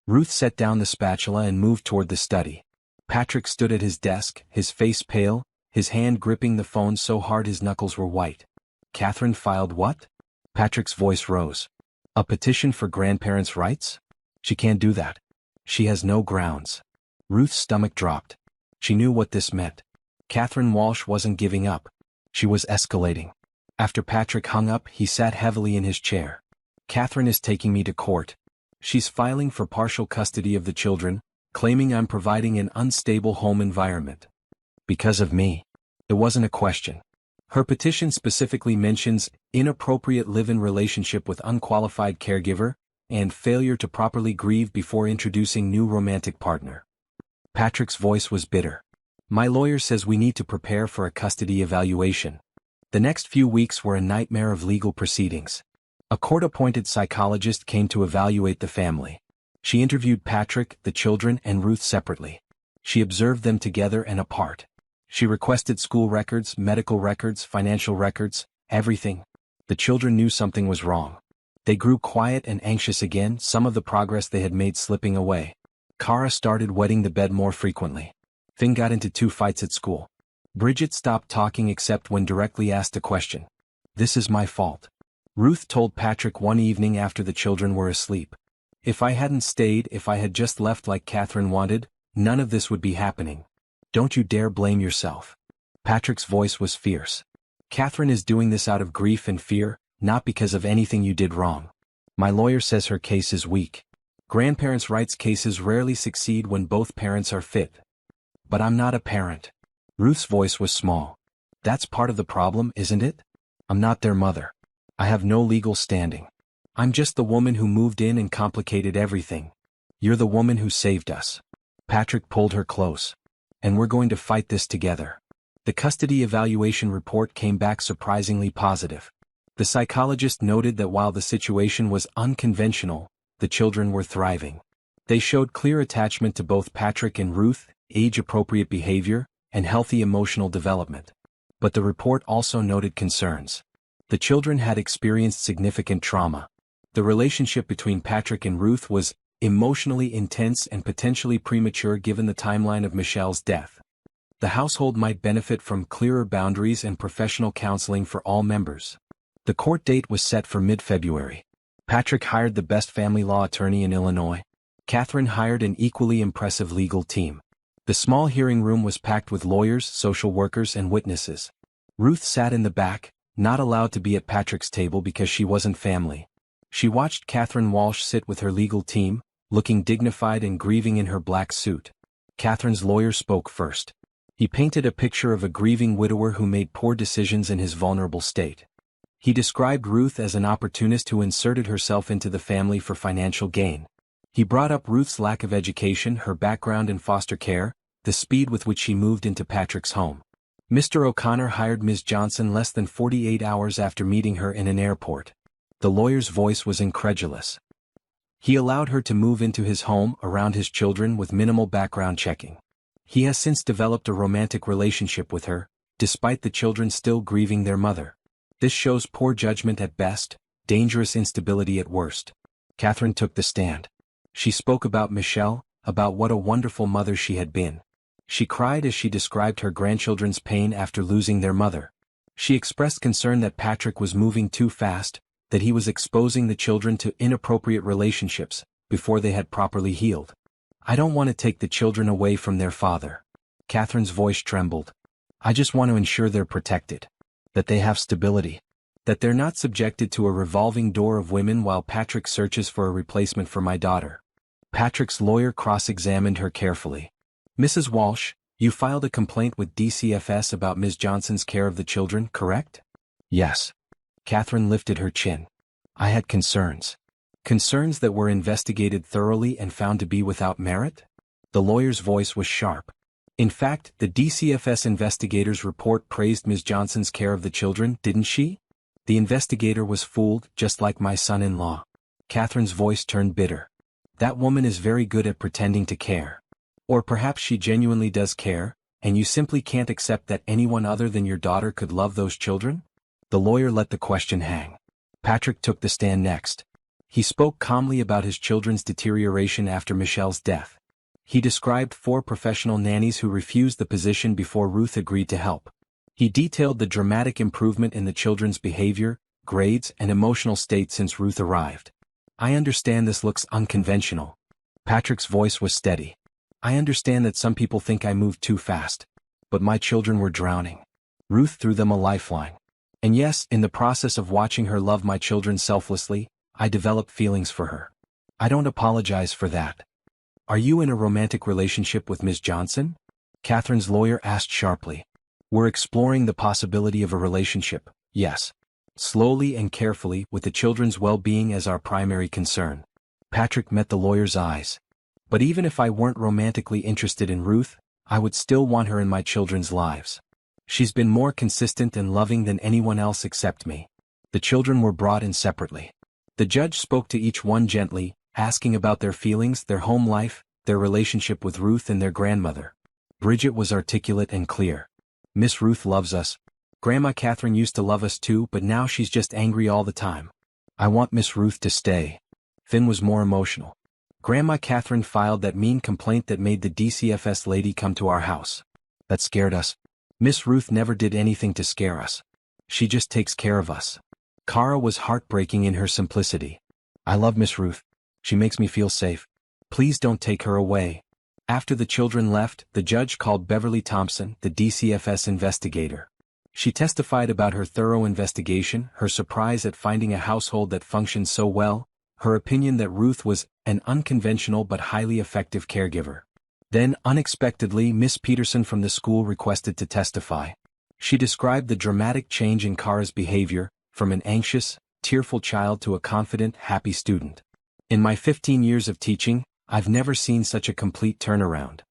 Ruth set down the spatula and moved toward the study. Patrick stood at his desk, his face pale, his hand gripping the phone so hard his knuckles were white. Catherine filed what? Patrick's voice rose. A petition for grandparents' rights? She can't do that. She has no grounds. Ruth's stomach dropped. She knew what this meant. Catherine Walsh wasn't giving up. She was escalating. After Patrick hung up, he sat heavily in his chair. Catherine is taking me to court. She's filing for partial custody of the children, claiming I'm providing an unstable home environment. Because of me. It wasn't a question. Her petition specifically mentions inappropriate live-in relationship with unqualified caregiver and failure to properly grieve before introducing new romantic partner. Patrick's voice was bitter. My lawyer says we need to prepare for a custody evaluation. The next few weeks were a nightmare of legal proceedings. A court-appointed psychologist came to evaluate the family. She interviewed Patrick, the children, and Ruth separately. She observed them together and apart. She requested school records, medical records, financial records, everything. The children knew something was wrong. They grew quiet and anxious again, some of the progress they had made slipping away. Kara started wetting the bed more frequently. Finn got into 2 fights at school. Bridget stopped talking except when directly asked a question. This is my fault. Ruth told Patrick one evening after the children were asleep. If I hadn't stayed, if I had just left like Catherine wanted, none of this would be happening. Don't you dare blame yourself. Patrick's voice was fierce. Catherine is doing this out of grief and fear, not because of anything you did wrong. My lawyer says her case is weak. Grandparents' rights cases rarely succeed when both parents are fit. But I'm not a parent. Ruth's voice was small. That's part of the problem, isn't it? I'm not their mother. I have no legal standing. I'm just the woman who moved in and complicated everything. You're the woman who saved us. Patrick pulled her close. And we're going to fight this together. The custody evaluation report came back surprisingly positive. The psychologist noted that while the situation was unconventional, the children were thriving. They showed clear attachment to both Patrick and Ruth, age-appropriate behavior, and healthy emotional development. But the report also noted concerns. The children had experienced significant trauma. The relationship between Patrick and Ruth was emotionally intense and potentially premature given the timeline of Michelle's death. The household might benefit from clearer boundaries and professional counseling for all members. The court date was set for mid-February. Patrick hired the best family law attorney in Illinois. Catherine hired an equally impressive legal team. The small hearing room was packed with lawyers, social workers, and witnesses. Ruth sat in the back, not allowed to be at Patrick's table because she wasn't family. She watched Catherine Walsh sit with her legal team, looking dignified and grieving in her black suit. Catherine's lawyer spoke first. He painted a picture of a grieving widower who made poor decisions in his vulnerable state. He described Ruth as an opportunist who inserted herself into the family for financial gain. He brought up Ruth's lack of education, her background in foster care, the speed with which she moved into Patrick's home. Mr. O'Connor hired Ms. Johnson less than 48 hours after meeting her in an airport. The lawyer's voice was incredulous. He allowed her to move into his home around his children with minimal background checking. He has since developed a romantic relationship with her, despite the children still grieving their mother. This shows poor judgment at best, dangerous instability at worst. Catherine took the stand. She spoke about Michelle, about what a wonderful mother she had been. She cried as she described her grandchildren's pain after losing their mother. She expressed concern that Patrick was moving too fast, that he was exposing the children to inappropriate relationships, before they had properly healed. I don't want to take the children away from their father. Catherine's voice trembled. I just want to ensure they're protected. That they have stability. That they're not subjected to a revolving door of women while Patrick searches for a replacement for my daughter. Patrick's lawyer cross-examined her carefully. Mrs. Walsh, you filed a complaint with DCFS about Ms. Johnson's care of the children, correct? Yes. Catherine lifted her chin. I had concerns. Concerns that were investigated thoroughly and found to be without merit? The lawyer's voice was sharp. In fact, the DCFS investigator's report praised Ms. Johnson's care of the children, didn't she? The investigator was fooled, just like my son-in-law. Catherine's voice turned bitter. That woman is very good at pretending to care. Or perhaps she genuinely does care, and you simply can't accept that anyone other than your daughter could love those children? The lawyer let the question hang. Patrick took the stand next. He spoke calmly about his children's deterioration after Michelle's death. He described 4 professional nannies who refused the position before Ruth agreed to help. He detailed the dramatic improvement in the children's behavior, grades, and emotional state since Ruth arrived. I understand this looks unconventional. Patrick's voice was steady. I understand that some people think I moved too fast. But my children were drowning. Ruth threw them a lifeline. And yes, in the process of watching her love my children selflessly, I developed feelings for her. I don't apologize for that. Are you in a romantic relationship with Ms. Johnson? Catherine's lawyer asked sharply. We're exploring the possibility of a relationship, yes. Slowly and carefully, with the children's well-being as our primary concern. Patrick met the lawyer's eyes. But even if I weren't romantically interested in Ruth, I would still want her in my children's lives. She's been more consistent and loving than anyone else except me. The children were brought in separately. The judge spoke to each one gently, asking about their feelings, their home life, their relationship with Ruth and their grandmother. Bridget was articulate and clear. Miss Ruth loves us. Grandma Catherine used to love us too, but now she's just angry all the time. I want Miss Ruth to stay. Finn was more emotional. Grandma Catherine filed that mean complaint that made the DCFS lady come to our house. That scared us. Miss Ruth never did anything to scare us. She just takes care of us. Kara was heartbreaking in her simplicity. I love Miss Ruth. She makes me feel safe. Please don't take her away. After the children left, the judge called Beverly Thompson, the DCFS investigator. She testified about her thorough investigation, her surprise at finding a household that functioned so well, her opinion that Ruth was an unconventional but highly effective caregiver. Then, unexpectedly, Miss Peterson from the school requested to testify. She described the dramatic change in Kara's behavior, from an anxious, tearful child to a confident, happy student. In my 15 years of teaching, I've never seen such a complete turnaround.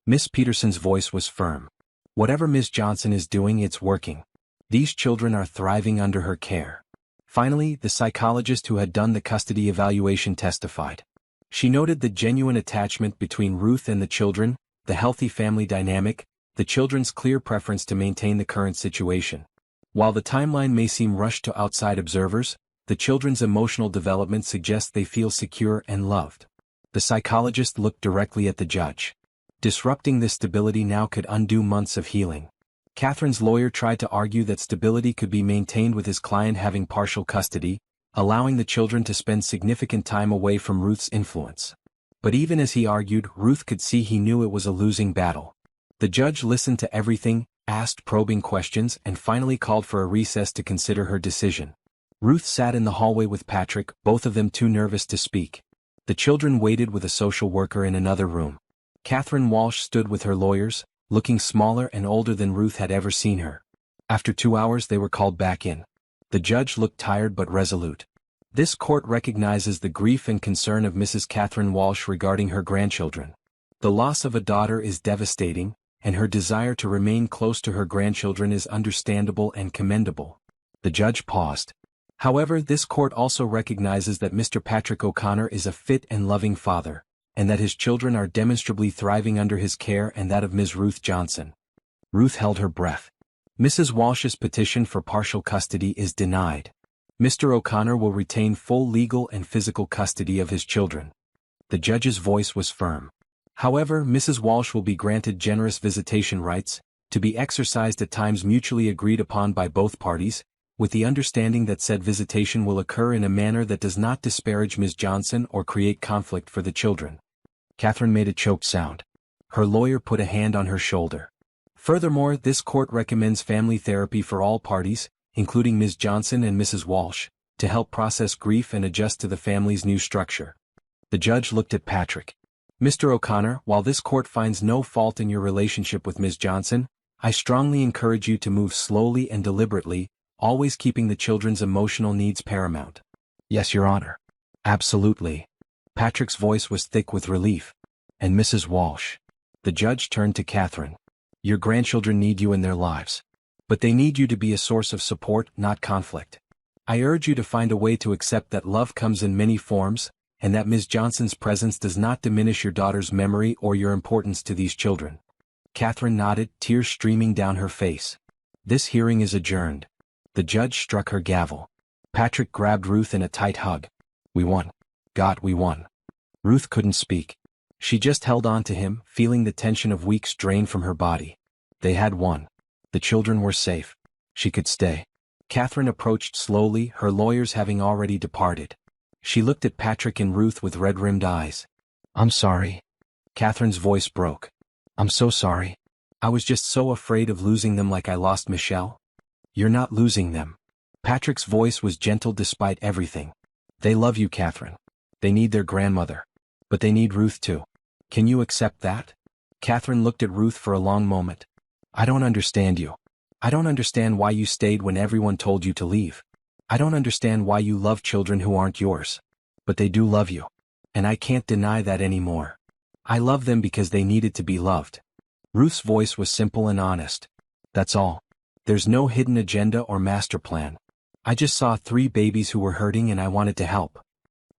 Miss Peterson's voice was firm. Whatever Ms. Johnson is doing, it's working. These children are thriving under her care. Finally, the psychologist who had done the custody evaluation testified. She noted the genuine attachment between Ruth and the children, the healthy family dynamic, the children's clear preference to maintain the current situation. While the timeline may seem rushed to outside observers, the children's emotional development suggests they feel secure and loved. The psychologist looked directly at the judge. Disrupting this stability now could undo months of healing. Catherine's lawyer tried to argue that stability could be maintained with his client having partial custody, allowing the children to spend significant time away from Ruth's influence. But even as he argued, Ruth could see he knew it was a losing battle. The judge listened to everything, asked probing questions, and finally called for a recess to consider her decision. Ruth sat in the hallway with Patrick, both of them too nervous to speak. The children waited with a social worker in another room. Catherine Walsh stood with her lawyers, looking smaller and older than Ruth had ever seen her. After 2 hours they were called back in. The judge looked tired but resolute. This court recognizes the grief and concern of Mrs. Catherine Walsh regarding her grandchildren. The loss of a daughter is devastating, and her desire to remain close to her grandchildren is understandable and commendable. The judge paused. However, this court also recognizes that Mr. Patrick O'Connor is a fit and loving father, and that his children are demonstrably thriving under his care and that of Ms. Ruth Johnson. Ruth held her breath. Mrs. Walsh's petition for partial custody is denied. Mr. O'Connor will retain full legal and physical custody of his children. The judge's voice was firm. However, Mrs. Walsh will be granted generous visitation rights, to be exercised at times mutually agreed upon by both parties, with the understanding that said visitation will occur in a manner that does not disparage Ms. Johnson or create conflict for the children. Catherine made a choked sound. Her lawyer put a hand on her shoulder. Furthermore, this court recommends family therapy for all parties, including Ms. Johnson and Mrs. Walsh, to help process grief and adjust to the family's new structure. The judge looked at Patrick. Mr. O'Connor, while this court finds no fault in your relationship with Ms. Johnson, I strongly encourage you to move slowly and deliberately, always keeping the children's emotional needs paramount. Yes, Your Honor. Absolutely. Patrick's voice was thick with relief. And Mrs. Walsh. The judge turned to Catherine. Your grandchildren need you in their lives. But they need you to be a source of support, not conflict. I urge you to find a way to accept that love comes in many forms, and that Ms. Johnson's presence does not diminish your daughter's memory or your importance to these children. Catherine nodded, tears streaming down her face. This hearing is adjourned. The judge struck her gavel. Patrick grabbed Ruth in a tight hug. We won. God, we won. Ruth couldn't speak. She just held on to him, feeling the tension of weeks drain from her body. They had won. The children were safe. She could stay. Catherine approached slowly, her lawyers having already departed. She looked at Patrick and Ruth with red-rimmed eyes. I'm sorry. Catherine's voice broke. I'm so sorry. I was just so afraid of losing them like I lost Michelle. You're not losing them. Patrick's voice was gentle despite everything. They love you, Catherine. They need their grandmother. But they need Ruth too. Can you accept that? Catherine looked at Ruth for a long moment. I don't understand you. I don't understand why you stayed when everyone told you to leave. I don't understand why you love children who aren't yours. But they do love you. And I can't deny that anymore. I love them because they needed to be loved. Ruth's voice was simple and honest. That's all. There's no hidden agenda or master plan. I just saw 3 babies who were hurting and I wanted to help.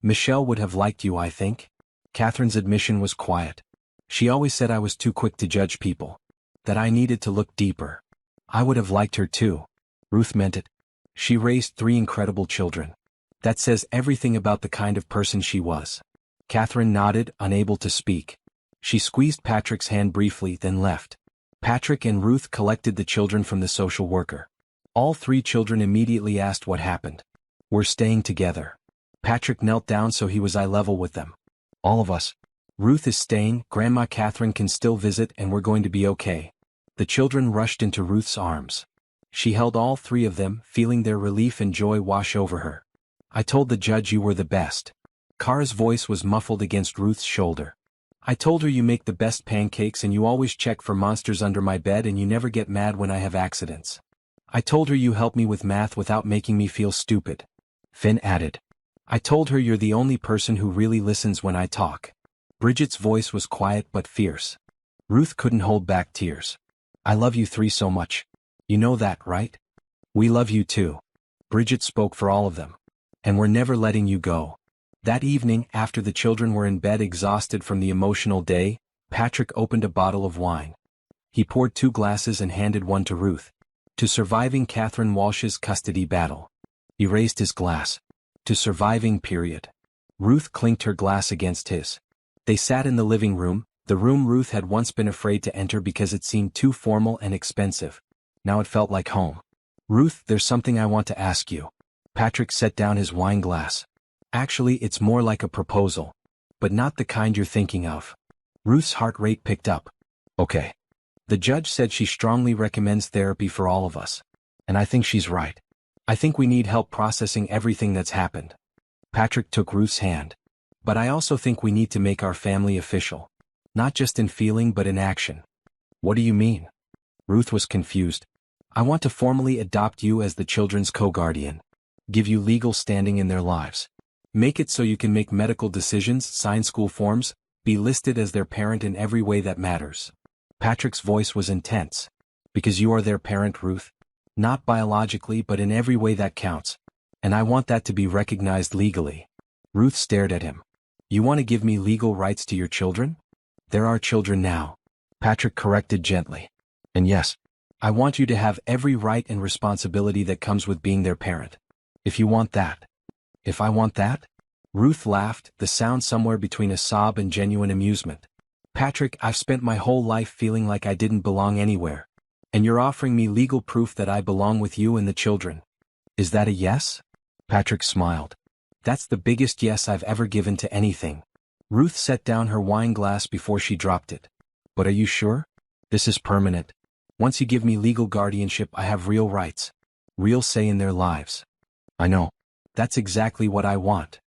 Michelle would have liked you, I think. Catherine's admission was quiet. She always said I was too quick to judge people. That I needed to look deeper. I would have liked her too. Ruth meant it. She raised 3 incredible children. That says everything about the kind of person she was. Catherine nodded, unable to speak. She squeezed Patrick's hand briefly, then left. Patrick and Ruth collected the children from the social worker. All 3 children immediately asked what happened. We're staying together. Patrick knelt down so he was eye level with them. All of us. Ruth is staying, Grandma Catherine can still visit, and we're going to be okay. The children rushed into Ruth's arms. She held all 3 of them, feeling their relief and joy wash over her. I told the judge you were the best. Kara's voice was muffled against Ruth's shoulder. I told her you make the best pancakes and you always check for monsters under my bed and you never get mad when I have accidents. I told her you help me with math without making me feel stupid. Finn added. I told her you're the only person who really listens when I talk. Bridget's voice was quiet but fierce. Ruth couldn't hold back tears. I love you 3 so much. You know that, right? We love you too. Bridget spoke for all of them. And we're never letting you go. That evening, after the children were in bed exhausted from the emotional day, Patrick opened a bottle of wine. He poured 2 glasses and handed one to Ruth. To surviving Catherine Walsh's custody battle. He raised his glass. To surviving, period. Ruth clinked her glass against his. They sat in the living room, the room Ruth had once been afraid to enter because it seemed too formal and expensive. Now it felt like home. Ruth, there's something I want to ask you. Patrick set down his wine glass. Actually, it's more like a proposal. But not the kind you're thinking of. Ruth's heart rate picked up. Okay. The judge said she strongly recommends therapy for all of us. And I think she's right. I think we need help processing everything that's happened. Patrick took Ruth's hand. But I also think we need to make our family official. Not just in feeling but in action. What do you mean? Ruth was confused. I want to formally adopt you as the children's co-guardian. Give you legal standing in their lives. Make it so you can make medical decisions, sign school forms, be listed as their parent in every way that matters. Patrick's voice was intense. Because you are their parent, Ruth. Not biologically but in every way that counts. And I want that to be recognized legally. Ruth stared at him. You want to give me legal rights to your children? There are children now. Patrick corrected gently. And yes, I want you to have every right and responsibility that comes with being their parent. If you want that. If I want that? Ruth laughed, the sound somewhere between a sob and genuine amusement. Patrick, I've spent my whole life feeling like I didn't belong anywhere. And you're offering me legal proof that I belong with you and the children. Is that a yes? Patrick smiled. That's the biggest yes I've ever given to anything. Ruth set down her wine glass before she dropped it. But are you sure? This is permanent. Once you give me legal guardianship, I have real rights. Real say in their lives. I know. That's exactly what I want.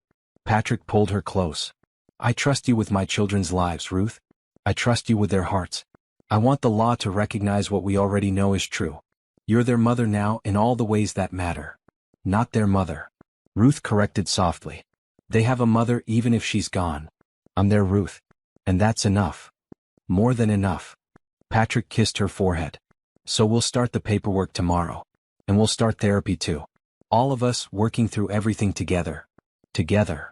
Patrick pulled her close. I trust you with my children's lives, Ruth. I trust you with their hearts. I want the law to recognize what we already know is true. You're their mother now in all the ways that matter. Not their mother. Ruth corrected softly. They have a mother even if she's gone. I'm their Ruth. And that's enough. More than enough. Patrick kissed her forehead. So we'll start the paperwork tomorrow. And we'll start therapy too. All of us working through everything together. Together.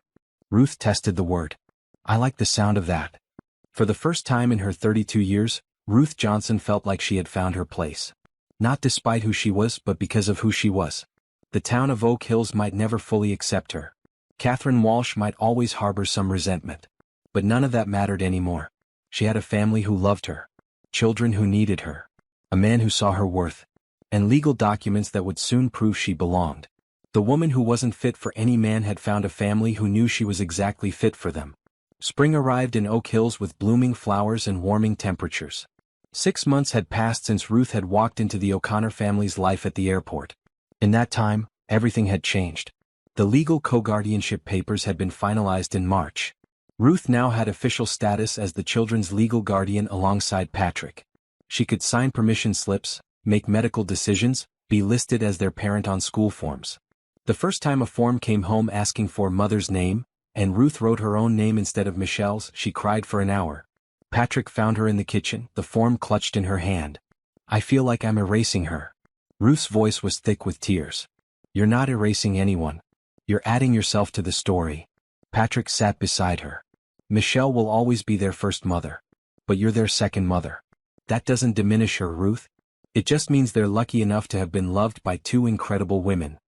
Ruth tested the word. I like the sound of that. For the first time in her 32 years, Ruth Johnson felt like she had found her place. Not despite who she was, but because of who she was. The town of Oak Hills might never fully accept her. Catherine Walsh might always harbor some resentment. But none of that mattered anymore. She had a family who loved her. Children who needed her. A man who saw her worth. And legal documents that would soon prove she belonged. The woman who wasn't fit for any man had found a family who knew she was exactly fit for them. Spring arrived in Oak Hills with blooming flowers and warming temperatures. 6 months had passed since Ruth had walked into the O'Connor family's life at the airport. In that time, everything had changed. The legal co-guardianship papers had been finalized in March. Ruth now had official status as the children's legal guardian alongside Patrick. She could sign permission slips, make medical decisions, be listed as their parent on school forms. The first time a form came home asking for mother's name, and Ruth wrote her own name instead of Michelle's, she cried for an hour. Patrick found her in the kitchen, the form clutched in her hand. I feel like I'm erasing her. Ruth's voice was thick with tears. You're not erasing anyone. You're adding yourself to the story. Patrick sat beside her. Michelle will always be their first mother. But you're their second mother. That doesn't diminish her, Ruth. It just means they're lucky enough to have been loved by two incredible women.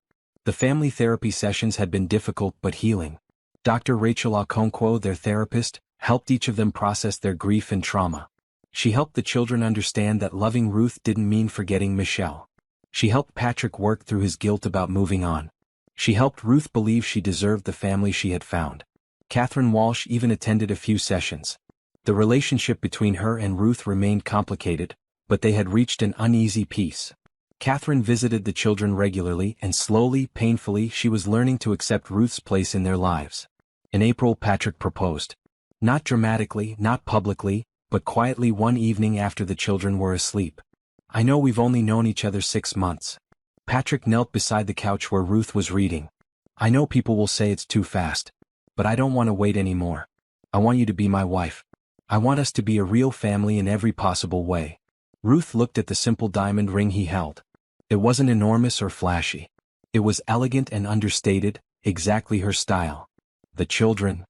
The family therapy sessions had been difficult but healing. Dr. Rachel Okonkwo, their therapist, helped each of them process their grief and trauma. She helped the children understand that loving Ruth didn't mean forgetting Michelle. She helped Patrick work through his guilt about moving on. She helped Ruth believe she deserved the family she had found. Catherine Walsh even attended a few sessions. The relationship between her and Ruth remained complicated, but they had reached an uneasy peace. Catherine visited the children regularly, and slowly, painfully, she was learning to accept Ruth's place in their lives. In April, Patrick proposed. Not dramatically, not publicly, but quietly one evening after the children were asleep. I know we've only known each other 6 months. Patrick knelt beside the couch where Ruth was reading. I know people will say it's too fast. But I don't want to wait anymore. I want you to be my wife. I want us to be a real family in every possible way. Ruth looked at the simple diamond ring he held. It wasn't enormous or flashy. It was elegant and understated, exactly her style. The children?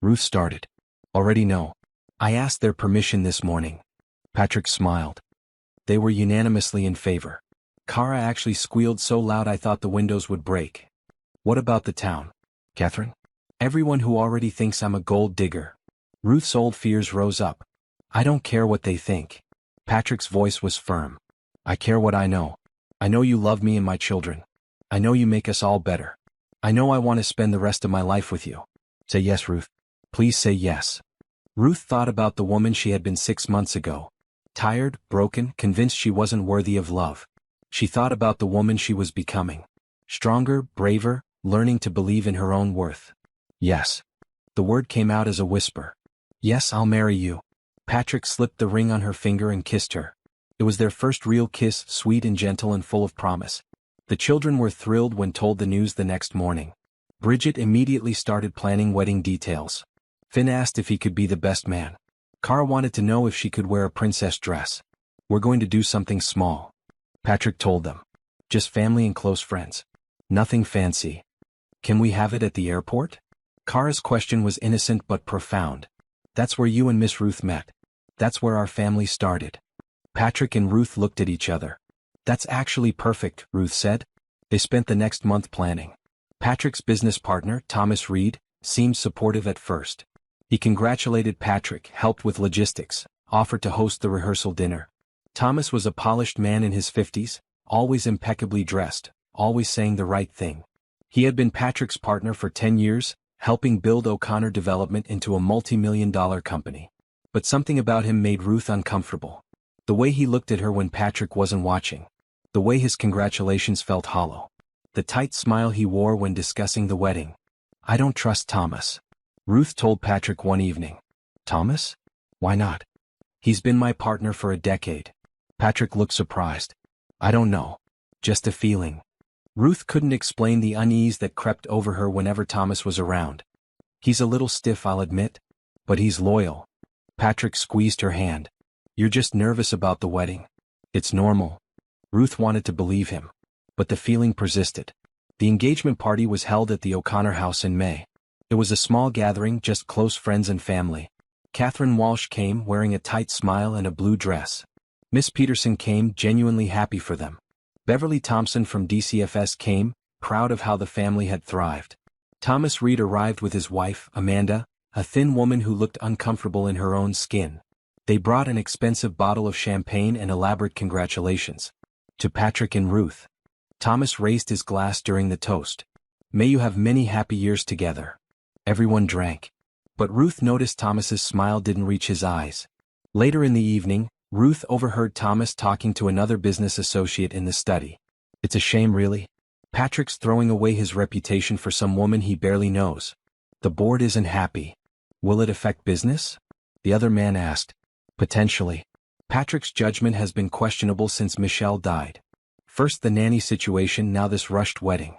Ruth started. Already know. I asked their permission this morning. Patrick smiled. They were unanimously in favor. Kara actually squealed so loud I thought the windows would break. What about the town? Catherine? Everyone who already thinks I'm a gold digger. Ruth's old fears rose up. I don't care what they think. Patrick's voice was firm. I care what I know. I know you love me and my children. I know you make us all better. I know I want to spend the rest of my life with you. Say yes, Ruth. Please say yes. Ruth thought about the woman she had been 6 months ago. Tired, broken, convinced she wasn't worthy of love. She thought about the woman she was becoming. Stronger, braver, learning to believe in her own worth. Yes. The word came out as a whisper. Yes, I'll marry you. Patrick slipped the ring on her finger and kissed her. It was their first real kiss, sweet and gentle and full of promise. The children were thrilled when told the news the next morning. Bridget immediately started planning wedding details. Finn asked if he could be the best man. Cara wanted to know if she could wear a princess dress. We're going to do something small. Patrick told them. Just family and close friends. Nothing fancy. Can we have it at the airport? Cara's question was innocent but profound. That's where you and Miss Ruth met. That's where our family started. Patrick and Ruth looked at each other. That's actually perfect, Ruth said. They spent the next month planning. Patrick's business partner, Thomas Reed, seemed supportive at first. He congratulated Patrick, helped with logistics, offered to host the rehearsal dinner. Thomas was a polished man in his 50s, always impeccably dressed, always saying the right thing. He had been Patrick's partner for 10 years, helping build O'Connor Development into a multi-million-dollar company. But something about him made Ruth uncomfortable. The way he looked at her when Patrick wasn't watching. The way his congratulations felt hollow. The tight smile he wore when discussing the wedding. I don't trust Thomas. Ruth told Patrick one evening. Thomas? Why not? He's been my partner for a decade. Patrick looked surprised. I don't know. Just a feeling. Ruth couldn't explain the unease that crept over her whenever Thomas was around. He's a little stiff, I'll admit. But he's loyal. Patrick squeezed her hand. You're just nervous about the wedding. It's normal. Ruth wanted to believe him. But the feeling persisted. The engagement party was held at the O'Connor house in May. It was a small gathering, just close friends and family. Catherine Walsh came wearing a tight smile and a blue dress. Miss Peterson came genuinely happy for them. Beverly Thompson from DCFS came, proud of how the family had thrived. Thomas Reed arrived with his wife, Amanda, a thin woman who looked uncomfortable in her own skin. They brought an expensive bottle of champagne and elaborate congratulations. To Patrick and Ruth. Thomas raised his glass during the toast. May you have many happy years together. Everyone drank. But Ruth noticed Thomas's smile didn't reach his eyes. Later in the evening, Ruth overheard Thomas talking to another business associate in the study. It's a shame, really. Patrick's throwing away his reputation for some woman he barely knows. The board isn't happy. Will it affect business? The other man asked. Potentially. Patrick's judgment has been questionable since Michelle died. First the nanny situation, now this rushed wedding.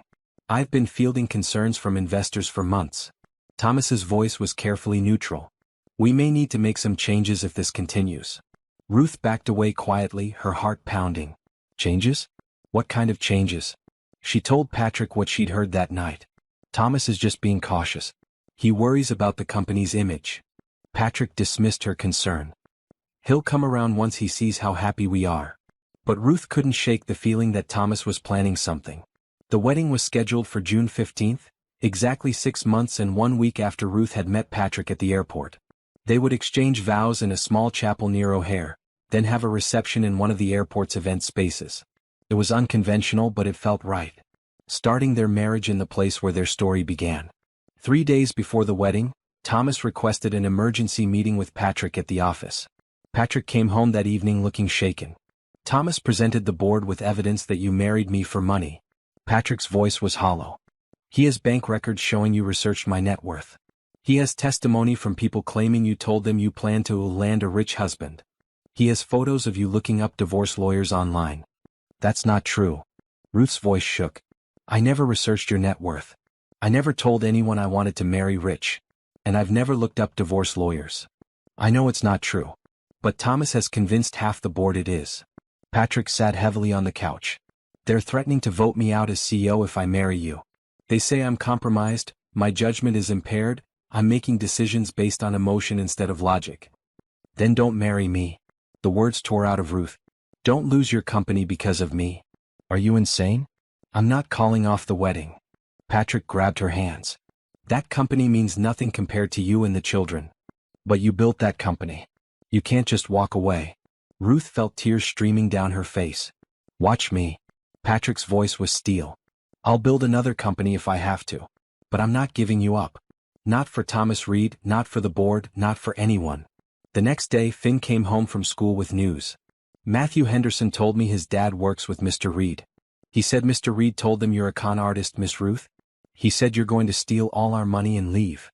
I've been fielding concerns from investors for months. Thomas's voice was carefully neutral. We may need to make some changes if this continues. Ruth backed away quietly, her heart pounding. Changes? What kind of changes? She told Patrick what she'd heard that night. Thomas is just being cautious. He worries about the company's image. Patrick dismissed her concern. He'll come around once he sees how happy we are. But Ruth couldn't shake the feeling that Thomas was planning something. The wedding was scheduled for June 15th, exactly 6 months and 1 week after Ruth had met Patrick at the airport. They would exchange vows in a small chapel near O'Hare, then have a reception in one of the airport's event spaces. It was unconventional, but it felt right. Starting their marriage in the place where their story began. 3 days before the wedding, Thomas requested an emergency meeting with Patrick at the office. Patrick came home that evening looking shaken. Thomas presented the board with evidence that you married me for money. Patrick's voice was hollow. He has bank records showing you researched my net worth. He has testimony from people claiming you told them you planned to land a rich husband. He has photos of you looking up divorce lawyers online. That's not true. Ruth's voice shook. I never researched your net worth. I never told anyone I wanted to marry rich. And I've never looked up divorce lawyers. I know it's not true. But Thomas has convinced half the board it is. Patrick sat heavily on the couch. They're threatening to vote me out as CEO if I marry you. They say I'm compromised, my judgment is impaired, I'm making decisions based on emotion instead of logic. Then don't marry me. The words tore out of Ruth. Don't lose your company because of me. Are you insane? I'm not calling off the wedding. Patrick grabbed her hands. That company means nothing compared to you and the children. But you built that company. You can't just walk away. Ruth felt tears streaming down her face. Watch me. Patrick's voice was steel. I'll build another company if I have to. But I'm not giving you up. Not for Thomas Reed, not for the board, not for anyone. The next day Finn came home from school with news. Matthew Henderson told me his dad works with Mr. Reed. He said Mr. Reed told them you're a con artist, Miss Ruth. He said you're going to steal all our money and leave.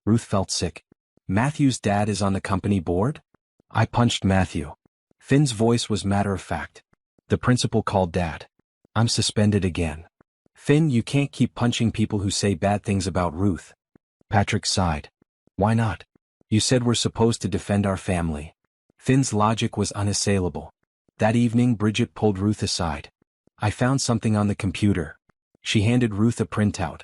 Ruth felt sick. Matthew's dad is on the company board? I punched Matthew. Finn's voice was matter-of-fact. The principal called Dad. I'm suspended again. Finn, you can't keep punching people who say bad things about Ruth. Patrick sighed. Why not? You said we're supposed to defend our family. Finn's logic was unassailable. That evening Bridget pulled Ruth aside. I found something on the computer. She handed Ruth a printout.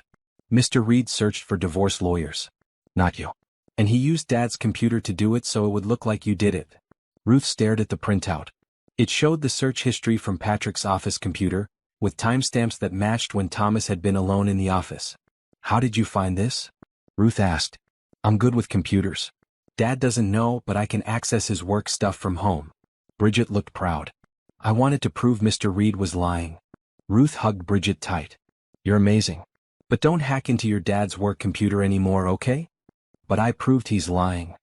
Mr. Reed searched for divorce lawyers. Not you. And he used Dad's computer to do it so it would look like you did it. Ruth stared at the printout. It showed the search history from Patrick's office computer, with timestamps that matched when Thomas had been alone in the office. How did you find this? Ruth asked. I'm good with computers. Dad doesn't know, but I can access his work stuff from home. Bridget looked proud. I wanted to prove Mr. Reed was lying. Ruth hugged Bridget tight. You're amazing. But don't hack into your dad's work computer anymore, okay? But I proved he's lying.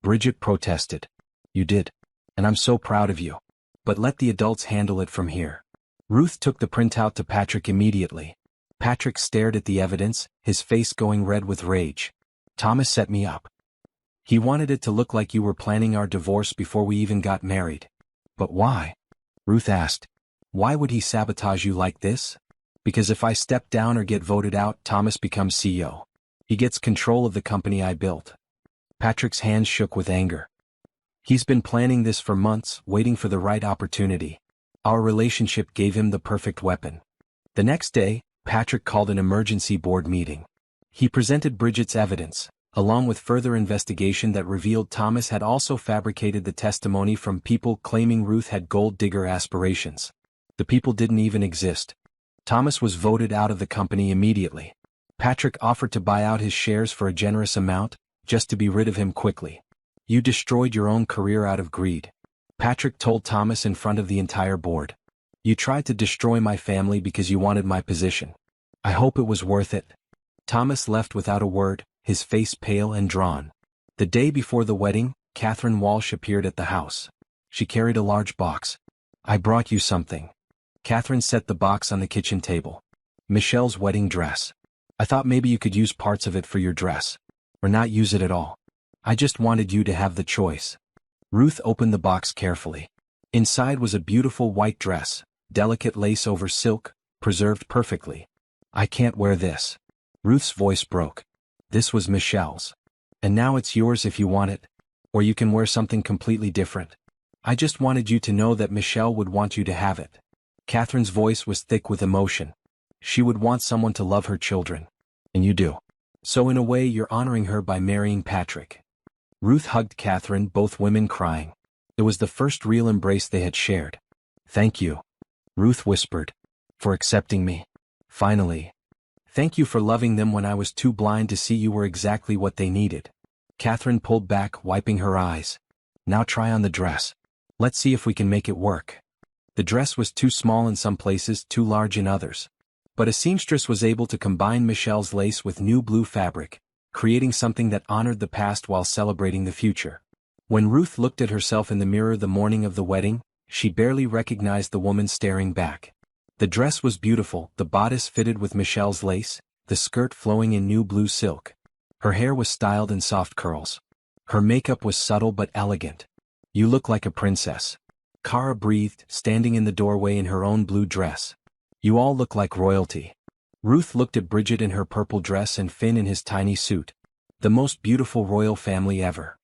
Bridget protested. You did. And I'm so proud of you. But let the adults handle it from here. Ruth took the printout to Patrick immediately. Patrick stared at the evidence, his face going red with rage. Thomas set me up. He wanted it to look like you were planning our divorce before we even got married. But why? Ruth asked. Why would he sabotage you like this? Because if I step down or get voted out, Thomas becomes CEO. He gets control of the company I built. Patrick's hands shook with anger. He's been planning this for months, waiting for the right opportunity. Our relationship gave him the perfect weapon. The next day, Patrick called an emergency board meeting. He presented Bridget's evidence, along with further investigation that revealed Thomas had also fabricated the testimony from people claiming Ruth had gold digger aspirations. The people didn't even exist. Thomas was voted out of the company immediately. Patrick offered to buy out his shares for a generous amount, just to be rid of him quickly. You destroyed your own career out of greed. Patrick told Thomas in front of the entire board. You tried to destroy my family because you wanted my position. I hope it was worth it. Thomas left without a word, his face pale and drawn. The day before the wedding, Catherine Walsh appeared at the house. She carried a large box. I brought you something. Catherine set the box on the kitchen table. Michelle's wedding dress. I thought maybe you could use parts of it for your dress. Or not use it at all. I just wanted you to have the choice. Ruth opened the box carefully. Inside was a beautiful white dress, delicate lace over silk, preserved perfectly. I can't wear this. Ruth's voice broke. This was Michelle's. And now it's yours if you want it. Or you can wear something completely different. I just wanted you to know that Michelle would want you to have it. Catherine's voice was thick with emotion. She would want someone to love her children. And you do. So in a way you're honoring her by marrying Patrick. Ruth hugged Catherine, both women crying. It was the first real embrace they had shared. Thank you. Ruth whispered. For accepting me. Finally. Thank you for loving them when I was too blind to see you were exactly what they needed. Catherine pulled back, wiping her eyes. Now try on the dress. Let's see if we can make it work. The dress was too small in some places, too large in others. But a seamstress was able to combine Michelle's lace with new blue fabric, creating something that honored the past while celebrating the future. When Ruth looked at herself in the mirror the morning of the wedding, she barely recognized the woman staring back. The dress was beautiful, the bodice fitted with Michelle's lace, the skirt flowing in new blue silk. Her hair was styled in soft curls. Her makeup was subtle but elegant. You look like a princess. Cara breathed, standing in the doorway in her own blue dress. You all look like royalty. Ruth looked at Bridget in her purple dress and Finn in his tiny suit. The most beautiful royal family ever.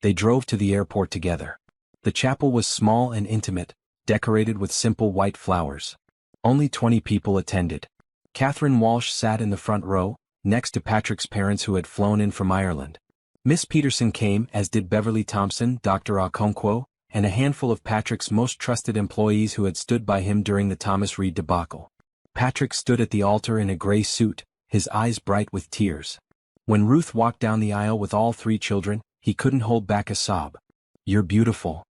They drove to the airport together. The chapel was small and intimate, decorated with simple white flowers. Only 20 people attended. Catherine Walsh sat in the front row, next to Patrick's parents who had flown in from Ireland. Miss Peterson came, as did Beverly Thompson, Dr. Okonkwo, and a handful of Patrick's most trusted employees who had stood by him during the Thomas Reed debacle. Patrick stood at the altar in a gray suit, his eyes bright with tears. When Ruth walked down the aisle with all 3 children, he couldn't hold back a sob. You're beautiful.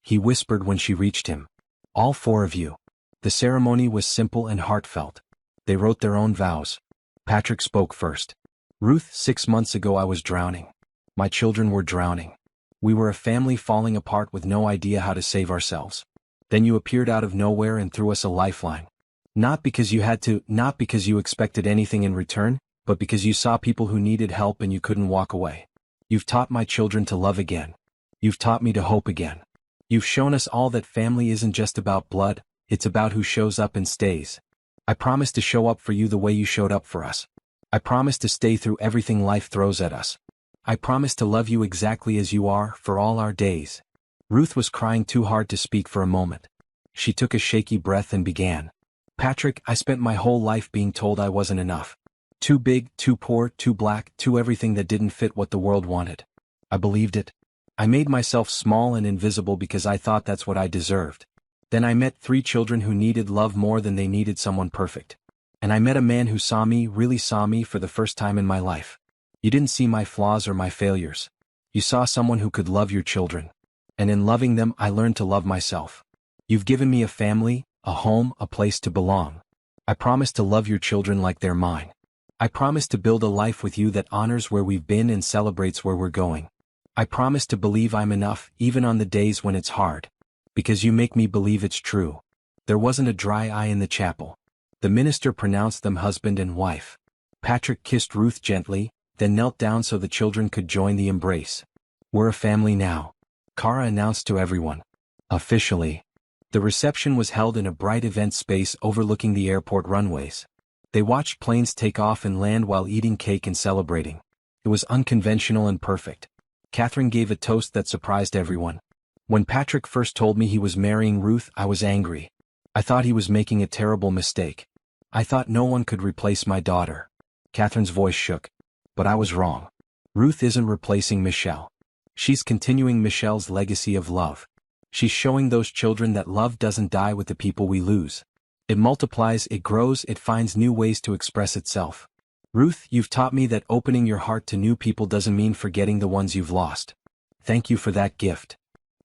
He whispered when she reached him. All 4 of you. The ceremony was simple and heartfelt. They wrote their own vows. Patrick spoke first. Ruth, 6 months ago I was drowning. My children were drowning. We were a family falling apart with no idea how to save ourselves. Then you appeared out of nowhere and threw us a lifeline. Not because you had to, not because you expected anything in return, but because you saw people who needed help and you couldn't walk away. You've taught my children to love again. You've taught me to hope again. You've shown us all that family isn't just about blood, it's about who shows up and stays. I promise to show up for you the way you showed up for us. I promise to stay through everything life throws at us. I promise to love you exactly as you are, for all our days. Ruth was crying too hard to speak for a moment. She took a shaky breath and began. Patrick, I spent my whole life being told I wasn't enough. Too big, too poor, too black, too everything that didn't fit what the world wanted. I believed it. I made myself small and invisible because I thought that's what I deserved. Then I met 3 children who needed love more than they needed someone perfect. And I met a man who saw me, really saw me for the first time in my life. You didn't see my flaws or my failures. You saw someone who could love your children. And in loving them, I learned to love myself. You've given me a family, a home, a place to belong. I promise to love your children like they're mine. I promise to build a life with you that honors where we've been and celebrates where we're going. I promise to believe I'm enough, even on the days when it's hard. Because you make me believe it's true. There wasn't a dry eye in the chapel. The minister pronounced them husband and wife. Patrick kissed Ruth gently, then knelt down so the children could join the embrace. We're a family now. Cara announced to everyone. Officially. The reception was held in a bright event space overlooking the airport runways. They watched planes take off and land while eating cake and celebrating. It was unconventional and perfect. Catherine gave a toast that surprised everyone. When Patrick first told me he was marrying Ruth, I was angry. I thought he was making a terrible mistake. I thought no one could replace my daughter. Catherine's voice shook. But I was wrong. Ruth isn't replacing Michelle. She's continuing Michelle's legacy of love. She's showing those children that love doesn't die with the people we lose. It multiplies, it grows, it finds new ways to express itself. Ruth, you've taught me that opening your heart to new people doesn't mean forgetting the ones you've lost. Thank you for that gift.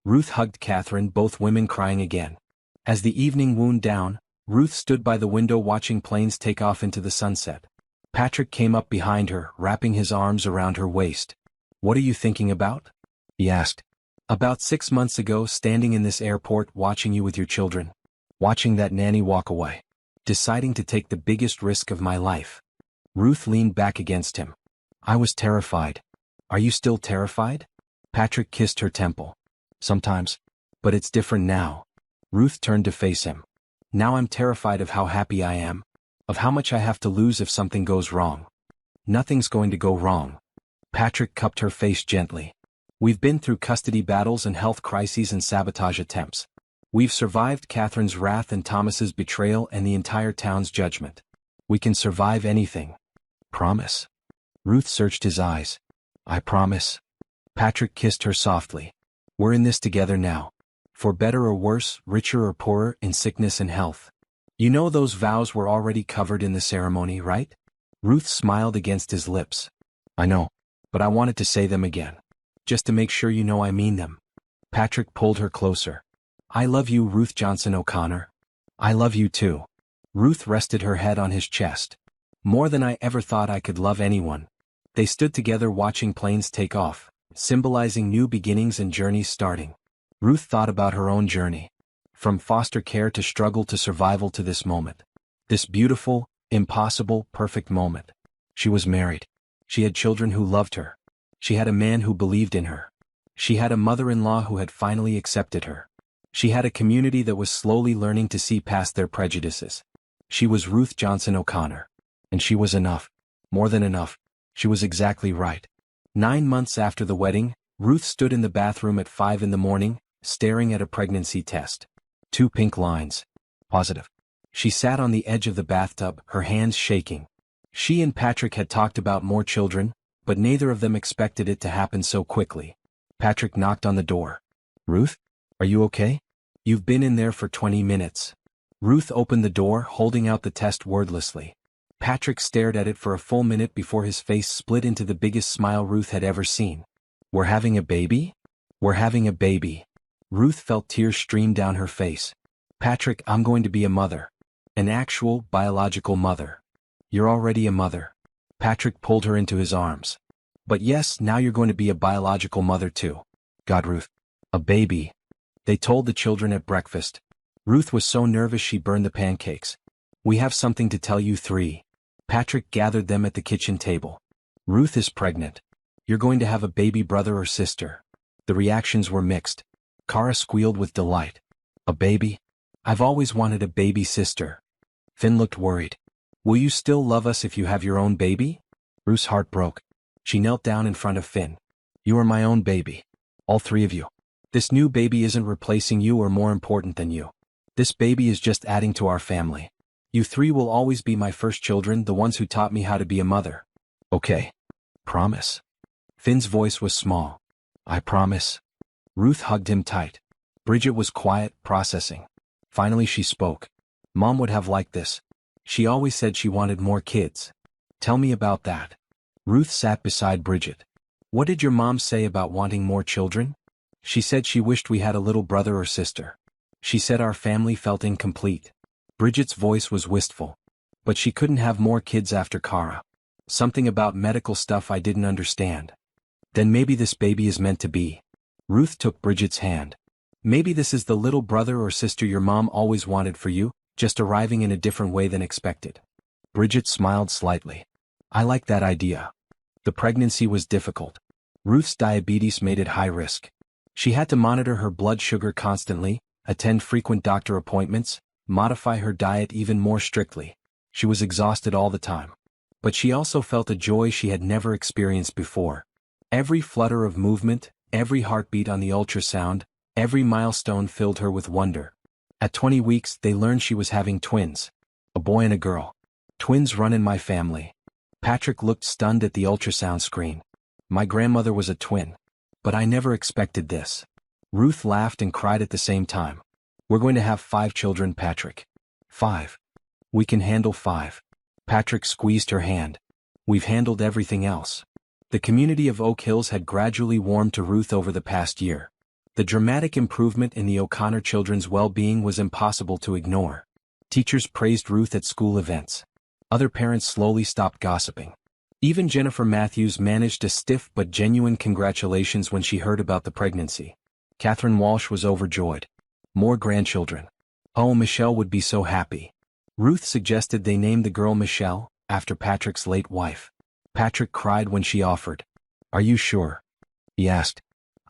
Ruth hugged Catherine, both women crying again. As the evening wound down, Ruth stood by the window watching planes take off into the sunset. Patrick came up behind her, wrapping his arms around her waist. What are you thinking about? He asked. About 6 months ago, standing in this airport watching you with your children. Watching that nanny walk away. Deciding to take the biggest risk of my life. Ruth leaned back against him. I was terrified. Are you still terrified? Patrick kissed her temple. Sometimes. But it's different now. Ruth turned to face him. Now I'm terrified of how happy I am. Of how much I have to lose if something goes wrong. Nothing's going to go wrong. Patrick cupped her face gently. We've been through custody battles and health crises and sabotage attempts. We've survived Catherine's wrath and Thomas's betrayal and the entire town's judgment. We can survive anything. Promise? Ruth searched his eyes. I promise. Patrick kissed her softly. We're in this together now. For better or worse, richer or poorer, in sickness and health. You know those vows were already covered in the ceremony, right? Ruth smiled against his lips. I know, but I wanted to say them again. Just to make sure you know I mean them. Patrick pulled her closer. I love you, Ruth Johnson O'Connor. I love you too. Ruth rested her head on his chest. More than I ever thought I could love anyone. They stood together watching planes take off, symbolizing new beginnings and journeys starting. Ruth thought about her own journey. From foster care to struggle to survival to this moment. This beautiful, impossible, perfect moment. She was married. She had children who loved her. She had a man who believed in her. She had a mother-in-law who had finally accepted her. She had a community that was slowly learning to see past their prejudices. She was Ruth Johnson O'Connor. And she was enough. More than enough. She was exactly right. 9 months after the wedding, Ruth stood in the bathroom at 5 a.m, staring at a pregnancy test. 2 pink lines. Positive. She sat on the edge of the bathtub, her hands shaking. She and Patrick had talked about more children, but neither of them expected it to happen so quickly. Patrick knocked on the door. Ruth? Are you okay? You've been in there for 20 minutes. Ruth opened the door, holding out the test wordlessly. Patrick stared at it for a full minute before his face split into the biggest smile Ruth had ever seen. We're having a baby? We're having a baby. Ruth felt tears stream down her face. Patrick, I'm going to be a mother. An actual, biological mother. You're already a mother. Patrick pulled her into his arms. But yes, now you're going to be a biological mother too. God, Ruth. A baby. They told the children at breakfast. Ruth was so nervous she burned the pancakes. We have something to tell you 3. Patrick gathered them at the kitchen table. Ruth is pregnant. You're going to have a baby brother or sister. The reactions were mixed. Kara squealed with delight. A baby? I've always wanted a baby sister. Finn looked worried. Will you still love us if you have your own baby? Ruth's heart broke. She knelt down in front of Finn. You are my own baby. All 3 of you. This new baby isn't replacing you or more important than you. This baby is just adding to our family. You 3 will always be my first children, the ones who taught me how to be a mother. Okay. Promise. Finn's voice was small. I promise. Ruth hugged him tight. Bridget was quiet, processing. Finally she spoke. Mom would have liked this. She always said she wanted more kids. Tell me about that. Ruth sat beside Bridget. What did your mom say about wanting more children? She said she wished we had a little brother or sister. She said our family felt incomplete. Bridget's voice was wistful. But she couldn't have more kids after Kara. Something about medical stuff I didn't understand. Then maybe this baby is meant to be. Ruth took Bridget's hand. Maybe this is the little brother or sister your mom always wanted for you, just arriving in a different way than expected. Bridget smiled slightly. I like that idea. The pregnancy was difficult. Ruth's diabetes made it high risk. She had to monitor her blood sugar constantly, attend frequent doctor appointments, modify her diet even more strictly. She was exhausted all the time. But she also felt a joy she had never experienced before. Every flutter of movement, every heartbeat on the ultrasound, every milestone filled her with wonder. At 20 weeks, they learned she was having twins. A boy and a girl. Twins run in my family. Patrick looked stunned at the ultrasound screen. My grandmother was a twin. But I never expected this. Ruth laughed and cried at the same time. We're going to have 5 children, Patrick. 5. We can handle 5. Patrick squeezed her hand. We've handled everything else. The community of Oak Hills had gradually warmed to Ruth over the past year. The dramatic improvement in the O'Connor children's well-being was impossible to ignore. Teachers praised Ruth at school events. Other parents slowly stopped gossiping. Even Jennifer Matthews managed a stiff but genuine congratulations when she heard about the pregnancy. Catherine Walsh was overjoyed. More grandchildren. Oh, Michelle would be so happy. Ruth suggested they name the girl Michelle, after Patrick's late wife. Patrick cried when she offered. Are you sure? He asked.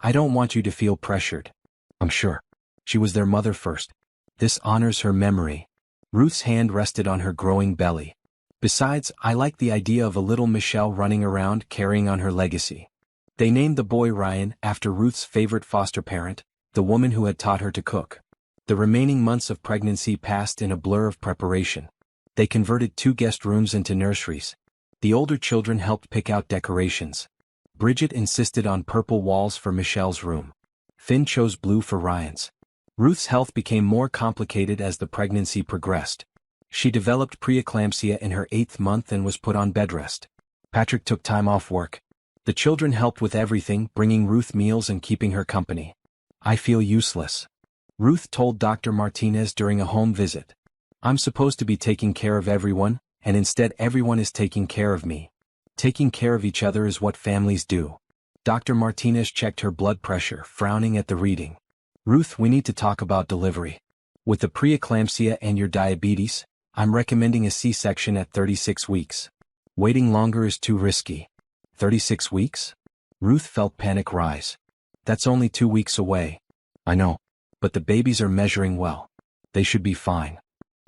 I don't want you to feel pressured. I'm sure. She was their mother first. This honors her memory. Ruth's hand rested on her growing belly. Besides, I like the idea of a little Michelle running around carrying on her legacy. They named the boy Ryan after Ruth's favorite foster parent, the woman who had taught her to cook. The remaining months of pregnancy passed in a blur of preparation. They converted 2 guest rooms into nurseries. The older children helped pick out decorations. Bridget insisted on purple walls for Michelle's room. Finn chose blue for Ryan's. Ruth's health became more complicated as the pregnancy progressed. She developed preeclampsia in her 8th month and was put on bed rest. Patrick took time off work. The children helped with everything, bringing Ruth meals and keeping her company. I feel useless. Ruth told Dr. Martinez during a home visit. I'm supposed to be taking care of everyone, and instead everyone is taking care of me. Taking care of each other is what families do. Dr. Martinez checked her blood pressure, frowning at the reading. Ruth, we need to talk about delivery. With the preeclampsia and your diabetes, I'm recommending a C-section at 36 weeks. Waiting longer is too risky. 36 weeks? Ruth felt panic rise. That's only 2 weeks away. I know. But the babies are measuring well. They should be fine.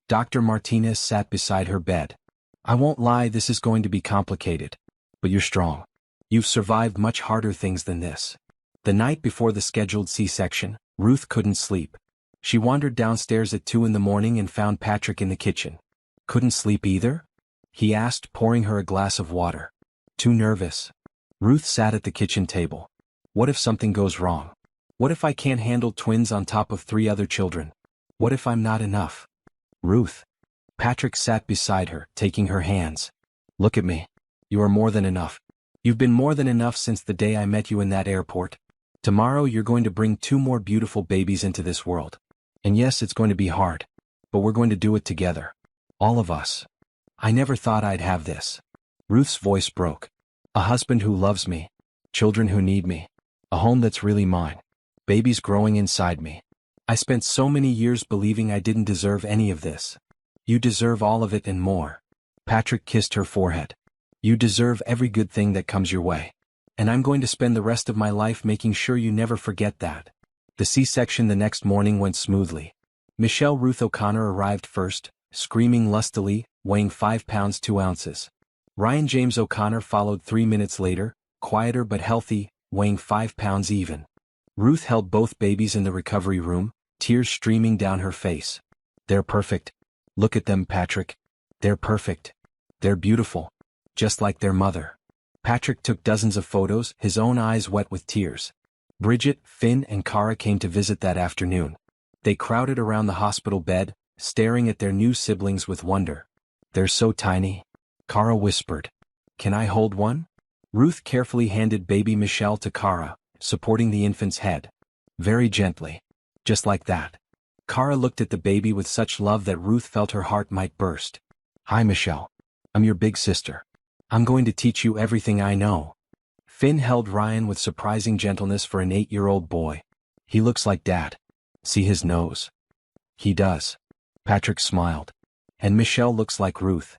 Dr. Martinez sat beside her bed. I won't lie, this is going to be complicated. But you're strong. You've survived much harder things than this. The night before the scheduled C-section, Ruth couldn't sleep. She wandered downstairs at 2 in the morning and found Patrick in the kitchen. Couldn't sleep either? He asked, pouring her a glass of water. Too nervous. Ruth sat at the kitchen table. What if something goes wrong? What if I can't handle twins on top of 3 other children? What if I'm not enough? Ruth. Patrick sat beside her, taking her hands. Look at me. You are more than enough. You've been more than enough since the day I met you in that airport. Tomorrow you're going to bring 2 more beautiful babies into this world. And yes, it's going to be hard. But we're going to do it together. All of us. I never thought I'd have this. Ruth's voice broke. A husband who loves me. Children who need me. A home that's really mine. Babies growing inside me. I spent so many years believing I didn't deserve any of this. You deserve all of it and more. Patrick kissed her forehead. You deserve every good thing that comes your way. And I'm going to spend the rest of my life making sure you never forget that. The C-section the next morning went smoothly. Michelle Ruth O'Connor arrived first, screaming lustily, weighing 5 pounds 2 ounces. Ryan James O'Connor followed 3 minutes later, quieter but healthy, weighing 5 pounds even. Ruth held both babies in the recovery room, tears streaming down her face. They're perfect. Look at them, Patrick. They're perfect. They're beautiful. Just like their mother. Patrick took dozens of photos, his own eyes wet with tears. Bridget, Finn, and Cara came to visit that afternoon. They crowded around the hospital bed, staring at their new siblings with wonder. They're so tiny. Cara whispered. Can I hold one? Ruth carefully handed baby Michelle to Cara, supporting the infant's head. Very gently. Just like that. Cara looked at the baby with such love that Ruth felt her heart might burst. Hi, Michelle. I'm your big sister. I'm going to teach you everything I know. Finn held Ryan with surprising gentleness for an 8-year-old boy. He looks like Dad. See his nose? He does. Patrick smiled. And Michelle looks like Ruth.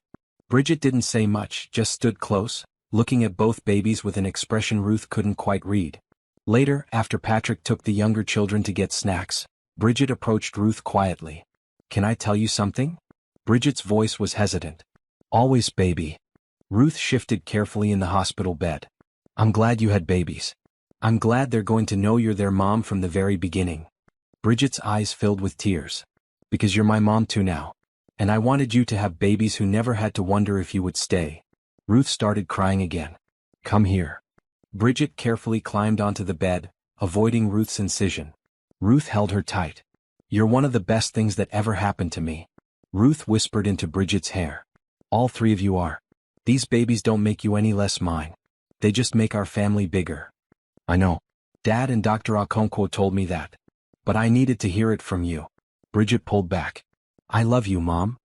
Bridget didn't say much, just stood close, looking at both babies with an expression Ruth couldn't quite read. Later, after Patrick took the younger children to get snacks, Bridget approached Ruth quietly. Can I tell you something? Bridget's voice was hesitant. Always, baby. Ruth shifted carefully in the hospital bed. I'm glad you had babies. I'm glad they're going to know you're their mom from the very beginning. Bridget's eyes filled with tears. Because you're my mom too now. And I wanted you to have babies who never had to wonder if you would stay. Ruth started crying again. Come here. Bridget carefully climbed onto the bed, avoiding Ruth's incision. Ruth held her tight. You're one of the best things that ever happened to me. Ruth whispered into Bridget's hair. All three of you are. These babies don't make you any less mine. They just make our family bigger. I know. Dad and Dr. Okonkwo told me that. But I needed to hear it from you. Bridget pulled back. I love you, Mom.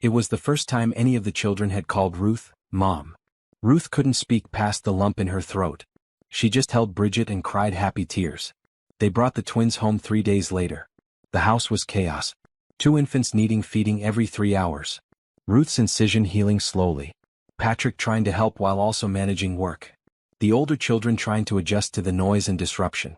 It was the first time any of the children had called Ruth, Mom. Ruth couldn't speak past the lump in her throat. She just held Bridget and cried happy tears. They brought the twins home 3 days later. The house was chaos. 2 infants needing feeding every 3 hours. Ruth's incision healing slowly. Patrick trying to help while also managing work. The older children trying to adjust to the noise and disruption.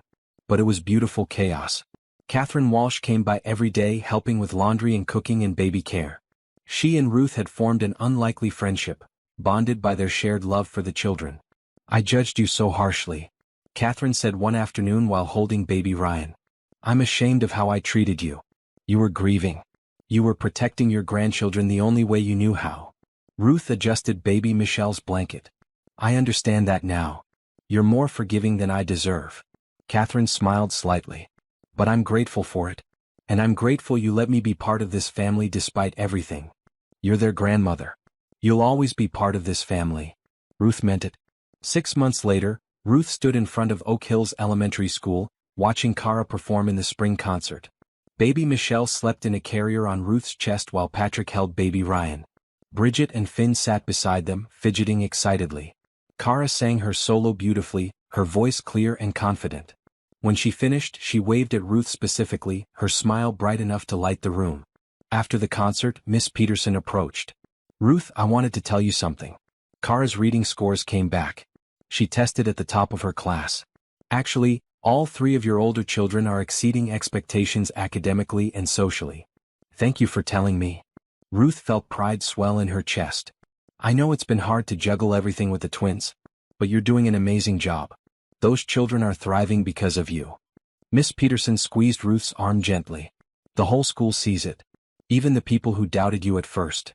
But it was beautiful chaos. Catherine Walsh came by every day helping with laundry and cooking and baby care. She and Ruth had formed an unlikely friendship, bonded by their shared love for the children. I judged you so harshly, Catherine said one afternoon while holding baby Ryan. I'm ashamed of how I treated you. You were grieving. You were protecting your grandchildren the only way you knew how. Ruth adjusted baby Michelle's blanket. I understand that now. You're more forgiving than I deserve. Catherine smiled slightly. But I'm grateful for it. And I'm grateful you let me be part of this family despite everything. You're their grandmother. You'll always be part of this family. Ruth meant it. 6 months later, Ruth stood in front of Oak Hills Elementary School, watching Cara perform in the spring concert. Baby Michelle slept in a carrier on Ruth's chest while Patrick held baby Ryan. Bridget and Finn sat beside them, fidgeting excitedly. Cara sang her solo beautifully, her voice clear and confident. When she finished, she waved at Ruth specifically, her smile bright enough to light the room. After the concert, Miss Peterson approached. Ruth, I wanted to tell you something. Cara's reading scores came back. She tested at the top of her class. Actually, all 3 of your older children are exceeding expectations academically and socially. Thank you for telling me. Ruth felt pride swell in her chest. I know it's been hard to juggle everything with the twins, but you're doing an amazing job. Those children are thriving because of you. Miss Peterson squeezed Ruth's arm gently. The whole school sees it. Even the people who doubted you at first.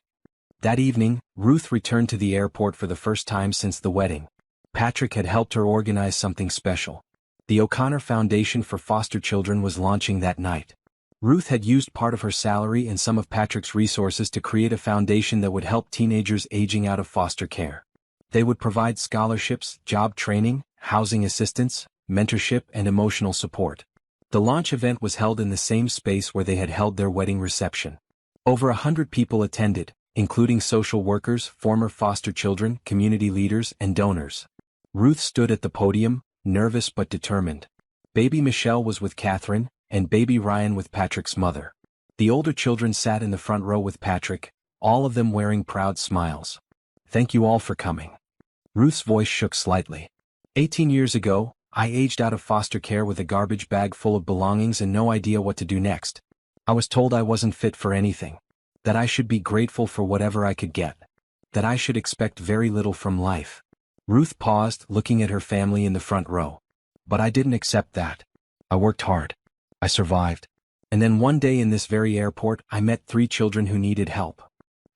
That evening, Ruth returned to the airport for the first time since the wedding. Patrick had helped her organize something special. The O'Connor Foundation for Foster Children was launching that night. Ruth had used part of her salary and some of Patrick's resources to create a foundation that would help teenagers aging out of foster care. They would provide scholarships, job training, housing assistance, mentorship, and emotional support. The launch event was held in the same space where they had held their wedding reception. Over 100 people attended, including social workers, former foster children, community leaders, and donors. Ruth stood at the podium, nervous but determined. Baby Michelle was with Catherine, and baby Ryan with Patrick's mother. The older children sat in the front row with Patrick, all of them wearing proud smiles. Thank you all for coming. Ruth's voice shook slightly. 18 years ago, I aged out of foster care with a garbage bag full of belongings and no idea what to do next. I was told I wasn't fit for anything. That I should be grateful for whatever I could get. That I should expect very little from life. Ruth paused, looking at her family in the front row. But I didn't accept that. I worked hard. I survived. And then one day in this very airport, I met 3 children who needed help.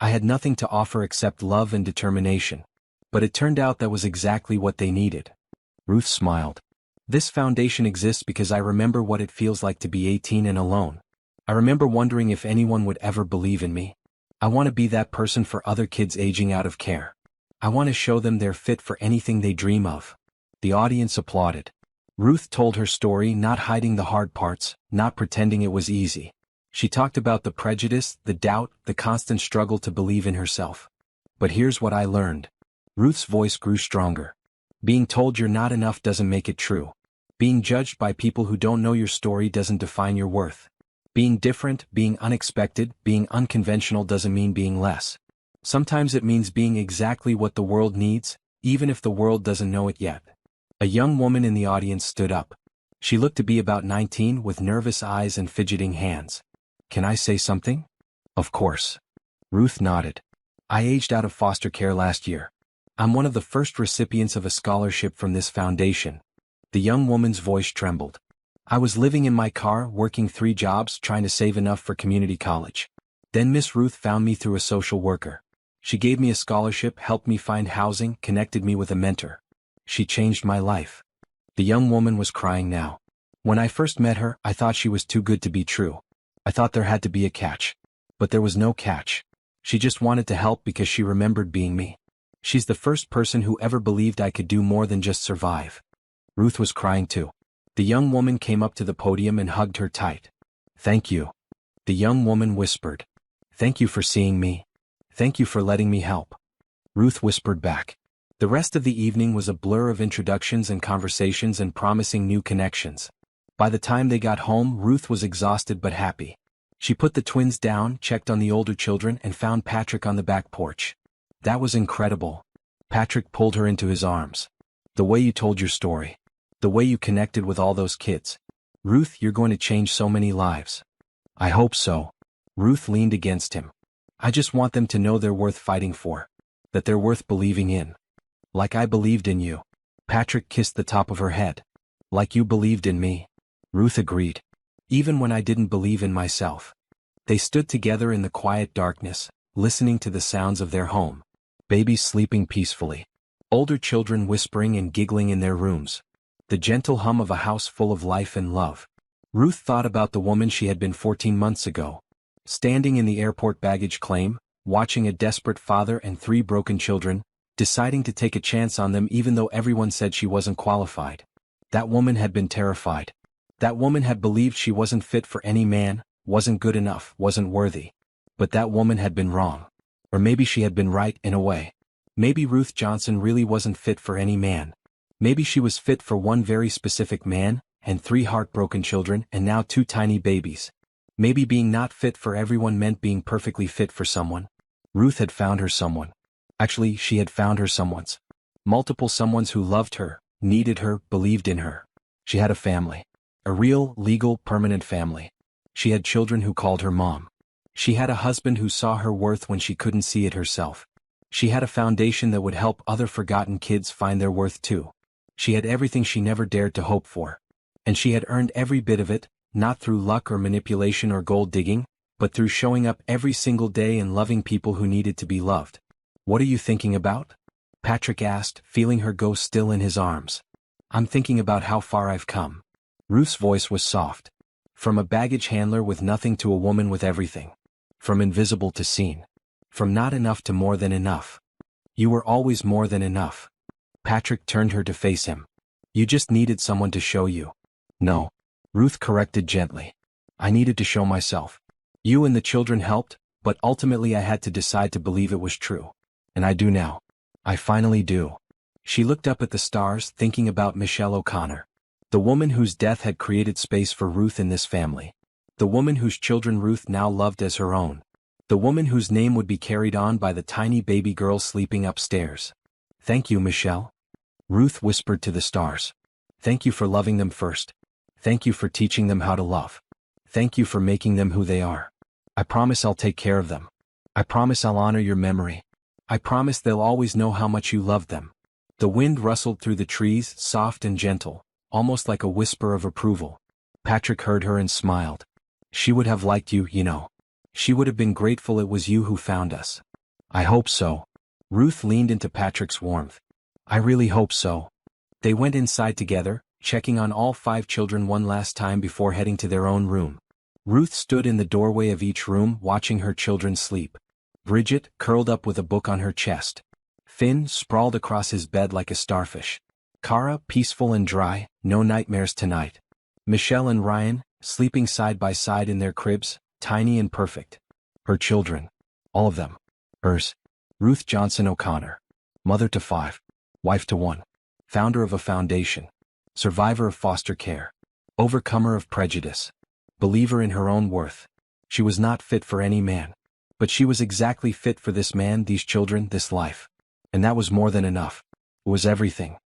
I had nothing to offer except love and determination. But it turned out that was exactly what they needed. Ruth smiled. This foundation exists because I remember what it feels like to be 18 and alone. I remember wondering if anyone would ever believe in me. I want to be that person for other kids aging out of care. I want to show them they're fit for anything they dream of. The audience applauded. Ruth told her story, not hiding the hard parts, not pretending it was easy. She talked about the prejudice, the doubt, the constant struggle to believe in herself. But here's what I learned. Ruth's voice grew stronger. Being told you're not enough doesn't make it true. Being judged by people who don't know your story doesn't define your worth. Being different, being unexpected, being unconventional doesn't mean being less. Sometimes it means being exactly what the world needs, even if the world doesn't know it yet. A young woman in the audience stood up. She looked to be about 19 with nervous eyes and fidgeting hands. Can I say something? Of course. Ruth nodded. I aged out of foster care last year. I'm one of the first recipients of a scholarship from this foundation. The young woman's voice trembled. I was living in my car, working 3 jobs, trying to save enough for community college. Then Miss Ruth found me through a social worker. She gave me a scholarship, helped me find housing, connected me with a mentor. She changed my life. The young woman was crying now. When I first met her, I thought she was too good to be true. I thought there had to be a catch. But there was no catch. She just wanted to help because she remembered being me. She's the first person who ever believed I could do more than just survive. Ruth was crying too. The young woman came up to the podium and hugged her tight. Thank you. The young woman whispered. Thank you for seeing me. Thank you for letting me help. Ruth whispered back. The rest of the evening was a blur of introductions and conversations and promising new connections. By the time they got home, Ruth was exhausted but happy. She put the twins down, checked on the older children, and found Patrick on the back porch. That was incredible. Patrick pulled her into his arms. The way you told your story. The way you connected with all those kids. Ruth, you're going to change so many lives. I hope so. Ruth leaned against him. I just want them to know they're worth fighting for. That they're worth believing in. Like I believed in you. Patrick kissed the top of her head. Like you believed in me. Ruth agreed. Even when I didn't believe in myself. They stood together in the quiet darkness, listening to the sounds of their home. Babies sleeping peacefully. Older children whispering and giggling in their rooms. The gentle hum of a house full of life and love. Ruth thought about the woman she had been 14 months ago. Standing in the airport baggage claim, watching a desperate father and 3 broken children, deciding to take a chance on them even though everyone said she wasn't qualified. That woman had been terrified. That woman had believed she wasn't fit for any man, wasn't good enough, wasn't worthy. But that woman had been wrong. Or maybe she had been right in a way. Maybe Ruth Johnson really wasn't fit for any man. Maybe she was fit for one very specific man, and 3 heartbroken children, and now 2 tiny babies. Maybe being not fit for everyone meant being perfectly fit for someone. Ruth had found her someone. Actually, she had found her someones. Multiple someones who loved her, needed her, believed in her. She had a family. A real, legal, permanent family. She had children who called her mom. She had a husband who saw her worth when she couldn't see it herself. She had a foundation that would help other forgotten kids find their worth too. She had everything she never dared to hope for. And she had earned every bit of it, not through luck or manipulation or gold digging, but through showing up every single day and loving people who needed to be loved. What are you thinking about? Patrick asked, feeling her go still in his arms. I'm thinking about how far I've come. Ruth's voice was soft. From a baggage handler with nothing to a woman with everything. From invisible to seen. From not enough to more than enough. You were always more than enough. Patrick turned her to face him. You just needed someone to show you. No. Ruth corrected gently. I needed to show myself. You and the children helped, but ultimately I had to decide to believe it was true. And I do now. I finally do. She looked up at the stars, thinking about Michelle O'Connor. The woman whose death had created space for Ruth in this family. The woman whose children Ruth now loved as her own. The woman whose name would be carried on by the tiny baby girl sleeping upstairs. Thank you, Michelle. Ruth whispered to the stars. Thank you for loving them first. Thank you for teaching them how to love. Thank you for making them who they are. I promise I'll take care of them. I promise I'll honor your memory. I promise they'll always know how much you loved them. The wind rustled through the trees, soft and gentle, almost like a whisper of approval. Patrick heard her and smiled. She would have liked you, you know. She would have been grateful it was you who found us. I hope so. Ruth leaned into Patrick's warmth. I really hope so. They went inside together, checking on all 5 children one last time before heading to their own room. Ruth stood in the doorway of each room watching her children sleep. Bridget, curled up with a book on her chest. Finn, sprawled across his bed like a starfish. Kara, peaceful and dry, no nightmares tonight. Michelle and Ryan, sleeping side by side in their cribs, tiny and perfect. Her children. All of them. Hers. Ruth Johnson O'Connor. Mother to 5. Wife to 1. Founder of a foundation. Survivor of foster care. Overcomer of prejudice. Believer in her own worth. She was not fit for any man. But she was exactly fit for this man, these children, this life. And that was more than enough. It was everything.